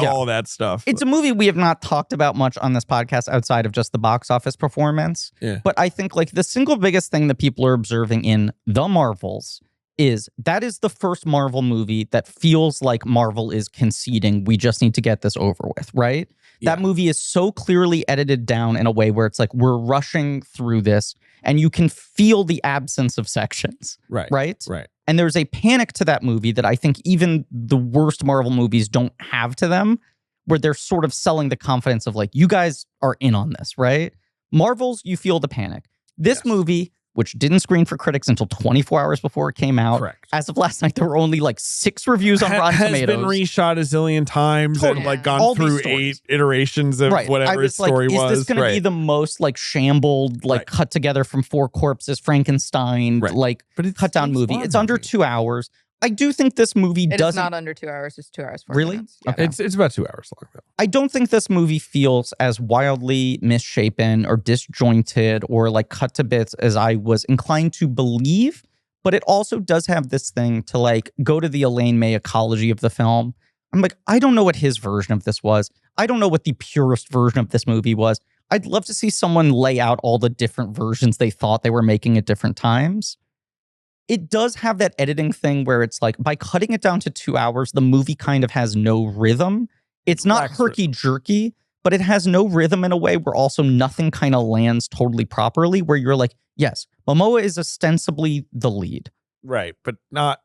all that stuff. It's a movie we have not talked about much on this podcast outside of just the box office performance. Yeah. But I think, like, the single biggest thing that people are observing in the Marvels is that is the first Marvel movie that feels like Marvel is conceding, we just need to get this over with, right? Yeah. That movie is so clearly edited down in a way where it's like, we're rushing through this, and you can feel the absence of sections. Right? And there's a panic to that movie that I think even the worst Marvel movies don't have to them, where they're sort of selling the confidence of like, you guys are in on this, right? Marvels, you feel the panic. This movie, which didn't screen for critics until 24 hours before it came out. Correct. As of last night, there were only like 6 reviews on Rotten Tomatoes. Has been reshot a zillion times and like gone all through 8 iterations of whatever his story was. Is this going to be the most like shambled, like cut together from 4 corpses, Frankenstein, like cut down movie? It's under 2 hours. I do think this movie doesn't... It's not under 2 hours. It's 2 hours, 4 really? minutes. Yeah. Okay. It's about 2 hours long, though. I don't think this movie feels as wildly misshapen or disjointed or like cut to bits as I was inclined to believe, but it also does have this thing to like go to the Elaine May ecology of the film. I'm like, I don't know what his version of this was. I don't know what the purest version of this movie was. I'd love to see someone lay out all the different versions they thought they were making at different times. It does have that editing thing where it's like, by cutting it down to 2 hours, the movie kind of has no rhythm. It's not herky-jerky, but it has no rhythm in a way where also nothing kind of lands totally properly, where you're like, yes, Momoa is ostensibly the lead. Right, but not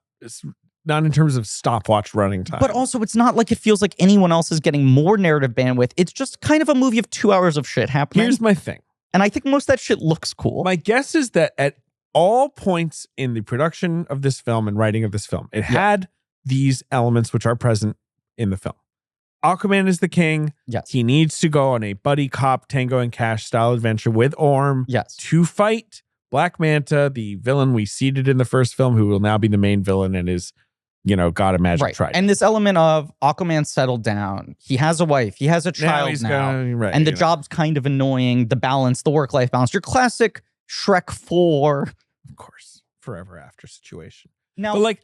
in terms of stopwatch running time. But also, it's not like it feels like anyone else is getting more narrative bandwidth. It's just kind of a movie of 2 hours of shit happening. Here's my thing. And I think most of that shit looks cool. My guess is that at all points in the production of this film and writing of this film, it had these elements which are present in the film. Aquaman is the king. Yes. He needs to go on a buddy cop Tango and Cash style adventure with Orm to fight Black Manta, the villain we seeded in the first film, who will now be the main villain and is, got a magic trident. And this element of Aquaman settled down. He has a wife. He has a child now. And the job's kind of annoying. The balance, the work-life balance. Your classic Shrek 4... Of course, forever after situation. Now, but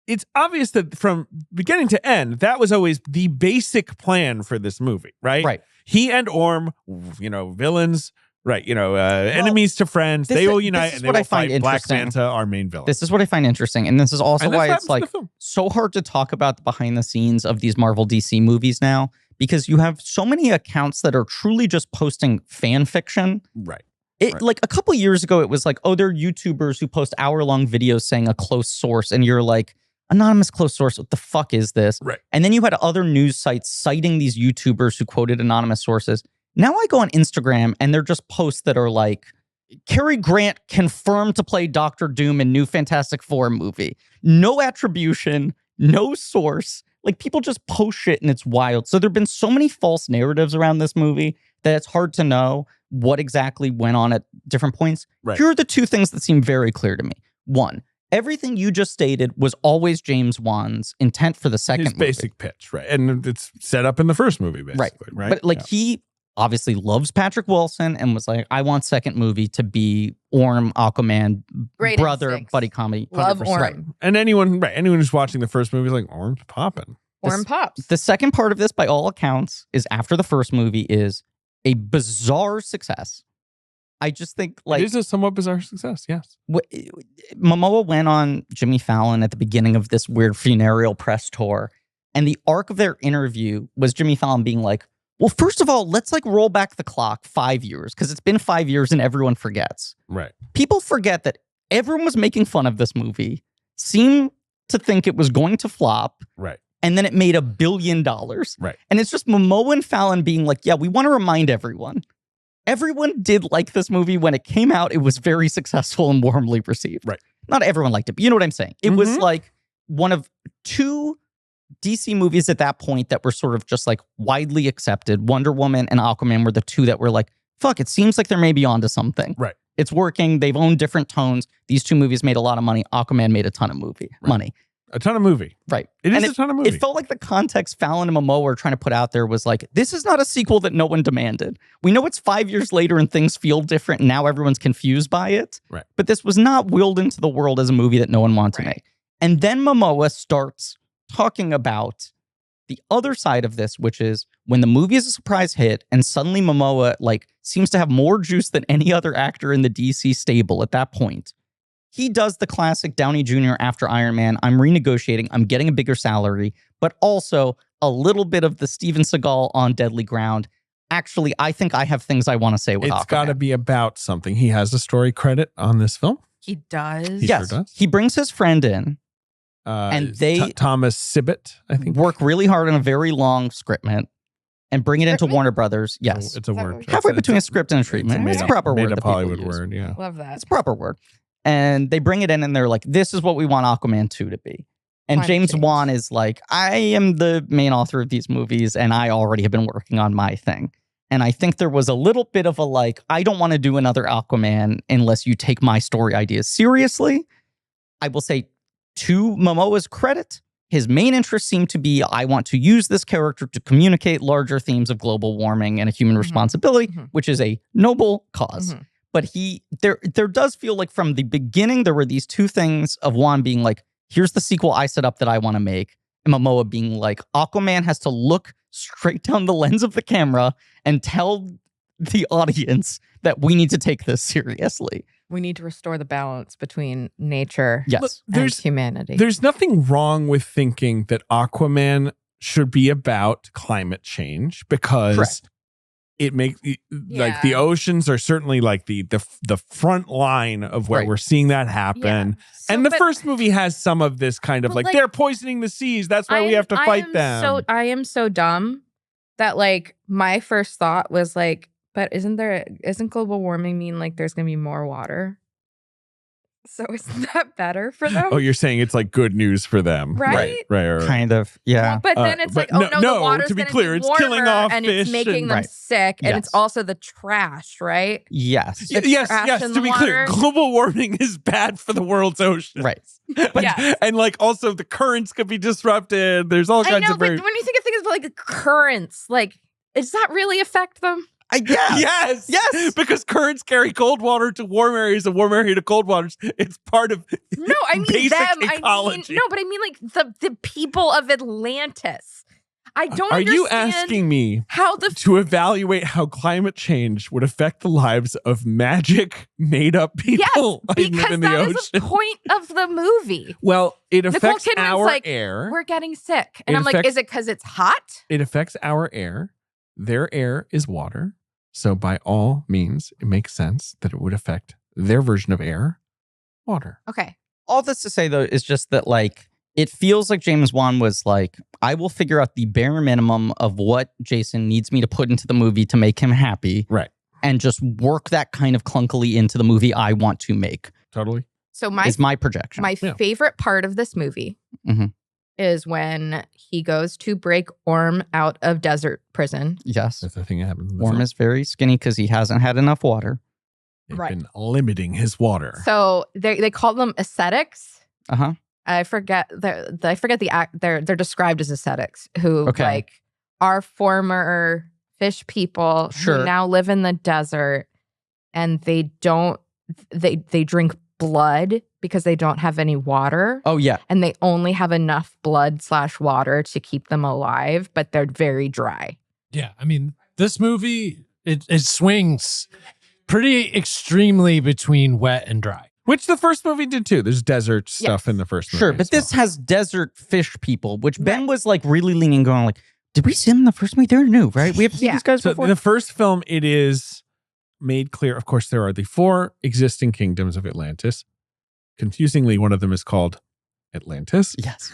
it's obvious that from beginning to end, that was always the basic plan for this movie, right? Right. He and Orm, villains, right? Enemies to friends. They will unite and they will fight Black Manta, our main villain. This is what I find interesting, and this is also why it's like so hard to talk about the behind the scenes of these Marvel DC movies now, because you have so many accounts that are truly just posting fan fiction, right? Like a couple years ago, it was like, oh, they're YouTubers who post hour-long videos saying a close source. And you're like, anonymous close source, what the fuck is this? Right. And then you had other news sites citing these YouTubers who quoted anonymous sources. Now I go on Instagram and they're just posts that are like, Cary Grant confirmed to play Doctor Doom in new Fantastic Four movie. No attribution, no source. Like, people just post shit and it's wild. So there have been so many false narratives around this movie that it's hard to know what exactly went on at different points. Right. Here are the 2 things that seem very clear to me. 1, everything you just stated was always James Wan's intent for the second movie. His basic pitch, right? And it's set up in the first movie, basically, right? But like he obviously loves Patrick Wilson and was like, I want second movie to be Orm, Aquaman, Great brother, instincts. buddy comedy. Love 100%. Orm. Right. And anyone who's watching the first movie is like, Orm's popping. Orm pops. The second part of this, by all accounts, is after the first movie is a bizarre success. I just think like it is a somewhat bizarre success. Yes. Momoa went on Jimmy Fallon at the beginning of this weird funereal press tour. And the arc of their interview was Jimmy Fallon being like, well, first of all, let's like roll back the clock 5 years because it's been 5 years and everyone forgets. Right. People forget that everyone was making fun of this movie, seemed to think it was going to flop. Right. and then it made $1 billion. Right. And it's just Momoa and Fallon being like, yeah, we want to remind everyone. Everyone did like this movie when it came out. It was very successful and warmly received. Right. Not everyone liked it, but you know what I'm saying? It was like one of 2 DC movies at that point that were sort of just like widely accepted. Wonder Woman and Aquaman were the 2 that were like, fuck, it seems like they're maybe onto something. Right. It's working. They've owned different tones. These 2 movies made a lot of money. Aquaman made a ton of money. A ton of movie. Right. It is a ton of movie. It felt like the context Fallon and Momoa were trying to put out there was like, this is not a sequel that no one demanded. We know it's 5 years later and things feel different. And now everyone's confused by it. Right. But this was not willed into the world as a movie that no one wanted to make. And then Momoa starts talking about the other side of this, which is when the movie is a surprise hit and suddenly Momoa like seems to have more juice than any other actor in the DC stable at that point. He does the classic Downey Jr. after Iron Man. I'm renegotiating. I'm getting a bigger salary, but also a little bit of the Steven Seagal on Deadly Ground. Actually, I think I have things I want to say with Aquaman. It's got to be about something. He has a story credit on this film. He does. He sure does. He brings his friend in, and they Thomas Sibbett, I think, work really hard on a very long scriptment and bring it into Warner Brothers. Yes, it's a word. Halfway between a script and a treatment. It's a proper word. Made up Hollywood word. Yeah, love that. It's a proper word. And they bring it in and they're like, this is what we want Aquaman 2 to be. And James Wan is like, I am the main author of these movies and I already have been working on my thing. And I think there was a little bit of a like, I don't want to do another Aquaman unless you take my story ideas seriously. I will say, to Momoa's credit, his main interest seemed to be, I want to use this character to communicate larger themes of global warming and a human responsibility, which is a noble cause. But there does feel like from the beginning, there were these 2 things of Wan being like, here's the sequel I set up that I want to make. And Momoa being like, Aquaman has to look straight down the lens of the camera and tell the audience that we need to take this seriously. We need to restore the balance between nature and humanity. There's nothing wrong with thinking that Aquaman should be about climate change because it makes like the oceans are certainly like the front line of where we're seeing that happen. So, and the first movie has some of this kind of like they're poisoning the seas. That's why we have to fight them. I am so dumb that like my first thought was like, but isn't global warming mean like there's gonna be more water? So isn't that better for them? Oh, you're saying it's like good news for them. Right. Kind of, yeah. Well, but then it's like, the water's to be gonna clear, be it's warmer killing off and fish it's making them sick. And it's also the trash, right? Yes. Yes, to be clear, global warming is bad for the world's oceans. Right. And like also the currents could be disrupted. There's all kinds of but when you think of things like the currents, like, does that really affect them? Yes. Because currents carry cold water to warm areas and warm area to cold waters. It's part of basic ecology. But I mean like the people of Atlantis. I don't understand. Are you asking me to evaluate how climate change would affect the lives of magic made-up people because in the ocean? Is the point of the movie. Well, it affects our like, air. We're getting sick. And I'm like, is it because it's hot? It affects our air. Their air is water. So by all means, it makes sense that it would affect their version of air, water. Okay. All this to say, though, is just that, like, it feels like James Wan was like, I will figure out the bare minimum of what Jason needs me to put into the movie to make him happy. Right. And just work that kind of clunkily into the movie I want to make. Totally. So my projection. My favorite part of this movie is when he goes to break Orm out of desert prison. Yes. That's the thing that happens. Orm is very skinny because he hasn't had enough water. They've been limiting his water. So they call them ascetics. Uh-huh. I forget the act. They're described as ascetics who like are former fish people who now live in the desert, and they drink blood because they don't have any water. Oh yeah, and they only have enough blood/water to keep them alive, but they're very dry. Yeah, I mean, this movie it swings pretty extremely between wet and dry. Which the first movie did too. There's desert stuff in the first movie. Sure, but this has desert fish people, which Ben was like really leaning, going like, did we see them in the first movie? They're new, right? We have seen these guys before. The first film, it is made clear, of course, there are the 4 existing kingdoms of Atlantis. Confusingly, one of them is called Atlantis. Yes.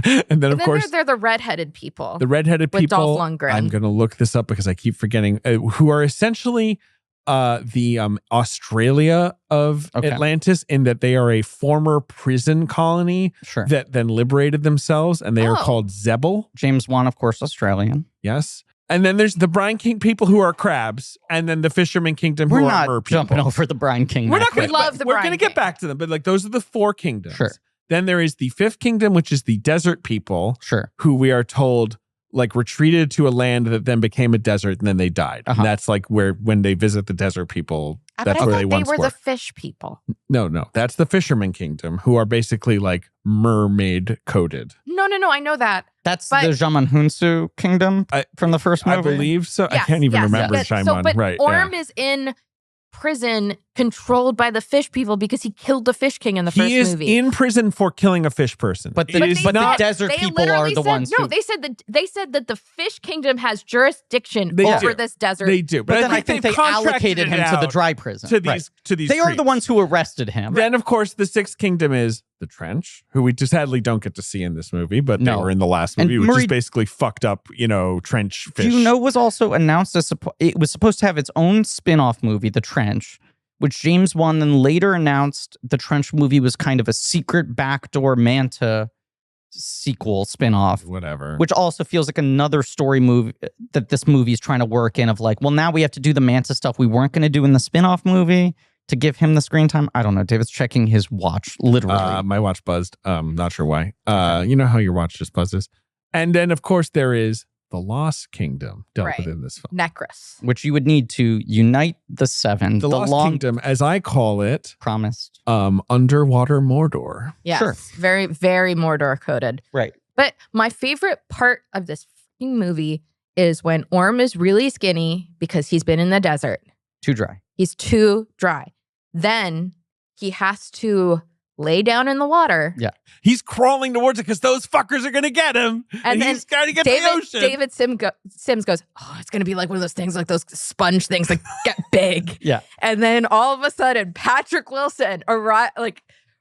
And then, of course, they're the redheaded people. The redheaded with people. Dolph Lundgren. I'm going to look this up because I keep forgetting. Who are essentially the Australia of Atlantis, in that they are a former prison colony that then liberated themselves, and they are called Zebel. James Wan, of course, Australian. Yes. And then there's the Brine King people who are crabs, and then the Fisherman Kingdom who are mer people. We're not jumping over the Brine King. We're not. We love the We're Brine going to get King. back to them, but like those are the 4 kingdoms. Sure. Then there is the 5th kingdom, which is the desert people. Sure. Who we are told like retreated to a land that then became a desert, and then they died. And that's like when they visit the desert people, that's where they once were. They were the fish people. No, that's the Fisherman Kingdom, who are basically like mermaid coded. No, I know that. That's the Jaman Hunsu kingdom from the first movie. I believe so. Yes, I can't even remember yes. Jaimon. But Right. Orm is in prison controlled by the fish people because he killed the Fish King in the first movie. He is in prison for killing a fish person. But the desert people are the ones who... No, they said that the Fish Kingdom has jurisdiction over this desert. They do. But then I think they allocated him to the dry prison. To these They are the ones who arrested him. Then, of course, the 6th kingdom is the Trench, who we just sadly don't get to see in this movie, but they were in the last movie, which is basically fucked up, trench fish. Do you know was also announced as it was supposed to have its own spin-off movie, The Trench, which James Wan then later announced the Trench movie was kind of a secret backdoor Manta sequel spin-off. Whatever. Which also feels like another story movie that this movie is trying to work in of like, well, now we have to do the Manta stuff we weren't going to do in the spin-off movie to give him the screen time. I don't know. David's checking his watch, literally. My watch buzzed. Not sure why. You know how your watch just buzzes. And then, of course, there is the Lost Kingdom dealt with in this film. Necrus. Which you would need to unite the 7. The Lost Kingdom, as I call it. Promised. Underwater Mordor. Yes. Sure. Very, very Mordor coded. Right. But my favorite part of this fucking movie is when Orm is really skinny because he's been in the desert. Too dry. He's too dry. Then he has to lay down in the water. Yeah. He's crawling towards it because those fuckers are going to get him. And then he's got to get to the ocean. David Sims goes, oh, it's going to be like one of those things, like those sponge things, like get big. Yeah. And then all of a sudden, Patrick Wilson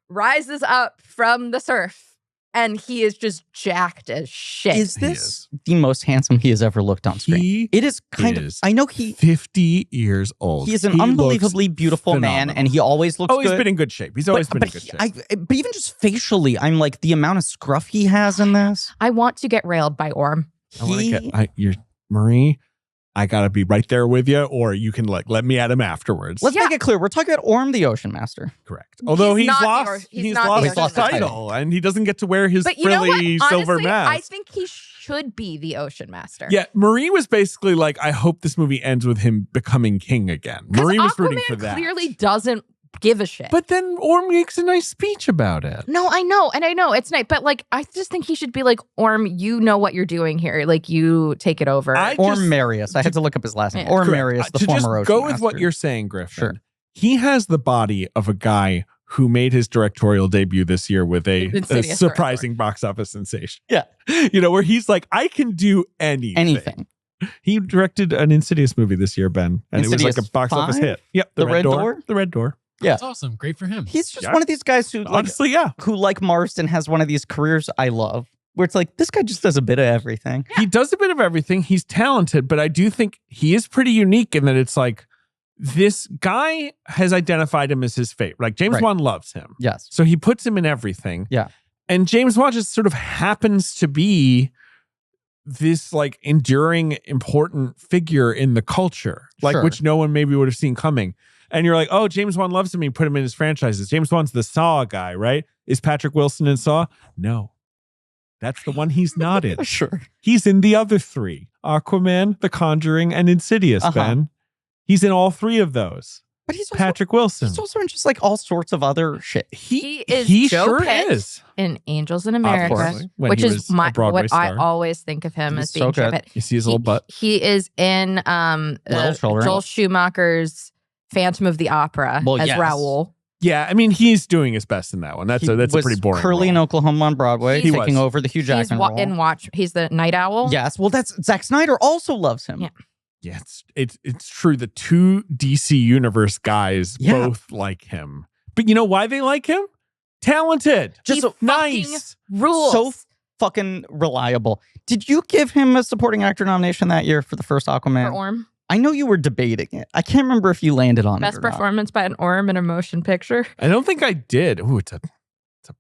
rises up from the surf. And he is just jacked as shit. Is this the most handsome he has ever looked on screen? It is kind of. I know 50 years old. He is an unbelievably beautiful man, and he always looks good. He's been in good shape. He's always been in good shape. But even just facially, I'm like, the amount of scruff he has in this. I want to get railed by Orm. Marie, I gotta be right there with you, or you can let me at him afterwards. Let's make it clear. We're talking about Orm the Ocean Master. Correct. Although he's lost the title, and he doesn't get to wear his frilly silver Honestly, mask. I think he should be the Ocean Master. Yeah, Marie was basically like, I hope this movie ends with him becoming king again. Marie was rooting for that. Clearly doesn't give a shit. But then Orm makes a nice speech about it. No, I know. And I know it's nice. But I just think he should be like, Orm, you know what you're doing here. Like, you take it over. Orm Marius. I had to look up his last name. Orm Marius, the former Ocean Go Master. with what you're saying, Griffin. Sure. He has the body of a guy who made his directorial debut this year with a surprising box office sensation. Yeah. Where he's like, I can do anything. He directed an Insidious movie this year, Ben. And Insidious it was like a box office hit. Yep. The Red Door? The Red Door. Yeah. That's awesome. Great for him. He's just one of these guys who, honestly, who like Marston has one of these careers I love, where it's like, this guy just does a bit of everything. Yeah. He does a bit of everything. He's talented, but I do think he is pretty unique in that it's like, this guy has identified him as his favorite. Like, James Wan loves him. Yes. So he puts him in everything. Yeah. And James Wan just sort of happens to be this like enduring, important figure in the culture, which no one maybe would have seen coming. And you're like, oh, James Wan loves him. He put him in his franchises. James Wan's the Saw guy, right? Is Patrick Wilson in Saw? No. That's the one he's not in. Sure. He's in the other 3. Aquaman, The Conjuring, and Insidious, Ben. He's in all 3 of those. But he's also, Patrick Wilson. He's also in just like all sorts of other shit. He is Joe sure Pitt is. in Angels in America, which is what I always think of him as being Joe Pitt. You see his little butt. He is in Joel Schumacher's Phantom of the Opera as Raoul. Yeah, I mean, he's doing his best in that one. That's a pretty boring Curly role. in Oklahoma on Broadway, taking over the Hugh Jackman role. He's the Night Owl. Yes, well, that's Zack Snyder also loves him. Yeah. Yeah, it's true. The 2 DC Universe guys both like him. But you know why they like him? Talented. Just nice. Rules. So fucking reliable. Did you give him a supporting actor nomination that year for the first Aquaman? For Orm. I know you were debating it. I can't remember if you landed on Best it or performance by an Orm in a motion picture. I don't think I did. Ooh, it's a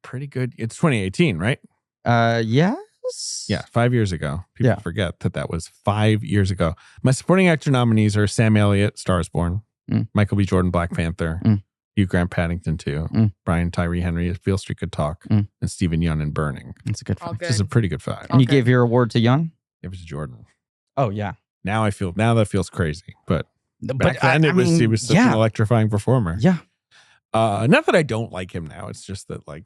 pretty good. It's 2018, right? Yes. Yeah, 5 years ago. People forget that was 5 years ago. My supporting actor nominees are Sam Elliott, Star is Born, Michael B. Jordan, Black Panther, Hugh Grant, Paddington 2, Brian Tyree Henry, Beale Street Could Talk, and Stephen Yeun in Burning. That's a good five. Which is a pretty good five. And you gave your award to Yeun? It was to Jordan. Oh yeah. Now that feels crazy, but back then he was such an electrifying performer. Yeah. Not that I don't like him now. It's just that like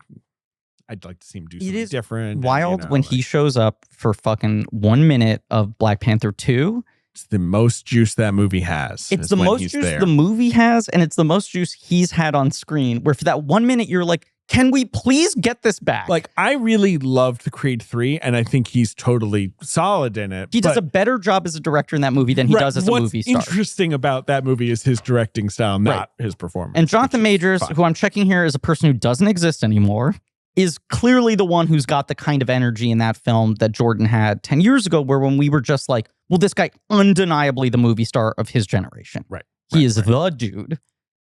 I'd like to see him do something different. Wild when he shows up for fucking 1 minute of Black Panther 2. It's the most juice that movie has. It's the most juice the movie has, and it's the most juice he's had on screen. Where for that 1 minute, you're like, can we please get this back? Like, I really loved Creed 3, and I think he's totally solid in it. He does a better job as a director in that movie than he does as a movie star. What's interesting about that movie is his directing style, not his performance. And Jonathan Majors, who I'm checking here is a person who doesn't exist anymore, is clearly the one who's got the kind of energy in that film that Jordan had 10 years ago, where when we were just like, well, this guy undeniably the movie star of his generation. Right. He is the dude.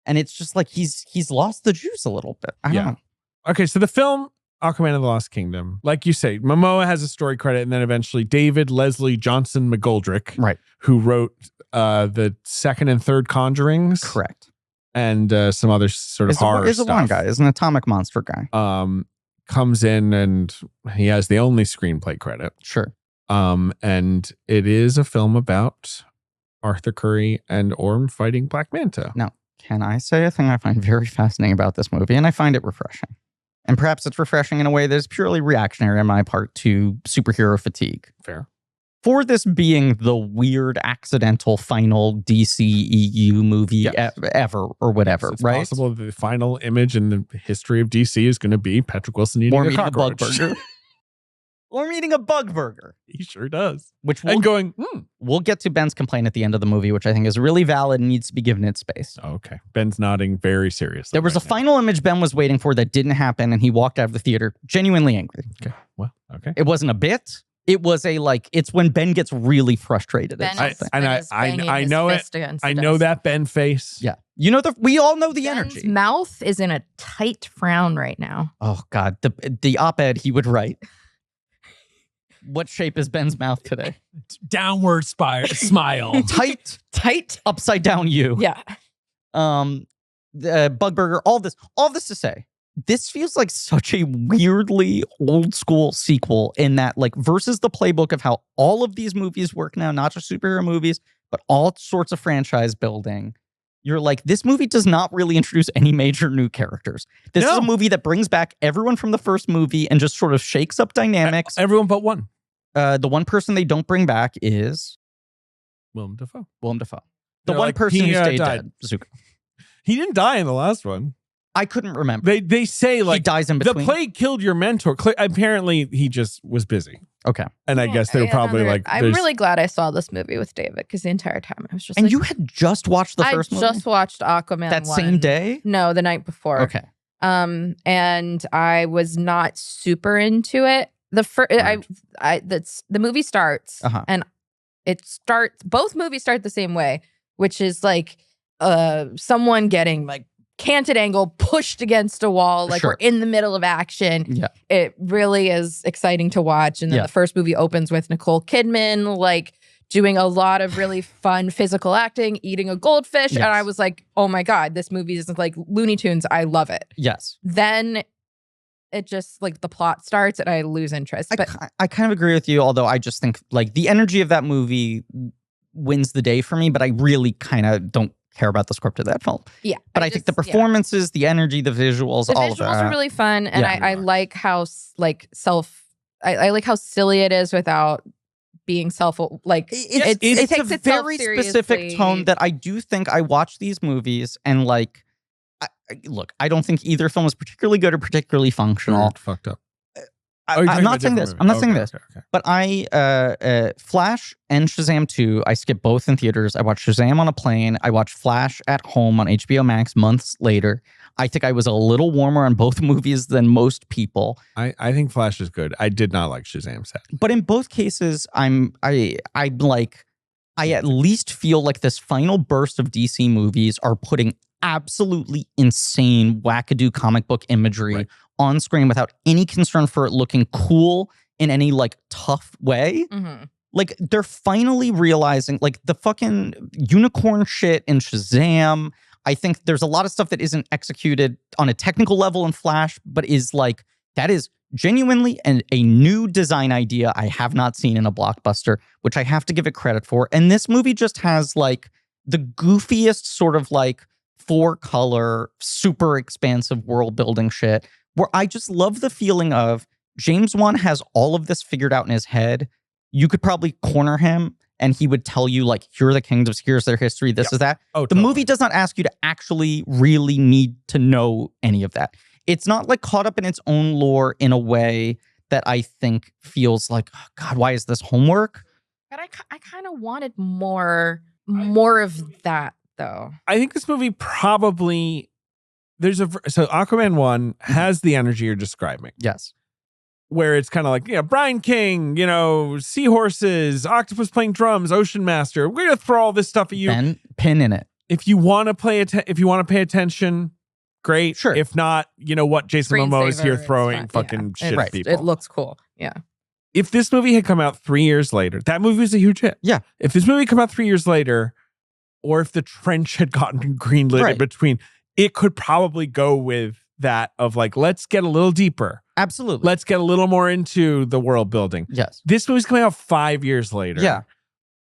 And it's just like he's lost the juice a little bit. I don't know. Okay, so the film Aquaman and the Lost Kingdom, like you say, Momoa has a story credit, and then eventually David Leslie Johnson McGoldrick, who wrote the second and third Conjurings. Correct. And some other sort of horror stuff. Is one guy, is an atomic monster guy. Comes in and he has the only screenplay credit. Sure. And it is a film about Arthur Curry and Orm fighting Black Manta. Now, can I say a thing I find very fascinating about this movie? And I find it refreshing. And perhaps it's refreshing in a way that is purely reactionary on my part to superhero fatigue. Fair. For this being the weird accidental final DCEU movie ever or whatever, it's right? Possible the final image in the history of DC is going to be Patrick Wilson eating a cockroach. Bug burger. Or eating a bug burger. He sure does. Which we'll get to Ben's complaint at the end of the movie, which I think is really valid and needs to be given its space. Okay. Ben's nodding very seriously. There was a final image Ben was waiting for that didn't happen, and he walked out of the theater genuinely angry. Okay. Well, okay. It wasn't a bit. It was it's when Ben gets really frustrated. I know it. I know that Ben face. Yeah. You know, we all know the Ben's energy. Mouth is in a tight frown right now. Oh, God. The op-ed he would write. What shape is Ben's mouth today? Downward smile. Tight, upside down U. Yeah. Bug burger, all this to say, this feels like such a weirdly old school sequel in that, like, versus the playbook of how all of these movies work now, not just superhero movies, but all sorts of franchise building. You're like, this movie does not really introduce any major new characters. This is a movie that brings back everyone from the first movie and just sort of shakes up dynamics. Everyone but one. The one person they don't bring back is Willem Dafoe. The one person who stayed dead. Zuko. He didn't die in the last one. I couldn't remember. They say like he dies in between. The plague killed your mentor. Apparently, he just was busy. Okay. And I guess they were probably like. I'm really glad I saw this movie with David because the entire time I was just. And you had just watched the first movie? I just watched Aquaman that same day? No, the night before. Okay. And I was not super into it. The movie starts and both movies start the same way, which is like someone getting like canted angle pushed against a wall, like we're in the middle of action. Yeah. It really is exciting to watch. And then the first movie opens with Nicole Kidman like doing a lot of really fun physical acting, eating a goldfish. Yes. And I was like, oh my God, this movie is like Looney Tunes. I love it. Yes. Then it just like the plot starts and I lose interest. But I kind of agree with you, although I just think like the energy of that movie wins the day for me, but I really kind of don't care about the script of that film. Yeah. But I think the performances, the energy, the visuals, all of that. The visuals are really fun. And I like how like I like how silly it is without being it takes a very specific tone that I do think I watch these movies and like, look, I don't think either film is particularly good or particularly functional. Fucked up. I'm not saying this. I'm not saying this. But Flash and Shazam 2, I skipped both in theaters. I watched Shazam on a plane. I watched Flash at home on HBO Max months later. I think I was a little warmer on both movies than most people. I think Flash is good. I did not like Shazam set. But in both cases, I at least feel like this final burst of DC movies are putting absolutely insane wackadoo comic book imagery on screen without any concern for it looking cool in any like tough way. Like they're finally realizing like the fucking unicorn shit in Shazam. I think there's a lot of stuff that isn't executed on a technical level in Flash, but is like, that is genuinely a new design idea I have not seen in a blockbuster, which I have to give it credit for. And this movie just has like the goofiest sort of like 4-color, super expansive world building shit, where I just love the feeling of James Wan has all of this figured out in his head. You could probably corner him and he would tell you like, here are the kingdoms, here's their history, this is that. Oh, the movie does not ask you to actually really need to know any of that. It's not like caught up in its own lore in a way that I think feels like, oh God, why is this homework? But I kind of wanted more of that though. I think this movie probably, so Aquaman 1 has the energy you're describing. Yes. Where it's kind of like, Brian King, seahorses, octopus playing drums, Ocean Master. We're gonna throw all this stuff at you. Pin in it. If you want to pay attention, great. Sure. If not, you know what? Jason Momoa is here throwing fucking shit at people. It looks cool. Yeah. If this movie had come out 3 years later, that movie was a huge hit. Yeah. If this movie come out 3 years later, or if The Trench had gotten greenlit in between, it could probably go with that of like, let's get a little deeper. Absolutely. Let's get a little more into the world building. Yes. This movie's coming out 5 years later. Yeah.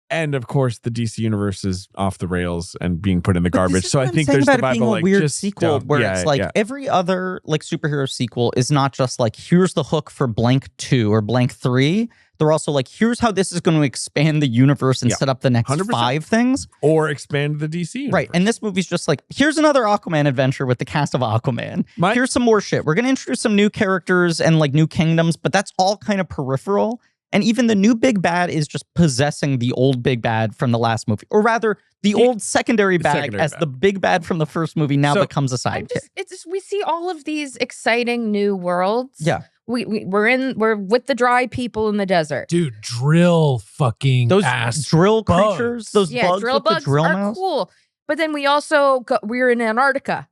And of course, the DC universe is off the rails and being put in the garbage. So I think there's the Bible, like, weird just sequel where it's like every other like superhero sequel is not just like, here's the hook for blank 2 or blank 3. They're also like, here's how this is going to expand the universe and set up the next 100%. 5 things. Or expand the DC universe. Right. And this movie's just like, here's another Aquaman adventure with the cast of Aquaman. Here's some more shit. We're going to introduce some new characters and like new kingdoms, but that's all kind of peripheral. And even the new big bad is just possessing the old big bad from the last movie. Or rather, the old secondary bad as the big bad from the first movie now becomes a sidekick. We see all of these exciting new worlds. Yeah. We're with the dry people in the desert. Dude, drill fucking those ass drill bugs. creatures, those bugs drill with bugs the drill are mouths. cool. But then we're in Antarctica.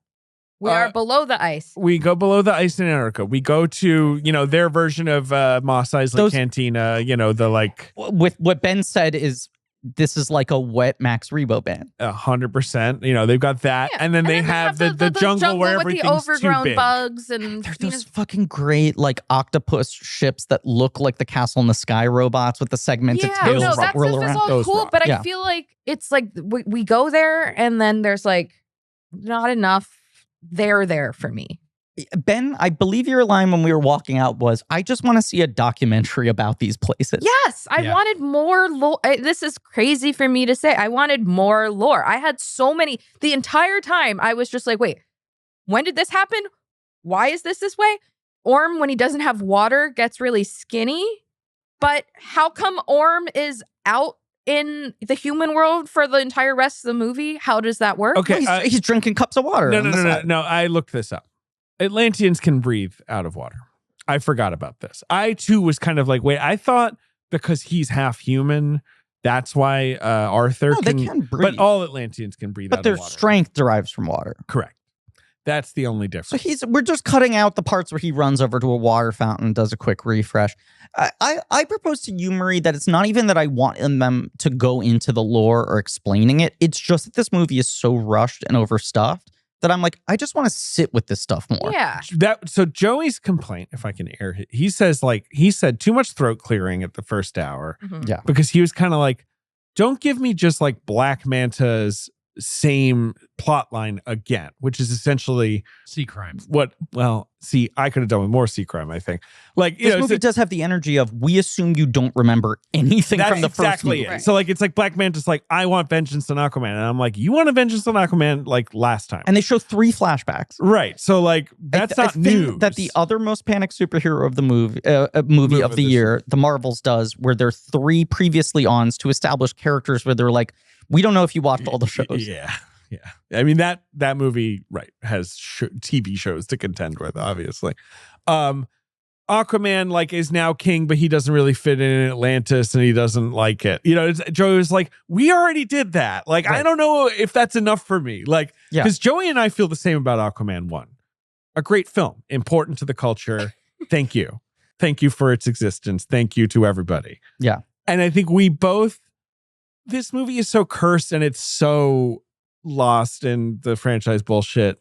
We are below the ice. We go below the ice in Antarctica. We go to, their version of Mos Eisley Cantina, the like. With what Ben said is, this is like a wet Max Rebo band. 100%. They've got that. Yeah. And then they have the jungle where with everything's the overgrown too big. Bugs and there's those fucking great like octopus ships that look like the Castle in the Sky robots with the segmented tails. That stuff is all cool, but I feel like it's like we go there and then there's like not enough there for me. Ben, I believe your line when we were walking out was, I just want to see a documentary about these places. Yes, I wanted more lore. This is crazy for me to say. I wanted more lore. I had so many. The entire time, I was just like, wait, when did this happen? Why is this way? Orm, when he doesn't have water, gets really skinny. But how come Orm is out in the human world for the entire rest of the movie? How does that work? Okay, he's drinking cups of water. No. I looked this up. Atlanteans can breathe out of water. I forgot about this. I too was kind of like, wait, I thought because he's half human, that's why Arthur they can breathe. But all Atlanteans can breathe out of water. But their strength derives from water. Correct. That's the only difference. So we're just cutting out the parts where he runs over to a water fountain and does a quick refresh. I propose to you, Marie, that it's not even that I want them to go into the lore or explaining it. It's just that this movie is so rushed and overstuffed that I'm like, I just want to sit with this stuff more. Yeah. So Joey's complaint, if I can air it, he said too much throat clearing at the first hour. Mm-hmm. Yeah. Because he was kind of like, don't give me just like Black Manta's same plot line again, which is essentially sea crime. I could have done with more sea crime, I think. Like this movie does have the energy of, we assume you don't remember anything from the first movie. Right. So like it's like Black Manta's like, I want vengeance on Aquaman. And I'm like, you want a vengeance on Aquaman like last time. And they show 3 flashbacks. Right. So like that's not news. That the other most panicked superhero of the movie of the year, the Marvels, does, where there are 3 previously ons to establish characters where they're like, we don't know if you watched all the shows. Yeah. Yeah. I mean, that movie, right, has TV shows to contend with, obviously. Aquaman, like, is now king, but he doesn't really fit in Atlantis and he doesn't like it. You know, Joey was like, we already did that. Like, right. I don't know if that's enough for me. Like, because Joey and I feel the same about Aquaman 1. A great film, important to the culture. Thank you. Thank you for its existence. Thank you to everybody. Yeah. And I think we both, this movie is so cursed and it's so lost in the franchise bullshit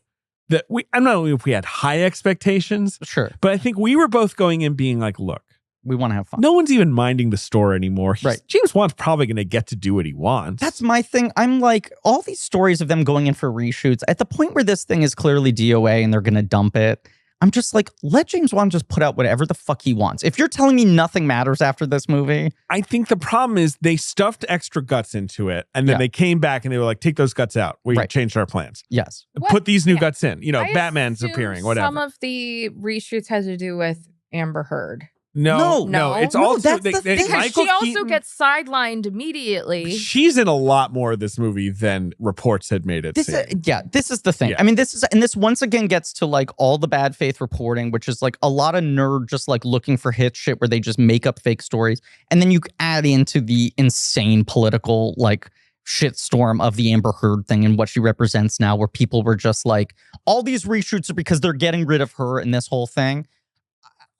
that I'm not knowing if we had high expectations. Sure. But I think we were both going in being like, look, we want to have fun. No one's even minding the store anymore. Right. James Wan's probably going to get to do what he wants. That's my thing. I'm like, all these stories of them going in for reshoots, at the point where this thing is clearly DOA and they're going to dump it, I'm just like, let James Wan just put out whatever the fuck he wants. If you're telling me nothing matters after this movie. I think the problem is they stuffed extra guts into it. And then they came back and they were like, take those guts out. We changed our plans. Yes. Put these new guts in. You know, Batman's appearing, whatever. Some of the reshoots has to do with Amber Heard. No. It's also that's the thing. Because she also gets sidelined immediately. She's in a lot more of this movie than reports had made it seem. This is the thing. Yeah. I mean, this once again gets to like all the bad faith reporting, which is like a lot of nerd just like looking for hit shit where they just make up fake stories. And then you add into the insane political like shitstorm of the Amber Heard thing and what she represents now, where people were just like, all these reshoots are because they're getting rid of her and this whole thing.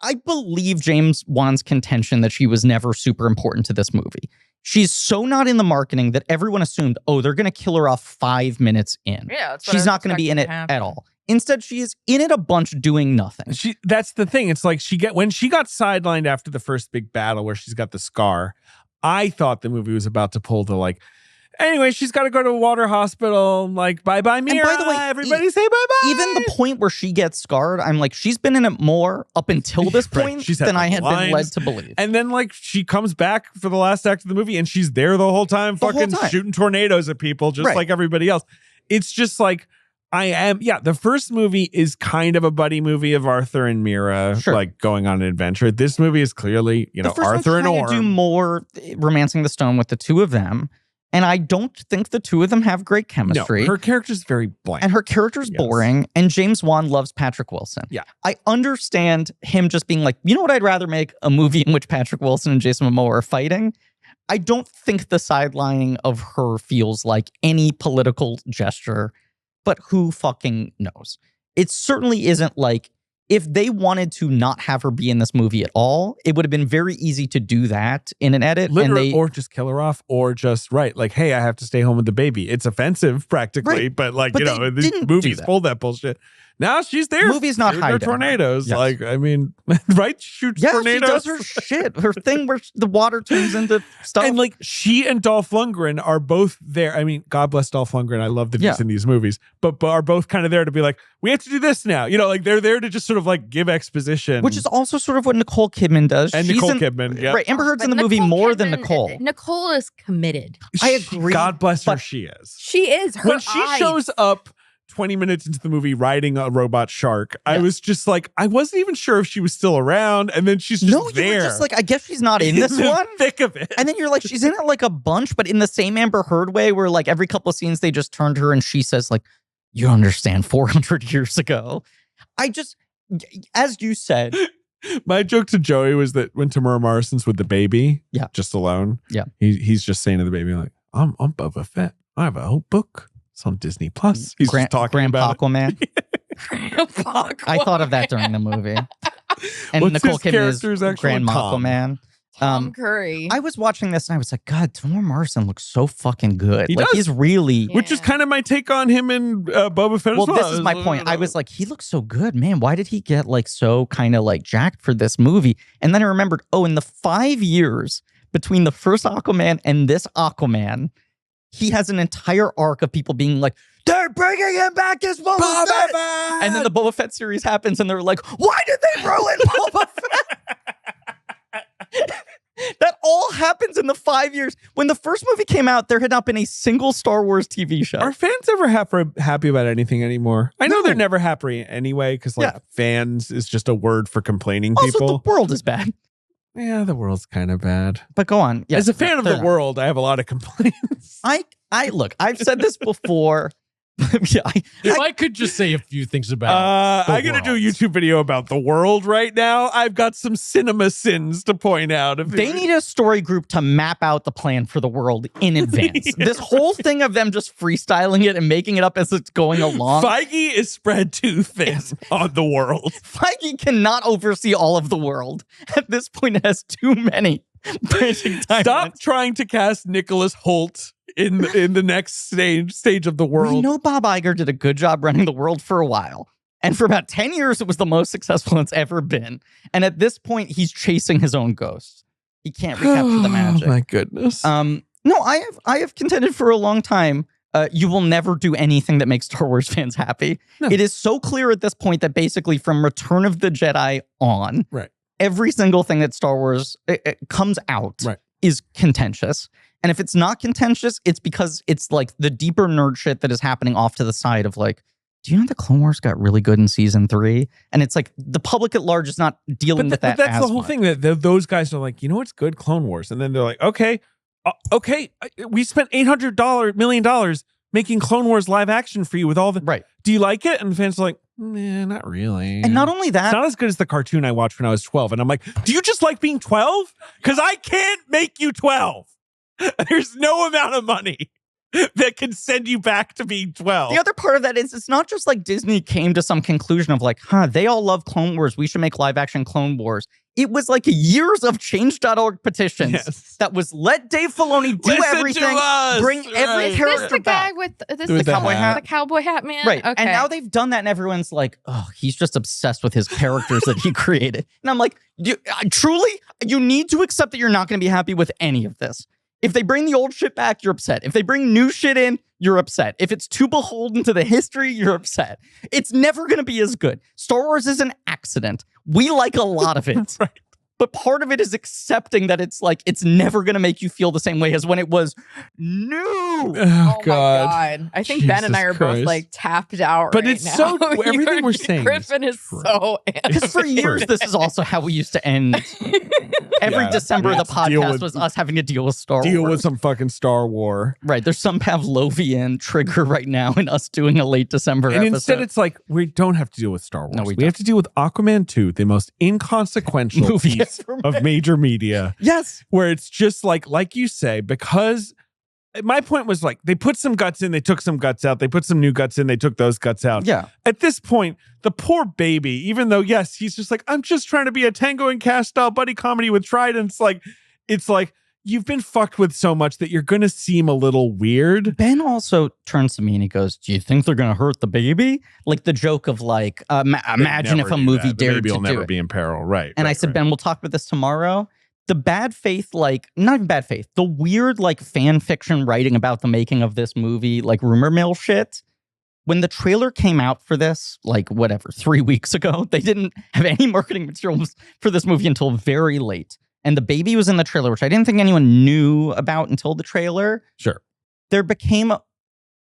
I believe James Wan's contention that she was never super important to this movie. She's so not in the marketing that everyone assumed, oh, they're going to kill her off 5 minutes in. Yeah, she's not going to be in it at all. Instead, she is in it a bunch doing nothing. That's the thing. It's like when she got sidelined after the first big battle where she's got the scar, I thought the movie was about to pull the like, anyway, she's got to go to a water hospital. Like, bye-bye, Mira. And by the way, everybody say bye-bye. Even the point where she gets scarred, I'm like, she's been in it more up until this point than I had been led to believe. And then, like, she comes back for the last act of the movie, and she's there the whole time, shooting tornadoes at people, just like everybody else. It's just like, the first movie is kind of a buddy movie of Arthur and Mira, like going on an adventure. This movie is clearly, Arthur and Orm. Do more Romancing the Stone with the two of them. And I don't think the two of them have great chemistry. No, her character's very bland. And her character's boring. And James Wan loves Patrick Wilson. Yeah. I understand him just being like, you know what, I'd rather make a movie in which Patrick Wilson and Jason Momoa are fighting. I don't think the sidelining of her feels like any political gesture, but who fucking knows? It certainly isn't like, if they wanted to not have her be in this movie at all, it would have been very easy to do that in an edit. Or just kill her off, or just like, hey, I have to stay home with the baby. It's offensive practically, but like, these movies pull that bullshit. Now she's there. Movie's not hiding. Tornadoes. Yes. Like, I mean, right? Shoots tornadoes. She does her shit. Her thing where the water turns into stuff. And like, she and Dolph Lundgren are both there. I mean, God bless Dolph Lundgren. I love that he's in these movies, but are both kind of there to be like, we have to do this now. Like, they're there to just sort of like give exposition. Which is also sort of what Nicole Kidman does. And Nicole Kidman, yeah. Right, Amber Heard's in the movie more than Nicole. Nicole is committed. I agree. God bless her, she is. She is. When she shows up 20 minutes into the movie riding a robot shark, I was just like, I wasn't even sure if she was still around, and then she's just there. You were just like, I guess she's not in this one. Thick of it. And then you're like, she's in it like a bunch, but in the same Amber Heard way, where like every couple of scenes they just turn to her and she says like, you understand 400 years ago. As you said. My joke to Joey was that when Tamara Morrison's with the baby, just alone, he's just saying to the baby like, I'm Boba Fett. I have a whole book. It's on Disney Plus. He's just talking about Wonkquaman. I thought of that during the movie. And Nicole Kidman is Grand Wonkquaman. Tom Curry. I was watching this and I was like, God, Tamara Morrison looks so fucking good. He does. He's really... Which is kind of my take on him and Boba Fett as well. Well, this is my point. I was like, he looks so good. Man, why did he get like so kind of like jacked for this movie? And then I remembered, in the 5 years between the first Aquaman and this Aquaman, he has an entire arc of people being like, they're bringing him back as Boba Fett! And then the Boba Fett series happens and they're like, why did they ruin Boba Fett? That all happens in the 5 years. When the first movie came out, there had not been a single Star Wars TV show. Are fans ever happy about anything anymore? I know they're never happy anyway, because fans is just a word for complaining people. Also, the world is bad. Yeah, the world's kind of bad. But go on. Yes, as a fan of the world, I have a lot of complaints. Look, I've said this before. Yeah, If I could just say a few things about I'm going to do a YouTube video about the world right now. I've got some cinema sins to point out. they need a story group to map out the plan for the world in advance. This whole thing of them just freestyling it and making it up as it's going along. Feige is spread too thin on the world. Feige cannot oversee all of the world. At this point, it has too many branching timelines. Stop trying to cast Nicholas Hoult in the next stage of the world. We know Bob Iger did a good job running the world for a while. And for about 10 years, it was the most successful it's ever been. And at this point, he's chasing his own ghost. He can't recapture the magic. Oh, my goodness. No, I have contended for a long time. You will never do anything that makes Star Wars fans happy. No. It is so clear at this point that basically from Return of the Jedi on, Right. every single thing that Star Wars it comes out Right. is contentious. And if it's not contentious, it's because it's like the deeper nerd shit that is happening off to the side of like, do you know the Clone Wars got really good in season 3? And it's like the public at large is not dealing with that. But that's as the whole much. thing, that those guys are like, you know what's good? Clone Wars. And then they're like, okay, we spent $800 million making Clone Wars live action for you with all the. Right. Do you like it? And the fans are like, nah, not really. And not only that, It's not as good as the cartoon I watched when I was 12. And I'm like, do you just like being 12? Because I can't make you 12. There's no amount of money that can send you back to being 12. the other part of that is it's not just like Disney came to some conclusion of like, they all love Clone Wars. We should make live action Clone Wars. It was like years of change.org petitions that was let Dave Filoni do Listen to everything, us. bring every Is character this the back. guy with this With the the cowboy hat. hat? The cowboy hat man? Right. Okay. And now they've done that and everyone's like, oh, he's just obsessed with his characters that he created. And I'm like, truly, you need to accept that you're not going to be happy with any of this. If they bring the old shit back, you're upset. If they bring new shit in, you're upset. If it's too beholden to the history, you're upset. It's never going to be as good. Star Wars is an accident. We like a lot of it. Right. But part of it is accepting that it's like, it's never going to make you feel the same way as when it was new. Oh, Oh my God. I think Ben and I are Jesus both Christ. like tapped out But right it's now. so- everything we're saying is Griffin is true. so Because for years, this is also how we used to end. Every Yeah, December, we the have to deal podcast with- was us having to deal with Star Deal Wars. with some fucking Star War. Right. There's some Pavlovian trigger right now in us doing a late December And episode. instead, it's like, we don't have to deal with Star Wars. No, we we have to deal with Aquaman 2, the most inconsequential Movie piece ever of major media, yes. where it's just like you say, because my point was like, they put some guts in, they took some guts out. They put some new guts in, they took those guts out. Yeah. At this point, the poor baby, even though, yes, he's just like, I'm just trying to be a Tango and Cash style buddy comedy with Trident. It's like, you've been fucked with so much that you're going to seem a little weird. Ben also turns to me and he goes, do you think they're going to hurt the baby? Like the joke of like, imagine if a movie dared baby to will do never it. be in peril. Right. And right, I said, right. Ben, we'll talk about this tomorrow. The bad faith, like, not even bad faith, the weird, like, fan fiction writing about the making of this movie, like, rumor mill shit. When the trailer came out for this, like, 3 weeks ago, they didn't have any marketing materials for this movie until very late. And the baby was in the trailer, which I didn't think anyone knew about until the trailer. Sure. There became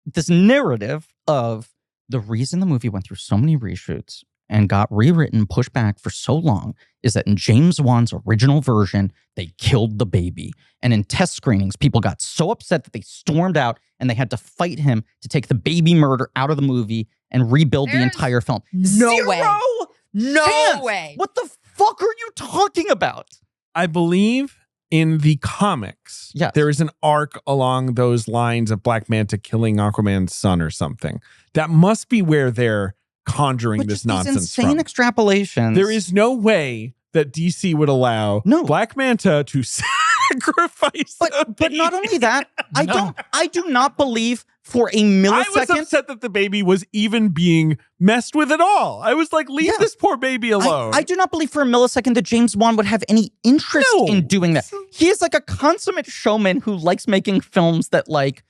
this narrative of the reason the movie went through so many reshoots and got rewritten, pushed back for so long is that in James Wan's original version, they killed the baby. And in test screenings, people got so upset that they stormed out and they had to fight him to take the baby murder out of the movie and rebuild the There's entire film. no Zero way. No chance. way. What the fuck are you talking about? I believe in the comics, Yes. there is an arc along those lines of Black Manta killing Aquaman's son or something. That must be where they're conjuring Which this is these nonsense insane from. extrapolations. There is no way that DC would allow Black Manta to sacrifice. But not only that, No. I do not believe for a I was millisecond. upset that the baby was even being messed with at all. I was like, leave Yeah. this poor baby alone. I do not believe for a millisecond that James Wan would have any interest No. in doing that. He is like a consummate showman who likes making films that like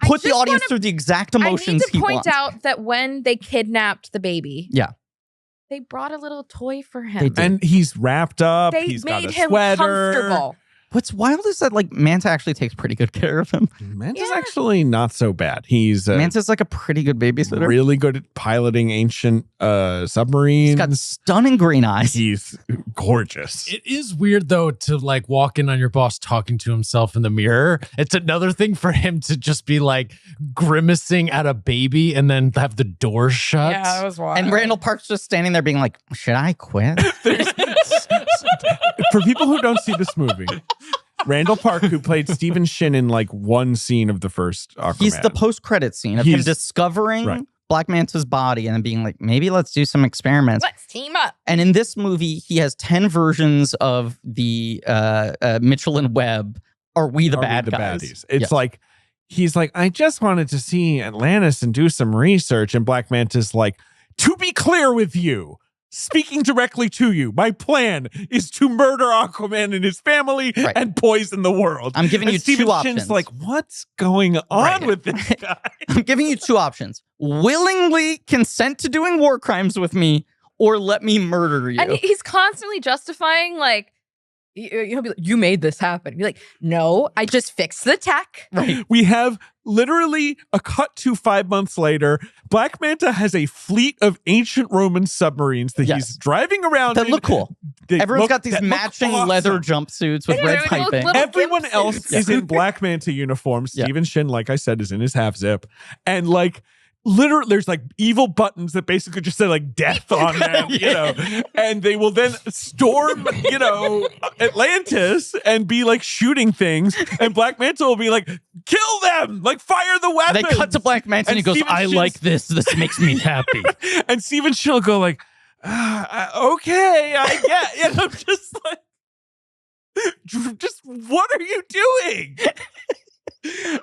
put the just audience wanna- through the exact I need emotions to he point wants. out that when they kidnapped the baby, Yeah. they brought a little toy for They him. did. and he's wrapped up. They He's got made a him sweater. comfortable. What's wild is that like Manta actually takes pretty good care of him. Manta's actually not so bad. He's Manta's like a pretty good babysitter. really good at piloting ancient submarines. He's got stunning green eyes. He's gorgeous. It is weird though to like walk in on your boss talking to himself in the mirror. It's another thing for him to just be like grimacing at a baby and then have the door shut. Yeah, that was wild. And Randall Park's just standing there being like, should I quit? For people who don't see this movie, Randall Park, who played Stephen Shin in like one scene of the first Aquaman. He's the post-credit scene of him discovering Black Manta's body and then being like, maybe let's do some experiments. Let's team up. And in this movie, he has 10 versions of the Mitchell and Webb. Are we the bad guys? Baddies? It's like, he's like, I just wanted to see Atlantis and do some research. And Black Manta's like, to be clear with you, speaking directly to you, my plan is to murder Aquaman and his family and poison the world. I'm giving you Stephen two Shin's options. like, what's going on with this guy? I'm giving you two options. Willingly consent to doing war crimes with me or let me murder you. And he's constantly justifying, like, he'll be like, you made this happen. Be like, no, I just fixed the tech. Right. We have literally a cut to 5 months later. Black Manta has a fleet of ancient Roman submarines that he's driving around. That look cool. Everyone's got these matching leather jumpsuits with red piping. Everyone else is in Black Manta uniforms. Stephen Shin, like I said, is in his half zip. And like, literally, there's like evil buttons that basically just say like death on them, you know, and they will then storm, you know, Atlantis and be like shooting things. And Black Manta will be like, kill them, like fire the weapons. They cut to Black Manta and he goes, I like this. This makes me happy. And Stephen Shin will go like, okay, I get. And I'm just like, just what are you doing?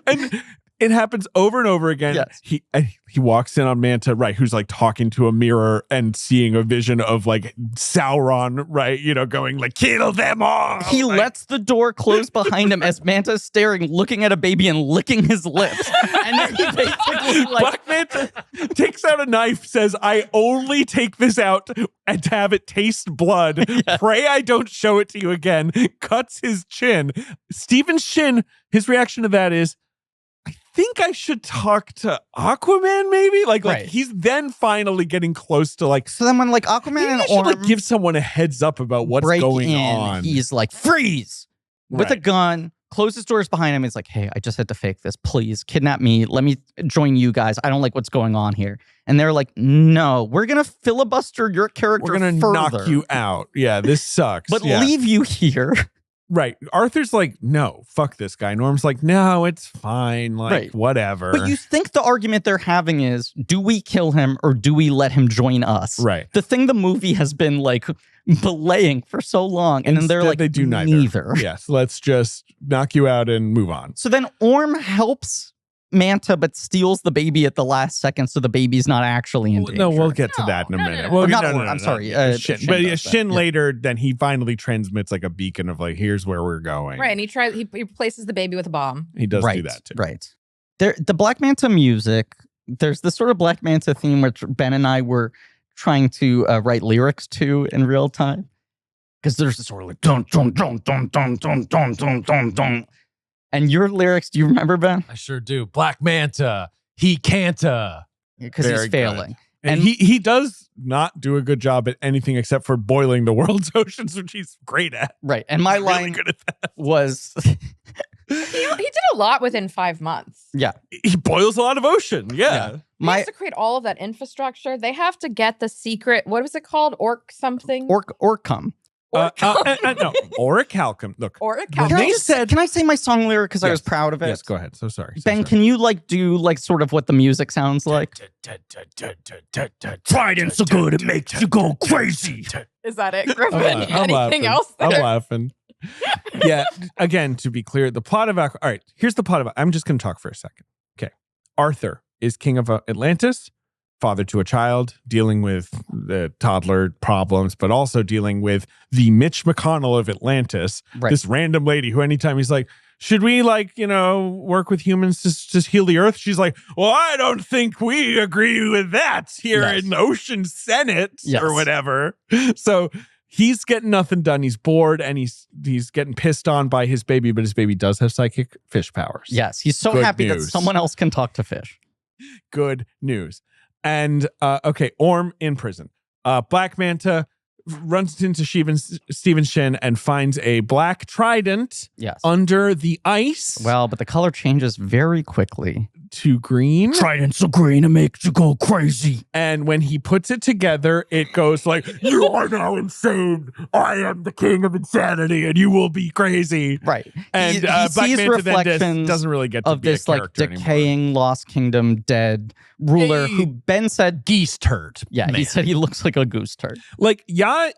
And it happens over and over again. Yes. He walks in on Manta, right, who's like talking to a mirror and seeing a vision of like Sauron, right, you know, going like, kill them all. He lets the door close behind him as Manta's staring, looking at a baby and licking his lips. And then he basically like... Black Manta takes out a knife, says, I only take this out and to have it taste blood. Pray I don't show it to you again. Cuts his chin. Stephen Shin, his reaction to that is, I think I should talk to Aquaman, maybe? Like he's then finally getting close to like... So then when like Aquaman and should Orm like give someone a heads up about what's going on. He's like, freeze! With a gun, closes doors behind him. He's like, hey, I just had to fake this. Please kidnap me. Let me join you guys. I don't like what's going on here. And they're like, no, we're going to filibuster your character We're going to knock you out. Yeah, this sucks. But leave you here. Right. Arthur's like, no, fuck this guy. Norm's like, no, it's fine. Like, whatever. But you think the argument they're having is, do we kill him or do we let him join us? Right. The thing the movie has been like belaying for so long. And then they're like, they do neither. Yes. Let's just knock you out and move on. So then Orm helps Manta, but steals the baby at the last second, so the baby's not actually in danger. No, we'll get to that in a minute. Well, I'm sorry. Shin. But Shin later, then he finally transmits like a beacon of like, here's where we're going. Right, and he replaces the baby with a bomb. He does do that too. Right. The Black Manta music, there's this sort of Black Manta theme which Ben and I were trying to write lyrics to in real time. Because there's this sort of like dun dun dun dun dun dun dun dun dun dun. And your lyrics, do you remember, Ben? I sure do. Black Manta, he canta. Because he's failing. And he does not do a good job at anything except for boiling the world's oceans, which he's great at. Right. And my line good at that. was... he did a lot within 5 months. Yeah. He boils a lot of ocean. Yeah. He has to create all of that infrastructure. They have to get the secret, what was it called? Orc something? Orcum. No, Orichalcum. Look, Orichalcum. Can I say my song lyric because I was proud of it? Yes, go ahead. So sorry. Ben, can you like do like sort of what the music sounds like? Trident's so good it makes you go crazy. Is that it, Griffin? I'm Anything laughing. else? I'm laughing. Yeah. Again, to be clear, the plot of all right. Here's the plot of. I'm just going to talk for a second. Okay. Arthur is king of Atlantis. Father to a child, dealing with the toddler problems, but also dealing with the Mitch McConnell of Atlantis, this random lady who anytime he's like, should we like, work with humans to heal the earth? She's like, well, I don't think we agree with that here in the Ocean Senate or whatever. So he's getting nothing done. He's bored and he's getting pissed on by his baby, but his baby does have psychic fish powers. Yes, he's so Good happy that news. someone else can talk to fish. Good news. And okay, Orm in prison. Black Manta runs into Stephen Shin and finds a black trident Yes. under the ice. Well, but the color changes very quickly. To green. Trident's so green it makes you go crazy. And when he puts it together, it goes like, you are now insane. I am the king of insanity and you will be crazy. Right. And he Black sees Manta then reflections doesn't really get to of be this a like character anymore. decaying Lost Kingdom dead ruler Hey. who Ben said, Geese turd. yeah, he man. said he looks like a goose turd. Like Yahya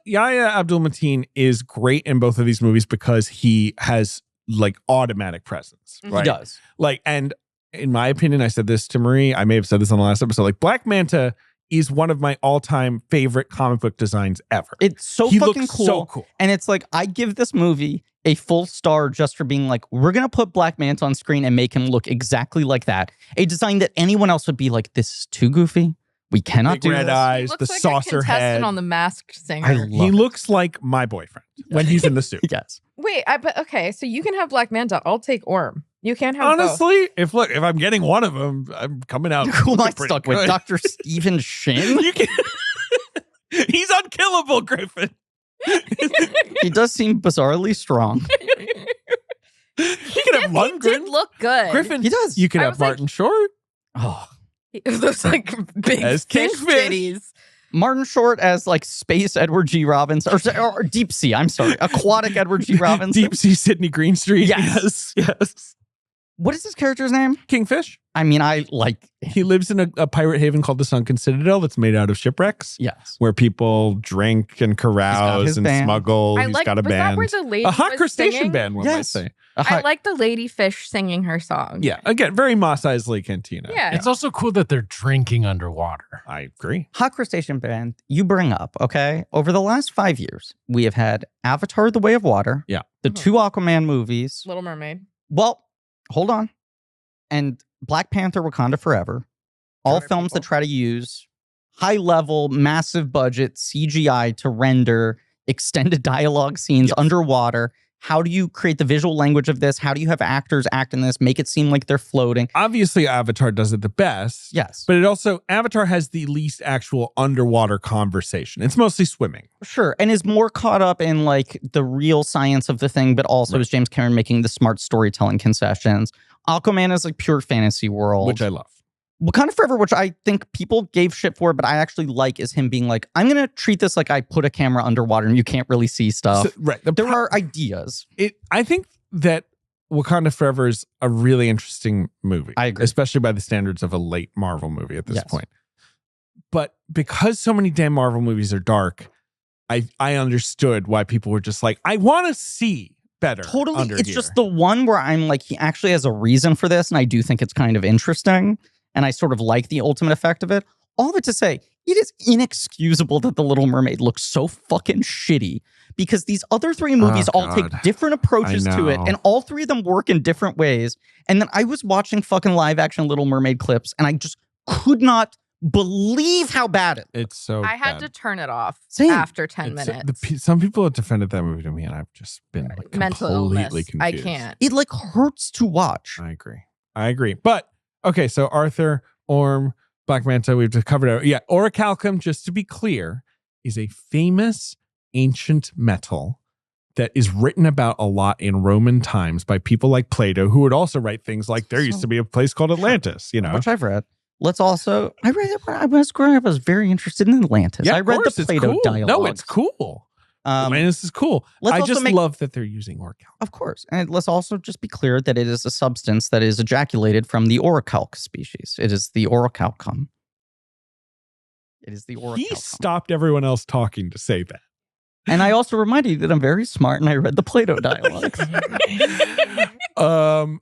Abdul-Mateen is great in both of these movies because he has like automatic presence. Right? He does. Like, and in my opinion, I said this to Marie, I may have said this on the last episode, like Black Manta is one of my all-time favorite comic book designs ever. It's so He fucking looks cool. so cool. And it's like, I give this movie a full star just for being like, we're going to put Black Manta on screen and make him look exactly like that. A design that anyone else would be like, this is too goofy. We cannot Big do red this. eyes, looks the like saucer a contestant head. on The Masked Singer. I love He it. looks like my boyfriend when he's in the suit. Yes. Wait, but okay, so you can have Black Manta. I'll take Orm. You can't have both. Honestly, if I'm getting one of them, I'm coming out. Who am I looking pretty stuck with? good. Dr. Stephen Shin? You can. He's unkillable, Griffin. He does seem bizarrely strong. You can have He did Lundgren. look good. Griffin. He does. You can I have was like- Martin Short. Oh. Those like big As fish Kingfish. titties. Martin Short as like space Edward G. Robinson, or deep sea, I'm sorry, aquatic Edward G. Robinson. Deep Sea Sydney Greenstreet. Yes. Yes. What is his character's name? Kingfish. I mean, I like, He lives in a pirate haven called the Sunken Citadel that's made out of shipwrecks yes. where people drink and carouse his and band. smuggle. I He's like. got a Was that band. where the lady A hot was crustacean singing? band, one might Yes. say. I like the lady fish singing her song. Yeah. Again, very Mos Eisley Cantina. Yeah. It's also cool that they're drinking underwater. I agree. Hot Crustacean Band, you bring up, okay? Over the last 5 years, we have had Avatar: The Way of Water. Yeah. The 2 Aquaman movies. Little Mermaid. Well, hold on. And Black Panther: Wakanda Forever. All Right, films people. that try to use high level, massive budget CGI to render extended dialogue scenes Yes. underwater. How do you create the visual language of this? How do you have actors act in this, make it seem like they're floating? Obviously, Avatar does it the best. Yes. But it also, Avatar has the least actual underwater conversation. It's mostly swimming. Sure. And is more caught up in like the real science of the thing, but also is James Cameron making the smart storytelling concessions. Aquaman is like pure fantasy world. Which I love. Wakanda Forever, which I think people gave shit for, but I actually like, is him being like, I'm going to treat this like I put a camera underwater and you can't really see stuff. So- right. There are ideas. I think that Wakanda Forever is a really interesting movie. I agree. Especially by the standards of a late Marvel movie at this Yes. point. But because so many damn Marvel movies are dark, I understood why people were just like, I want to see better. Totally. under It's here. just the one where I'm like, he actually has a reason for this. And I do think it's kind of interesting. And I sort of like the ultimate effect of it. All of it to say, it is inexcusable that The Little Mermaid looks so fucking shitty because these other 3 movies all take God. different approaches I to it. know. And all 3 of them work in different ways. And then I was watching fucking live action Little Mermaid clips and I just could not believe how bad it. It's so I had bad. to turn it off Same. after 10 It's- minutes. some people have defended that movie to me, and I've just been like Mental completely illness. I confused. can't. It like hurts to watch. I agree. But okay, so Arthur, Orm, Black Manta, we've just covered it. Yeah, orichalcum, just to be clear, is a famous ancient metal that is written about a lot in Roman times by people like Plato, who would also write things like there used to be a place called Atlantis, you know. Which I've read. Let's also, I read it when I was growing up. I was very interested in Atlantis. Yeah, I of read course, the it's Plato cool. dialogue. No, it's cool. Atlantis is cool. let's I also just make- love that they're using orichalcum. Of course. And let's also just be clear that it is a substance that is ejaculated from the orichalc species. It is the orichalcum. It is the He orichalcum. stopped everyone else talking to say that. And I also reminded you that I'm very smart and I read the Plato dialogues.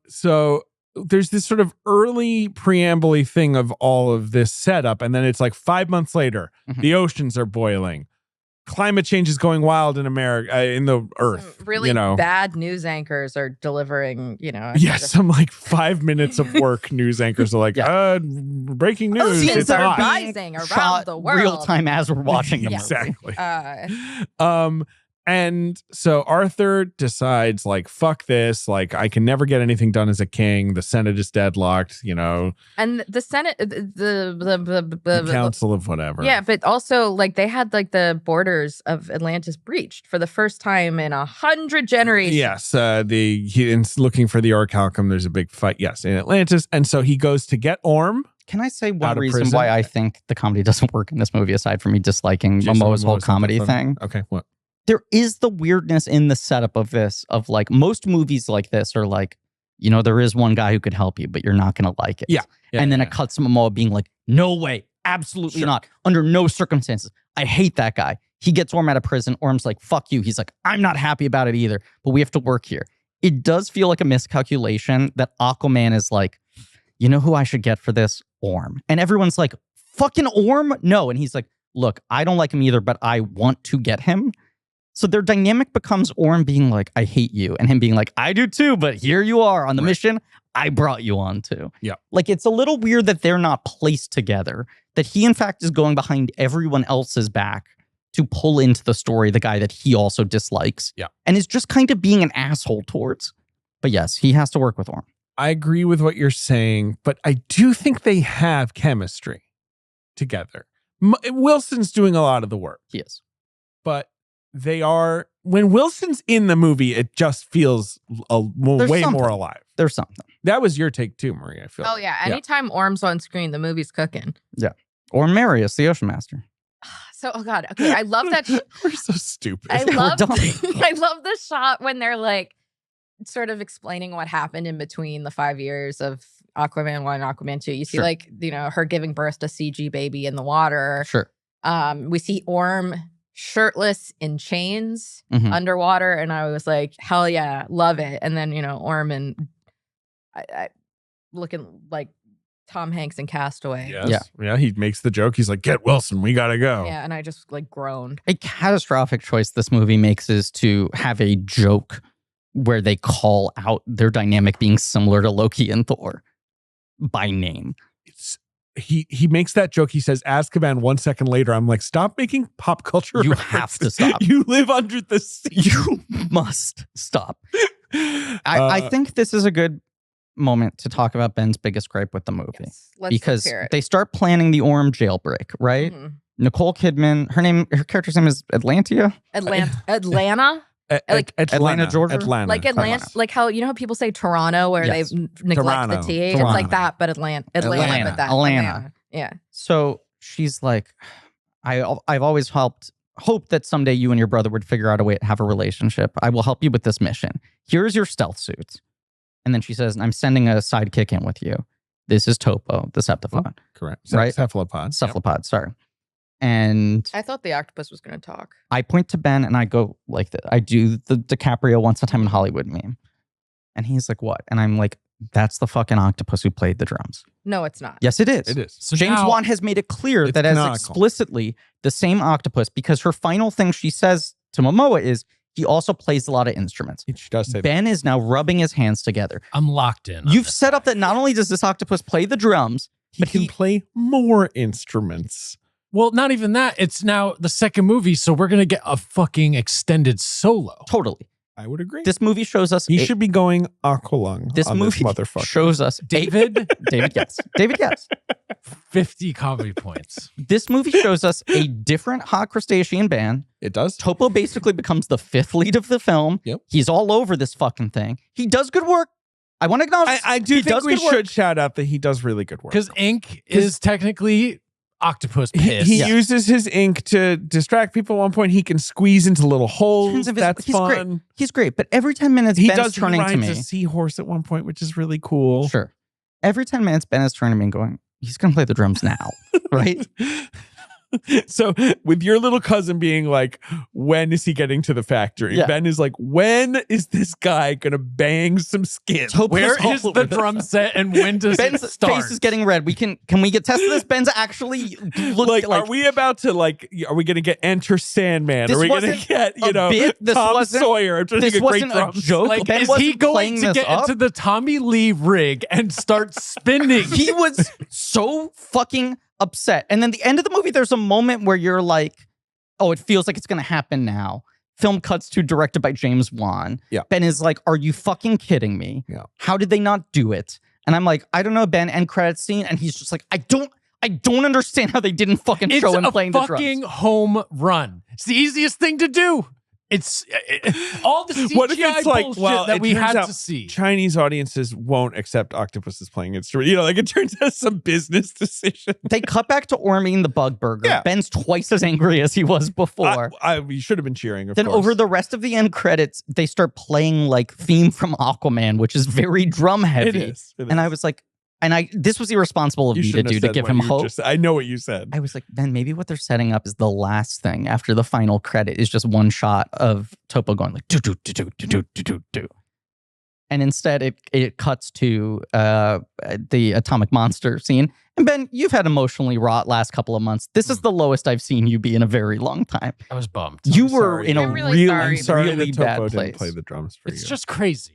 So there's this sort of early preamble-y thing of all of this setup, and then it's like 5 months later, Mhm. the oceans are boiling. climate change is going wild in America, in the earth. Some really bad news anchors are delivering, some like 5 minutes of work news anchors are like, breaking news. Scenes It's are hot. rising around Shot the world. real time as we're watching the movie. Exactly. Uh, And so Arthur decides, like, fuck this. Like, I can never get anything done as a king. The Senate is deadlocked, and the Senate, the council of whatever. Yeah, but also, like, they had, like, the borders of Atlantis breached for the first time in 100 generations. Yes. He's looking for the orichalcum. There's a big fight, yes, in Atlantis. And so he goes to get Orm. Can I say Out one of reason prison. why I think the comedy doesn't work in this movie, aside from me disliking Jason Momoa's whole Momoa's comedy something. thing? Okay, what? There is the weirdness in the setup of this, of like most movies like this are like, there is one guy who could help you, but you're not going to like it. Yeah. And then it cuts to Momoa being like, no way, absolutely not. Under no circumstances. I hate that guy. He gets Orm out of prison. Orm's like, fuck you. He's like, I'm not happy about it either, but we have to work here. It does feel like a miscalculation that Aquaman is like, you know who I should get for this? Orm. And everyone's like, fucking Orm? No. And he's like, look, I don't like him either, but I want to get him. So their dynamic becomes Orm being like, I hate you. And him being like, I do too, but here you are on the mission I brought you on to. Yeah. Like, it's a little weird that they're not placed together, that he, in fact, is going behind everyone else's back to pull into the story the guy that he also dislikes. Yeah. And is just kind of being an asshole towards. But yes, he has to work with Orm. I agree with what you're saying, but I do think they have chemistry together. Wilson's doing a lot of the work. He is. But they are, when Wilson's in the movie, it just feels way something. more alive. There's something. That was your take too, Marie, I feel. Oh, yeah. Anytime Orm's on screen, the movie's cooking. Yeah. Or Marius, the Ocean Master. So, oh God. Okay. I love that. We're so stupid. I We're love dumb. I love the shot when they're like sort of explaining what happened in between the 5 years of Aquaman 1 and Aquaman 2. You see, like, her giving birth to CG baby in the water. Sure. We see Orm shirtless in chains Mhm. underwater, and I was like, hell yeah, love it. And then Orm and I looking like Tom Hanks in Castaway. Yes. Yeah. He makes the joke. He's like, get Wilson. We got to go. Yeah, and I just like groaned. A catastrophic choice this movie makes is to have a joke where they call out their dynamic being similar to Loki and Thor by name. He makes that joke. He says Azkaban 1 second later. I'm like, stop making pop culture You references. have to stop. You live under the sea. You must stop. I think this is a good moment to talk about Ben's biggest gripe with the movie. Yes, let's Because hear it. they start planning the Orm jailbreak, right? Mhm. Nicole Kidman, her character's name is Atlantia? Atlanta, like Atlanta, Georgia? Atlanta. like Atlanta, like how how people say Toronto where Yes. they neglect Toronto. the T. It's Toronto. like that, but Atlanta, but that Atlanta. Yeah. So she's like, I've always hoped that someday you and your brother would figure out a way to have a relationship. I will help you with this mission. Here's your stealth suits. And then she says, I'm sending a sidekick in with you. This is Topo, the Septiphone. Correct. Right? Cephalopod. Cephalopod, sorry. And I thought the octopus was going to talk. I point to Ben and I go like this. I do the DiCaprio Once a Time in Hollywood meme. And he's like, what? And I'm like, that's the fucking octopus who played the drums. No, it's not. Yes, it is. It is. So James now- Wan has made it clear It's that as canonical. explicitly the same octopus, because her final thing she says to Momoa is he also plays a lot of instruments. She does say that. Ben is now rubbing his hands together. I'm locked in. on You've this set up guy. that not only does this octopus play the drums, He but can play more instruments. Well, not even that. It's now the second movie, so we're gonna get a fucking extended solo. totally. I would agree. This movie shows us He should be going aqualung this on movie this motherfucker. shows us David, David, yes. David, yes. 50 comedy points. This movie shows us a different hot crustacean band. It does. Topo basically becomes the fifth lead of the film. Yep. He's all over this fucking thing. He does good work. I want to acknowledge I do he think does we good work. should shout out that he does really good work. Because ink is technically octopus piss. He Yeah. uses his ink to distract people. At one point, he can squeeze into little holes. Turns invisible. That's He's fun. great. He's great. But every 10 minutes, He Ben's does turning to ride me. a seahorse at one point, which is really cool. Sure. Every 10 minutes, Ben is turning to me and going, he's going to play the drums now. Right? So with your little cousin being like, when is he getting to the factory? Yeah. Ben is like, when is this guy gonna bang some skins? Where is the drum set and when does Ben's it start? face is getting red. Can we get tested this? Ben's actually Like, are we about to are we gonna get Enter Sandman? This Are we gonna wasn't get, a bit. This Tom wasn't- Sawyer? I'm trying to This think of great wasn't a drums. joke. Like, Ben is wasn't he going playing to this get up. into the Tommy Lee rig and start spinning? He was so fucking upset. And then the end of the movie, there's a moment where you're like, oh, it feels like it's going to happen now. Film cuts to directed by James Wan. Yeah. Ben is like, are you fucking kidding me? Yeah. How did they not do it? And I'm like, I don't know, Ben, end credits scene. And he's just like, I don't understand how they didn't fucking It's show him a playing the fucking drums. home run. It's the easiest thing to do. It's all the CGI What if it's like, bullshit well, that it we turns had out to see. Chinese audiences won't accept octopuses playing instruments. Like it turns out some business decision. They cut back to Orm eating the bug burger. Yeah. Ben's twice as angry as he was before. You should have been cheering. Of Then course. over the rest of the end credits, they start playing like theme from Aquaman, which is very drum heavy. It is. And I was like, this was irresponsible of You me to shouldn't do have to said give what him you hope. just- I know what you said. I was like, Ben, maybe what they're setting up is the last thing after the final credit is just one shot of Topo going like do do do do do do do do. And instead it cuts to the atomic monster scene. And Ben, you've had emotionally wrought last couple of months. This is the lowest I've seen you be in a very long time. I was bummed. You I'm were sorry. in a I'm really really, sorry. Sorry really that bad Topo place. didn't play the drums for It's you. just crazy.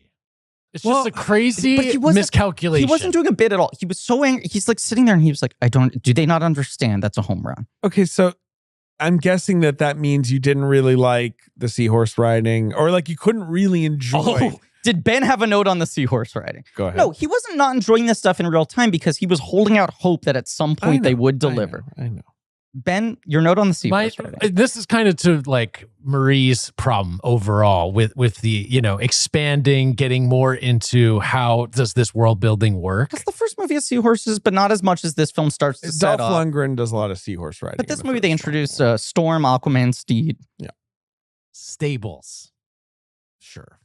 It's Well, just a crazy but he wasn't- miscalculation. He wasn't doing a bit at all. He was so angry. He's like sitting there and he was like, do they not understand that's a home run? Okay, so I'm guessing that means you didn't really like the seahorse riding, or like you couldn't really enjoy. Oh, did Ben have a note on the seahorse riding? Go ahead. No, he wasn't not enjoying this stuff in real time because he was holding out hope that at some I point they know, would deliver. I know. Ben, your note on the seahorse riding. This is kind of to like Marie's problem overall with the expanding, getting more into how does this world building work. Because the first movie has seahorses, but not as much as this film starts to set Dolph up. Lundgren does a lot of seahorse riding. But this in the movie, they first one. introduce Storm, Aquaman, Steed. Stables. Sure.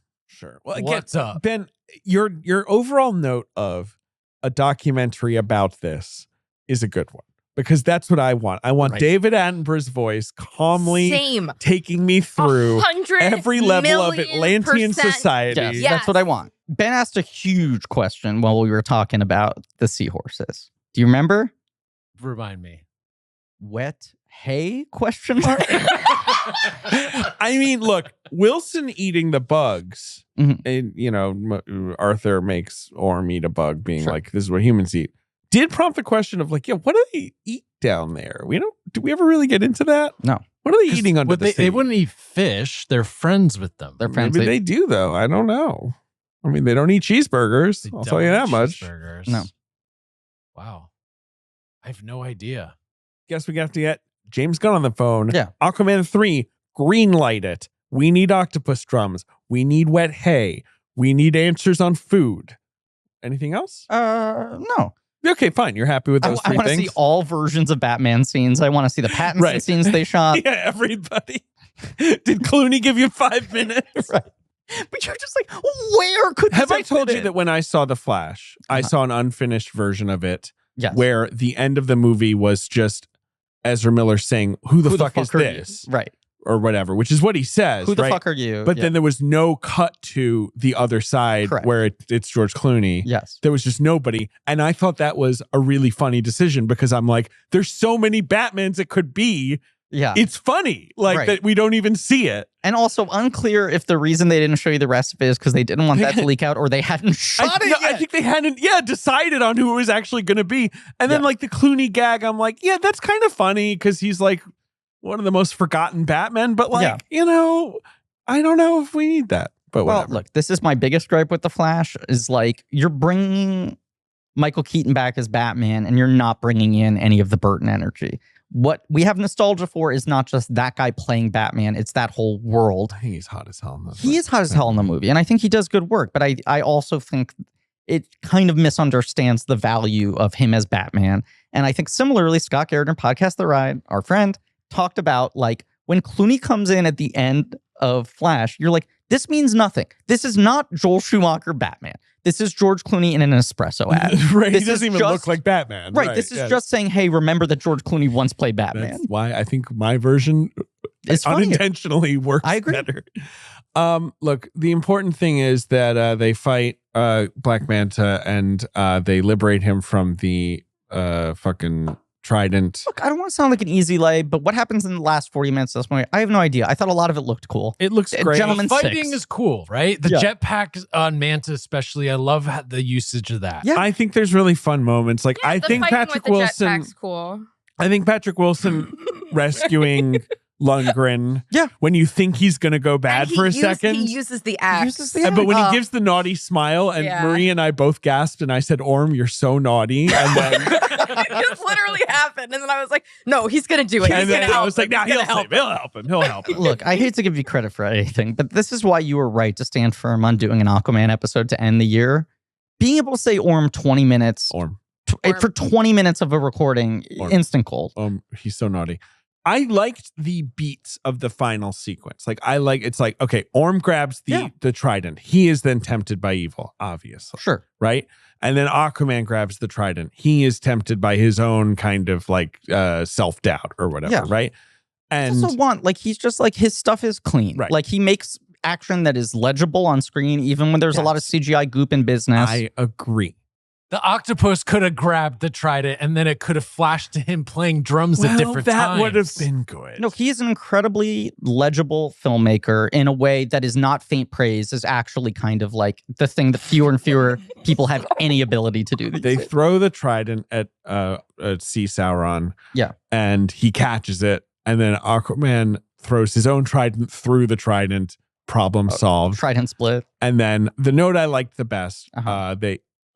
Well, again, What's up? Ben, your overall note of a documentary about this is a good one, because that's what I want. I want Right. David Attenborough's voice calmly Same. taking me through 100 every level of million Atlantean percent. society. Yes, Yes. that's what I want. Ben asked a huge question while we were talking about the seahorses. Do you remember? Remind me. Wet hay? Question mark. I mean, look, Wilson eating the bugs, Mhm. and Arthur makes Orm eat a bug, being Sure. like, "This is what humans eat." Did prompt the question of like, yeah, what do they eat down there? Do we ever really get into that? No. What are they eating under But the sea? they wouldn't eat fish. They're friends with them. They're friends. Maybe they do though. I don't know. I mean, they don't eat cheeseburgers. They I'll don't tell you eat that much. cheeseburgers. No. Wow. I have no idea. Guess we have to get James Gunn on the phone. Yeah. Aquaman 3, green light it. We need octopus drums. We need wet hay. We need answers on food. Anything else? No. Okay, fine. You're happy with those I three want to things? see all versions of Batman scenes. I want to see the Pattinson Right. scenes they shot. Yeah, everybody. Did Clooney give you 5 minutes? Right. But you're just like, where could this Have I told fit you in? that when I saw The Flash, I Uh-huh. saw an unfinished version of it Yes. where the end of the movie was just Ezra Miller saying, who the fuck is are you? this? Right. Or whatever, which is what he says. Who the right? fuck are you? But Yeah. then there was no cut to the other side Correct. where it's George Clooney. Yes. There was just nobody. And I thought that was a really funny decision, because I'm like, there's so many Batmans it could be. Yeah. It's funny. Like Right. that we don't even see it. And also unclear if the reason they didn't show you the rest of it is because they didn't want that to leak out or they hadn't shot it No, yet. I think they hadn't, decided on who it was actually going to be. And then Yeah. like the Clooney gag, I'm like, yeah, that's kind of funny because he's like one of the most forgotten Batmen. But like, I don't know if we need that. But Well, whatever. look, this is my biggest gripe with The Flash is like you're bringing Michael Keaton back as Batman and you're not bringing in any of the Burton energy. What we have nostalgia for is not just that guy playing Batman, it's that whole world. I think he's hot as hell in this. He is hot as hell in the movie, and I think he does good work, but I also think it kind of misunderstands the value of him as Batman. And I think similarly, Scott Garrett in Podcast The Ride, our friend, talked about like when Clooney comes in at the end of Flash, you're like, this means nothing. This is not Joel Schumacher Batman. This is George Clooney in an espresso ad. Right. This He doesn't is even just- look like Batman. Right. This is just saying, hey, remember that George Clooney once played Batman. That's why I think my version It's funnier. unintentionally works I agree. better. Look, the important thing is that they fight Black Manta and they liberate him from the fucking trident. Look, I don't want to sound like an easy lay, but what happens in the last 40 minutes of this movie? I have no idea. I thought a lot of it looked cool. It looks great. Gentlemen, Fighting six. is cool, right? The Yeah. jetpack on Manta, especially. I love the usage of that. Yeah. I think there's really fun moments. Like I The think fighting Patrick with the Wilson. jetpack's cool. I think Patrick Wilson rescuing Lundgren. Yeah. When you think he's gonna go bad for a second. He uses the axe. But when Oh. he gives the naughty smile, and Yeah. Marie and I both gasped, and I said, "Orm, you're so naughty," and then It literally happened. And then I was like, no, he's going to do it. He's and going then to I help. was like, "Nah, He's he'll gonna help him. He'll help him. He'll help him." Look, I hate to give you credit for anything, but this is why you were right to stand firm on doing an Aquaman episode to end the year. Being able to say Orm 20 minutes Orm, for 20 minutes of a recording, Orm. instant gold. he's so naughty. I liked the beats of the final sequence. Like it's like, okay, Orm grabs the trident. He is then tempted by evil, obviously. Sure. Right? And then Aquaman grabs the trident. He is tempted by his own kind of like self-doubt or whatever, Yeah. right? And also want, like, he's just like, his stuff is clean. Right. Like, he makes action that is legible on screen, even when there's a lot of CGI goop in business. I agree. The octopus could have grabbed the trident and then it could have flashed to him playing drums at different that times. would have been good. No, he is an incredibly legible filmmaker in a way that is not faint praise, is actually kind of like the thing that fewer and fewer people have any ability to do. They throw the trident at Sea Sauron. Yeah. And he catches it. And then Aquaman throws his own trident through the trident. Problem solved. Trident split. And then the note I liked the best,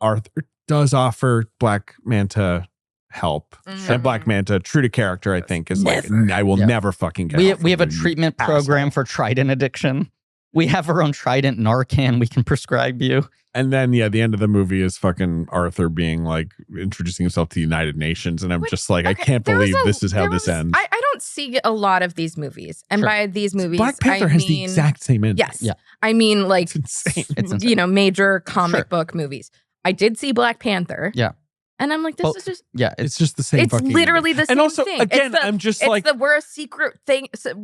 Arthur does offer Black Manta help. And Black Manta, true to character, I think, is like, I will never fucking get help We have a from you, treatment asshole. program for trident addiction. We have our own trident Narcan we can prescribe you. And then, the end of the movie is fucking Arthur being like introducing himself to the United Nations. And I'm just like, I can't believe this is how this ends. I don't see a lot of these movies. And Sure. by these movies, Black Panther I has the mean- exact same ending. Yes. Yeah. I mean, like, It's insane. It's insane. major comic Sure. book movies. I did see Black Panther. Yeah. And I'm like, this Well, is just, Yeah, It's just the same it's fucking literally the ending. same And also, thing. again, It's the- I'm just it's like, we're a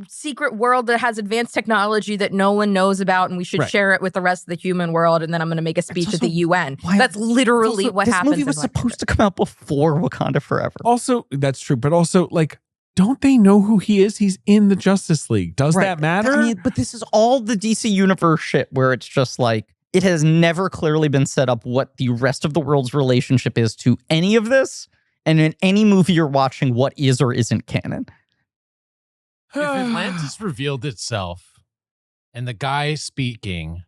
secret world that has advanced technology that no one knows about, and we should Right. share it with the rest of the human world. And then I'm going to make a speech at the also- UN. why- That's literally Also, what this happens. movie in was Black supposed to come out before Wakanda Forever. also, that's true. But also, like, don't they know who he is? He's in the Justice League. Does Right. that matter? I mean, but this is all the DC Universe shit where it's just like, it has never clearly been set up what the rest of the world's relationship is to any of this. And in any movie you're watching, what is or isn't canon. If Atlantis revealed itself and the guy speaking,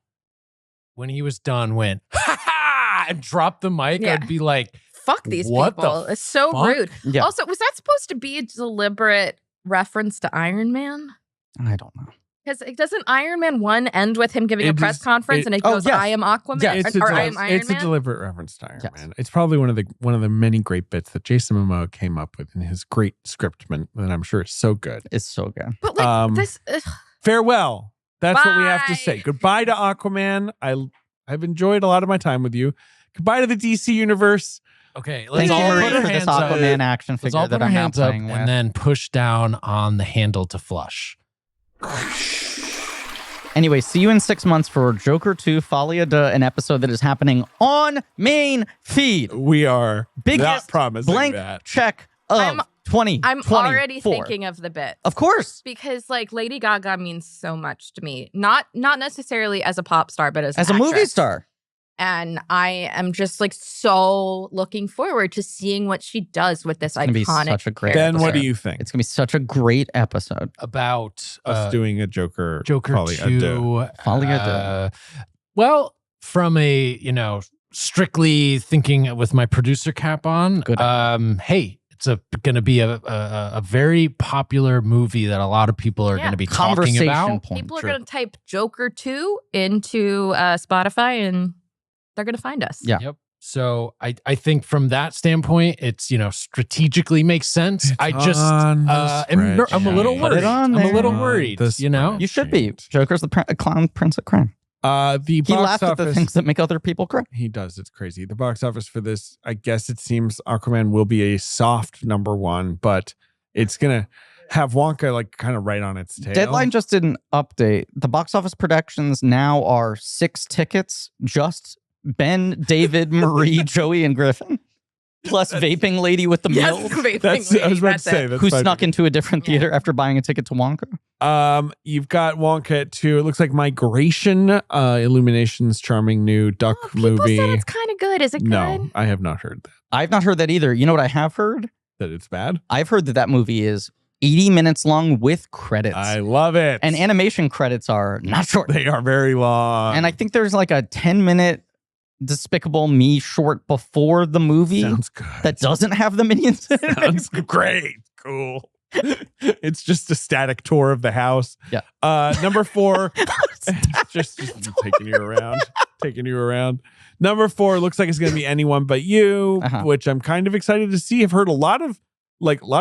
when he was done, went, ha ha, and dropped the mic, Yeah. I'd be like, Fuck these What the people. It's so fuck? rude. Yeah. Also, was that supposed to be a deliberate reference to Iron Man? I don't know. Because doesn't Iron Man 1 end with him giving a It press is- conference and it goes, yes. I am Aquaman? Yeah, or I am Iron it's Man? a deliberate reference to Iron Yes. Man. It's probably one of the many great bits that Jason Momoa came up with in his great scriptment that I'm sure is so good. It's so good. But like Um, this, Farewell. That's what we have to Bye. say. Goodbye to Aquaman. I've enjoyed a lot of my time with you. Goodbye to the DC universe. okay, let's Thank you, all Marie, put our for this hands up. Aquaman action Let's figure all put that our I'm now hands up playing with. and then push down on the handle to flush. Anyway, see you in 6 months for Joker 2 Folia de, an episode that is happening on main feed. We are not Biggest promising blank that. check of I'm 2024. already thinking of the bit. Of course. Because like Lady Gaga means so much to me. Not necessarily as a pop star, but as As an a movie actress. star. And I am just like so looking forward to seeing what she does with this gonna be iconic such a great character. Ben, what do episode. you think? It's going to be such a great episode. About Us doing a Joker Joker Folie 2. Folie à Well, from a, strictly thinking with my producer cap on, Good. hey, it's going to be a very popular movie that a lot of people are Yeah. going to be talking Conversation about. point. People are Sure. going to type Joker 2 into Spotify and they're going to find us. Yeah. Yep. So I think from that standpoint, it's, strategically makes sense. I just, on the I'm a little spreadsheet. Put worried. it on I'm a little there. worried, The you know? You should be. Joker's the clown prince of crime. The He box laughed at the office. things that make other people cry. He does. It's crazy. The box office for this, I guess it seems Aquaman will be a soft number one, but it's going to have Wonka like kind of right on its tail. Deadline just did an update. The box office projections now are 6 tickets, just Ben, David, Marie, Joey, and Griffin, plus vaping lady with the Yes, milk, That's, I was about to say. That's who fine. snuck into a different Yeah. theater after buying a ticket to Wonka. You've got Wonka at 2. It looks like Migration, Illumination's charming new duck People movie. said it's kind of good. Is it good? No, I have not heard that. I've not heard that either. You know what I have heard? That it's bad. I've heard that that movie is 80 minutes long with credits. I love it. And animation credits are not short. They are very long. And I think there's like a 10-minute Despicable Me short before the movie Sounds good. that doesn't have the minions in it. Sounds great. Cool. It's just a static tour of the house. Yeah. Number 4. just taking you around. Number 4 looks like it's going to be Anyone But You, which I'm kind of excited to see. I've heard a lot of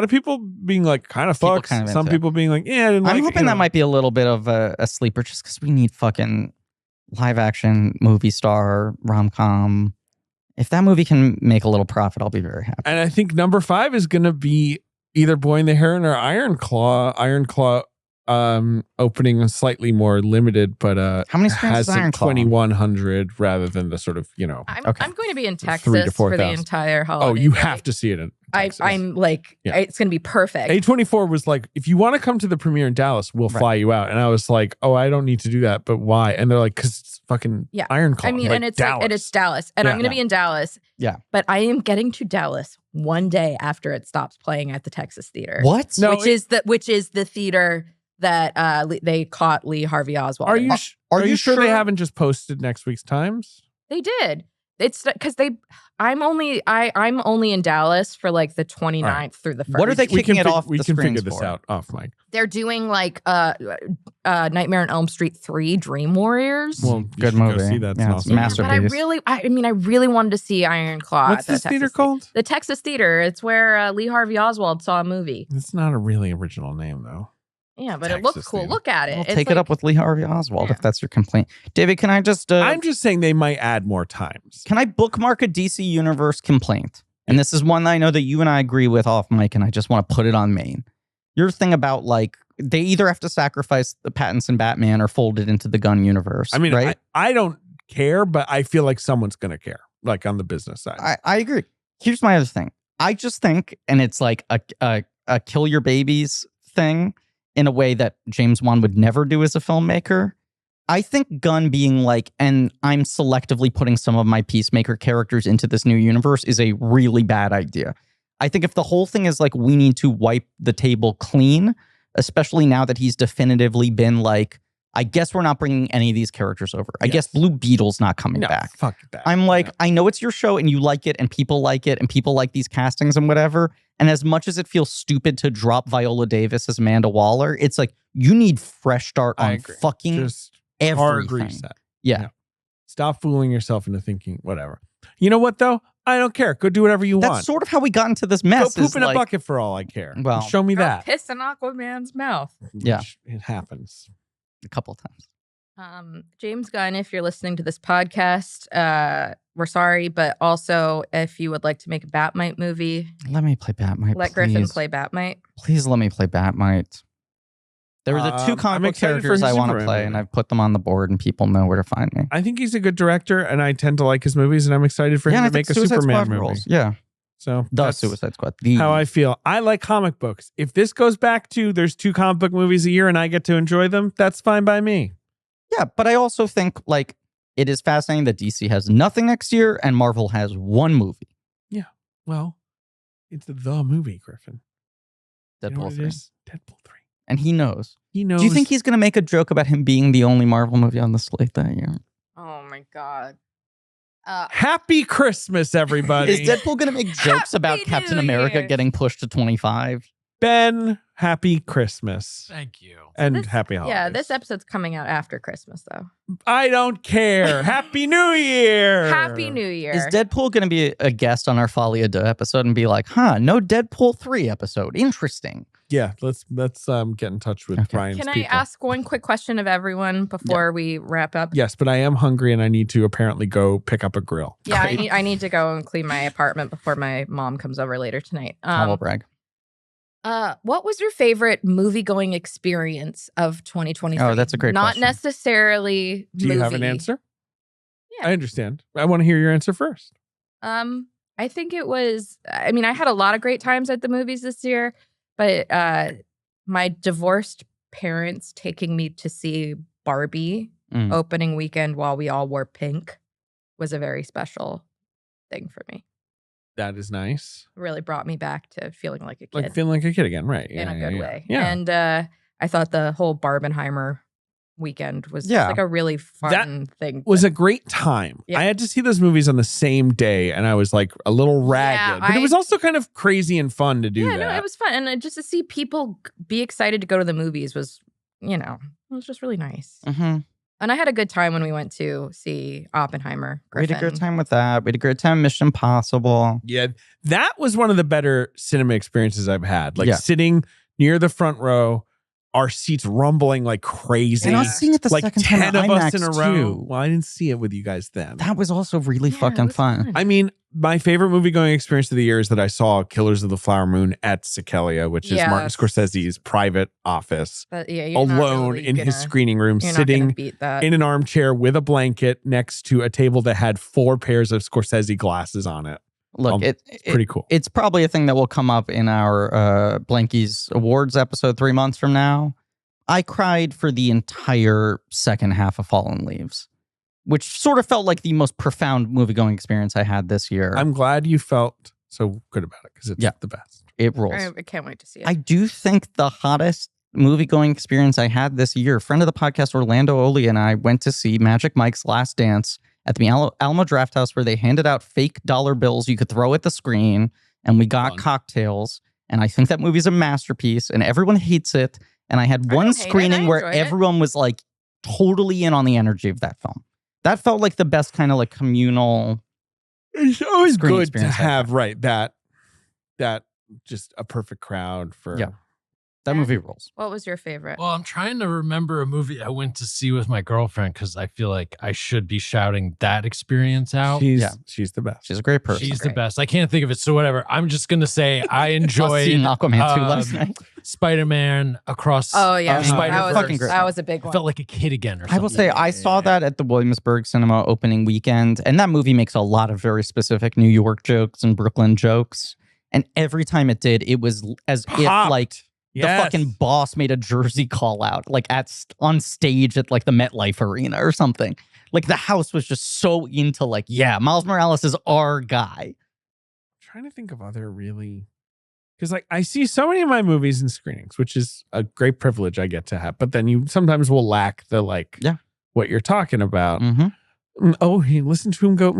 people being like kind of People fucks. kind of Some into people being like, yeah, I didn't I'm like hoping that might be a little bit of a sleeper just because we need fucking live action movie star rom-com. If that movie can make a little profit, I'll be very happy. And I think number 5 is going to be either Boy and the Heron or Iron Claw. Iron Claw opening slightly more limited, but how many screens has is Iron Claw? 2,100 rather than the sort of, I'm Okay. going to be in 3,000 to Texas for the 4,000. entire holiday. Oh, you break. have to see it in Texas. I'm like, Yeah. it's going to be perfect. A24 was like, if you want to come to the premiere in Dallas, we'll fly you out. And I was like, oh, I don't need to do that. But why? And they're like, because it's fucking Yeah. Iron Claw. I mean, like, and it's Dallas. like, and it's Dallas, and Yeah. I'm going to be in Dallas. Yeah. But I am getting to Dallas one day after it stops playing at the Texas Theater. What? No, which is the theater that they caught Lee Harvey Oswald. Are in. you are you sure they haven't just posted next week's times? They did. It's because I'm only in Dallas for like the 29th through the 1st. What are they We kicking can it off We the can screens figure this for? out off mic. They're doing like Nightmare on Elm Street 3 Dream Warriors. Well, you Good should go movie. see that. It's Yeah, an it's awesome master- but I masterpiece. really wanted to see Iron Claw. What's at the this theater Texas called? The Texas Theater. It's where Lee Harvey Oswald saw a movie. It's not a really original name, though. Yeah, but it Texas looks cool. Theater. Look at it. I'll It's take it like- up with Lee Harvey Oswald Yeah. if that's your complaint. David, can I just I'm just saying they might add more times. can I bookmark a DC Universe complaint? And this is one that I know that you and I agree with off mic, and I just want to put it on main. Your thing about like they either have to sacrifice the Pattinson Batman or fold it into the Gunn universe. I mean, right? I don't care, but I feel like someone's going to care, like on the business side. I agree. Here's my other thing. I just think, and it's like a kill your babies thing in a way that James Wan would never do as a filmmaker. I think Gunn being like, and I'm selectively putting some of my Peacemaker characters into this new universe is a really bad idea. I think if the whole thing is like, we need to wipe the table clean, especially now that he's definitively been like, I guess we're not bringing any of these characters over. I guess Blue Beetle's not coming No, back. fuck that. I'm like, I know it's your show and you like it and people like these castings and whatever. And as much as it feels stupid to drop Viola Davis as Amanda Waller, it's like, you need fresh start I on agree. fucking Just hard everything. reset. Yeah. Stop fooling yourself into thinking whatever. You know what, though? I don't care. Go do whatever you That's want. sort of how we got into this Go mess. poop is in a like- bucket for all I care. Well, show me Girl that. piss in Aquaman's mouth. Yeah. Which it happens. a couple of times. James Gunn, if you're listening to this podcast, we're sorry, but also if you would like to make a Batmite movie, Let me play Batmite. let please. Griffin play Batmite. Please let me play Batmite. There are the two I'm comic book excited for characters his I want to Superman play, movie. and I've put them on the board, and people know where to find me. I think he's a good director, and I tend to like his movies, and I'm excited for and him I to make think a Suicide Superman Squad movie. rules. Yeah, So the that's Suicide Squad. The how I feel. I like comic books. If this goes back to there's 2 comic book movies a year and I get to enjoy them, that's fine by me. Yeah, but I also think like it is fascinating that DC has nothing next year and Marvel has one movie. Well, it's the movie, Griffin. You know Deadpool what it 3. is? Deadpool 3. And he knows. He knows. Do you think he's going to make a joke about him being the only Marvel movie on the slate that year? Oh my God. Happy Christmas, everybody. Is Deadpool going to make jokes about Happy Captain New America Year. getting pushed to 25? Ben, Happy Christmas. Thank you. And happy holidays. Yeah, this episode's coming out after Christmas, though. I don't care. Happy New Year. Happy New Year. Is Deadpool going to be a guest on our Folia de episode and be like, no Deadpool 3 episode? Interesting. Yeah, let's get in touch with Ryan's Can I people. ask one quick question of everyone before we wrap up? Yes, but I am hungry and I need to apparently go pick up a grill. Yeah, I need to go and clean my apartment before my mom comes over later tonight. Humble brag. What was your favorite movie-going experience of 2023? Oh, that's a great Not question. necessarily Do you have an answer? Yeah. I understand. I want to hear your answer first. I think it was, I mean, I had a lot of great times at the movies this year, but my divorced parents taking me to see Barbie opening weekend while we all wore pink was a very special thing for me. That is nice. It really brought me back to feeling like a kid. Like feeling like a kid again, right? In a good way. Yeah. And I thought the whole Barbenheimer weekend was just like a really fun thing. Was a great time. Yeah. I had to see those movies on the same day and I was like a little ragged. But it was also kind of crazy and fun to do that. No, it was fun. And just to see people be excited to go to the movies was, it was just really nice. Mm-hmm. And I had a good time when we went to see Oppenheimer. We had a good time with that. We had a good time Mission Impossible. Yeah, that was one of the better cinema experiences I've had. Like sitting near the front row, our seats rumbling like crazy. And I was seeing it the like second time 10 of us in a IMAX row. too. Well, I didn't see it with you guys then. That was also really fucking fun. I mean, my favorite movie going experience of the year is that I saw Killers of the Flower Moon at Sikelia, which is Martin Scorsese's private office, alone in his screening room, sitting in an armchair with a blanket next to a table that had 4 pairs of Scorsese glasses on it. Look, it's pretty cool. It's probably a thing that will come up in our Blankies Awards episode 3 months from now. I cried for the entire second half of Fallen Leaves, which sort of felt like the most profound movie-going experience I had this year. I'm glad you felt so good about it because it's the best. It rules. I can't wait to see it. I do think the hottest movie-going experience I had this year, friend of the podcast Orlando Oli and I went to see Magic Mike's Last Dance at the Alamo Drafthouse, where they handed out fake dollar bills you could throw at the screen, and we got cocktails. And I think that movie's a masterpiece, and everyone hates it. And I had one screening where everyone was like totally in on the energy of that film. That felt like the best kind of like communal. It's always good to have that just a perfect crowd for. Yeah. That movie rules. What was your favorite? Well, I'm trying to remember a movie I went to see with my girlfriend because I feel like I should be shouting that experience out. She's the best. She's a great person. She's the best. I can't think of it. So whatever. I'm just going to say I enjoyed seeing Aquaman 2 last night. Spider-Man Across Spider-Verse. Fucking great. That was a big one. I felt like a kid again or something. I will say I saw that at the Williamsburg Cinema opening weekend, and that movie makes a lot of very specific New York jokes and Brooklyn jokes. And every time it did, it was as if like the fucking boss made a Jersey call out, like on stage at like the MetLife Arena or something. Like the house was just so into like, yeah, Miles Morales is our guy. I'm trying to think of other really, because like I see so many of my movies in screenings, which is a great privilege I get to have. But then you sometimes will lack the like, what you're talking about. Mm-hmm. Oh, he listened to him go,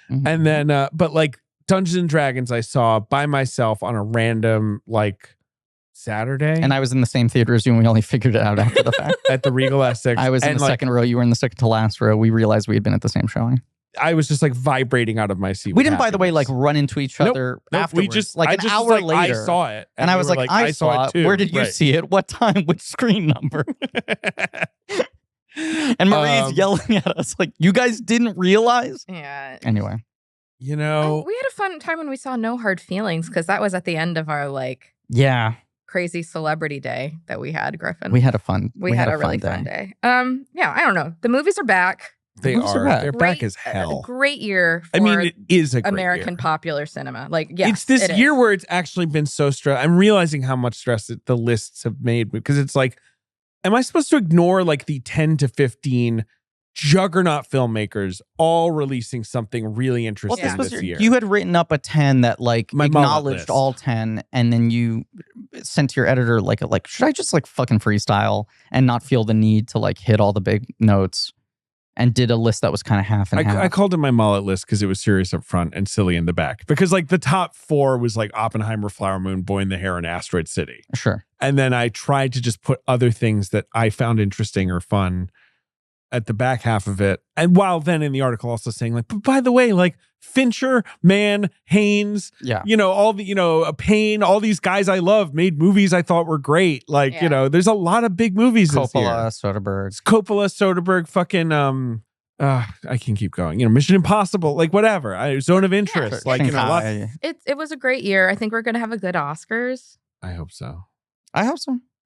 and then, but like Dungeons and Dragons, I saw by myself on a random like Saturday. And I was in the same theater as you, and we only figured it out after the fact. At the Regal Essex. I was in the second row. You were in the second to last row. We realized we had been at the same showing. I was just like vibrating out of my seat. We didn't, by the way, like run into each other afterwards. We just like an hour later. I saw it. And I was like, I saw it too. Where did you see it? What time? Which screen number? And Marie's yelling at us like, you guys didn't realize? Yeah. Anyway. You know. We had a fun time when we saw No Hard Feelings because that was at the end of our like crazy celebrity day that we had, Griffin. We had a fun We had a really fun day. Yeah, I don't know. The movies are back. They are. They're back as hell. Great year for it is a great American popular cinema. Like, yeah. It's this year where it's actually been so stressed. I'm realizing how much stress the lists have made because it's like, am I supposed to ignore like the 10 to 15 juggernaut filmmakers all releasing something really interesting this year? You had written up a 10 that like acknowledged all 10, and then you sent to your editor like should I just like fucking freestyle and not feel the need to like hit all the big notes? and did a list that was kind of half and half. I called it my mullet list because it was serious up front and silly in the back. Because like the top 4 was like Oppenheimer, Flower Moon, Boy in the Hair, and Asteroid City. Sure. And then I tried to just put other things that I found interesting or fun at the back half of it. And while then in the article also saying like, but by the way, like Fincher, Mann, Haynes, Yeah. all the, Payne, all these guys I love made movies I thought were great. Like, there's a lot of big movies this year. Soderbergh, fucking, I can keep going. Mission Impossible, like whatever. Zone of Interest, like, It was a great year. I think we're going to have a good Oscars. I hope so.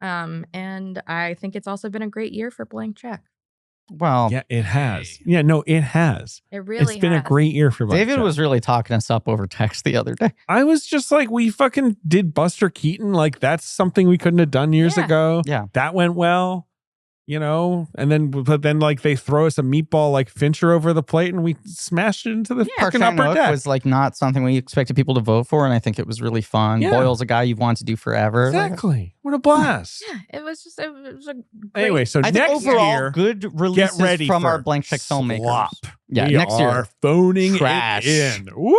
And I think it's also been a great year for Blank Check. Well, yeah, it has. Yeah, no, it has. It really It's been a great year for Blank David Check. was really talking us up over text the other day. I was just like, we fucking did Buster Keaton. Like, that's something we couldn't have done years ago. Yeah. That went well, but then like they throw us a meatball like Fincher over the plate and we smashed it into the fucking Park upper Chan-wook deck. was like not something we expected people to vote for, and I think it was really fun. Yeah. Boyle's a guy you've wanted to do forever. Exactly. What a blast. Yeah, it was a great, Anyway, so I think next overall, year, good releases get ready from for our Blank Check filmmakers. slop. Yeah, we next are year. phoning Trash. it in. Woo!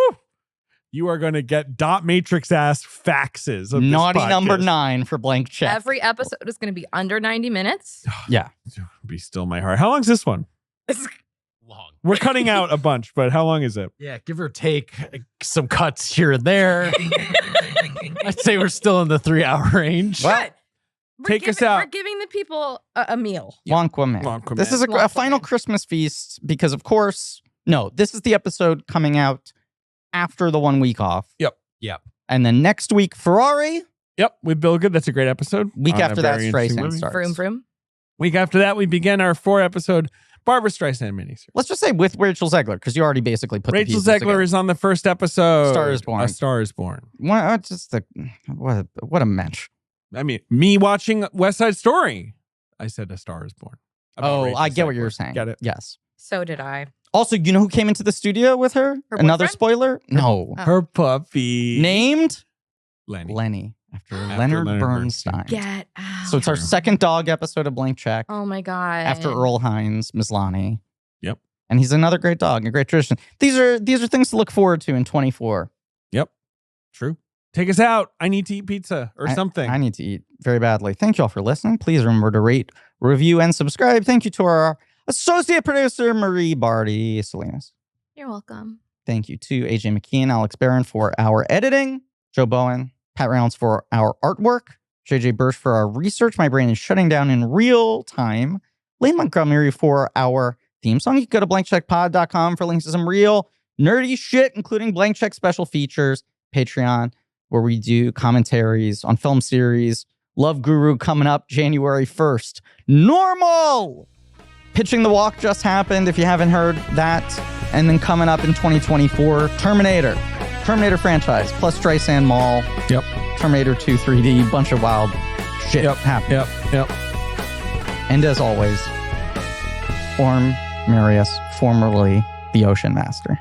You are going to get dot matrix ass faxes. Of Naughty this number podcast. 9 for Blank Check. every episode is going to be under 90 minutes. Yeah. Be still my heart. How long's this one? Long. We're cutting out a bunch, but how long is it? Yeah, give or take some cuts here and there. I'd say we're still in the 3-hour range. Well, Take us out. We're giving the people a meal. Wonkquaman. Wonkquaman. This is a Wonkquaman. final Christmas feast because, of course, this is the episode coming out after the 1 week off. Yep. And then next week, Ferrari. Yep, with Bill Good. That's a great episode. Week On a after that, very interesting Streisand movie. starts. Vroom vroom. Week after that, we begin our 4-episode Barbara Streisand miniseries. Let's just say with Rachel Zegler, because you already basically put the Rachel pieces Zegler together. is on the first episode. Star is Born. A Star is Born. What a match. I mean, me watching West Side Story. I said A Star is Born. About Oh, Rachel I get what Zegler. you're saying. Get it? Yes. So did I. Also, you know who came into the studio with her? Her Another boyfriend? spoiler? No. Oh. Her puppy. Named Lenny. after After Leonard Leonard Bernstein. Get out. So it's our second dog episode of Blank Check Oh my God. after Earl Hines, Mislani. Yep. And he's another great dog, a great tradition. These are things to look forward to in 24. Yep. True. Take us out. I need to eat pizza or something. I need to eat very badly. Thank you all for listening. Please remember to rate, review, and subscribe. Thank you to our associate producer, Marie Bardi-Salinas. You're welcome. Thank you to AJ McKeon, Alex Barron for our editing, Joe Bowen, Pat Reynolds for our artwork, JJ Bursch for our research. My brain is shutting down in real time. Lane Montgomery for our theme song. You can go to blankcheckpod.com for links to some real nerdy shit, including Blank Check special features, Patreon, where we do commentaries on film series. Love Guru coming up January 1st. Normal! Pitching the Walk just happened, if you haven't heard that. And then coming up in 2024, Terminator franchise, plus Streisand Mall. Yep. Terminator 2 3D, bunch of wild shit happening. Yep. And as always, Orm Marius, formerly the Ocean Master.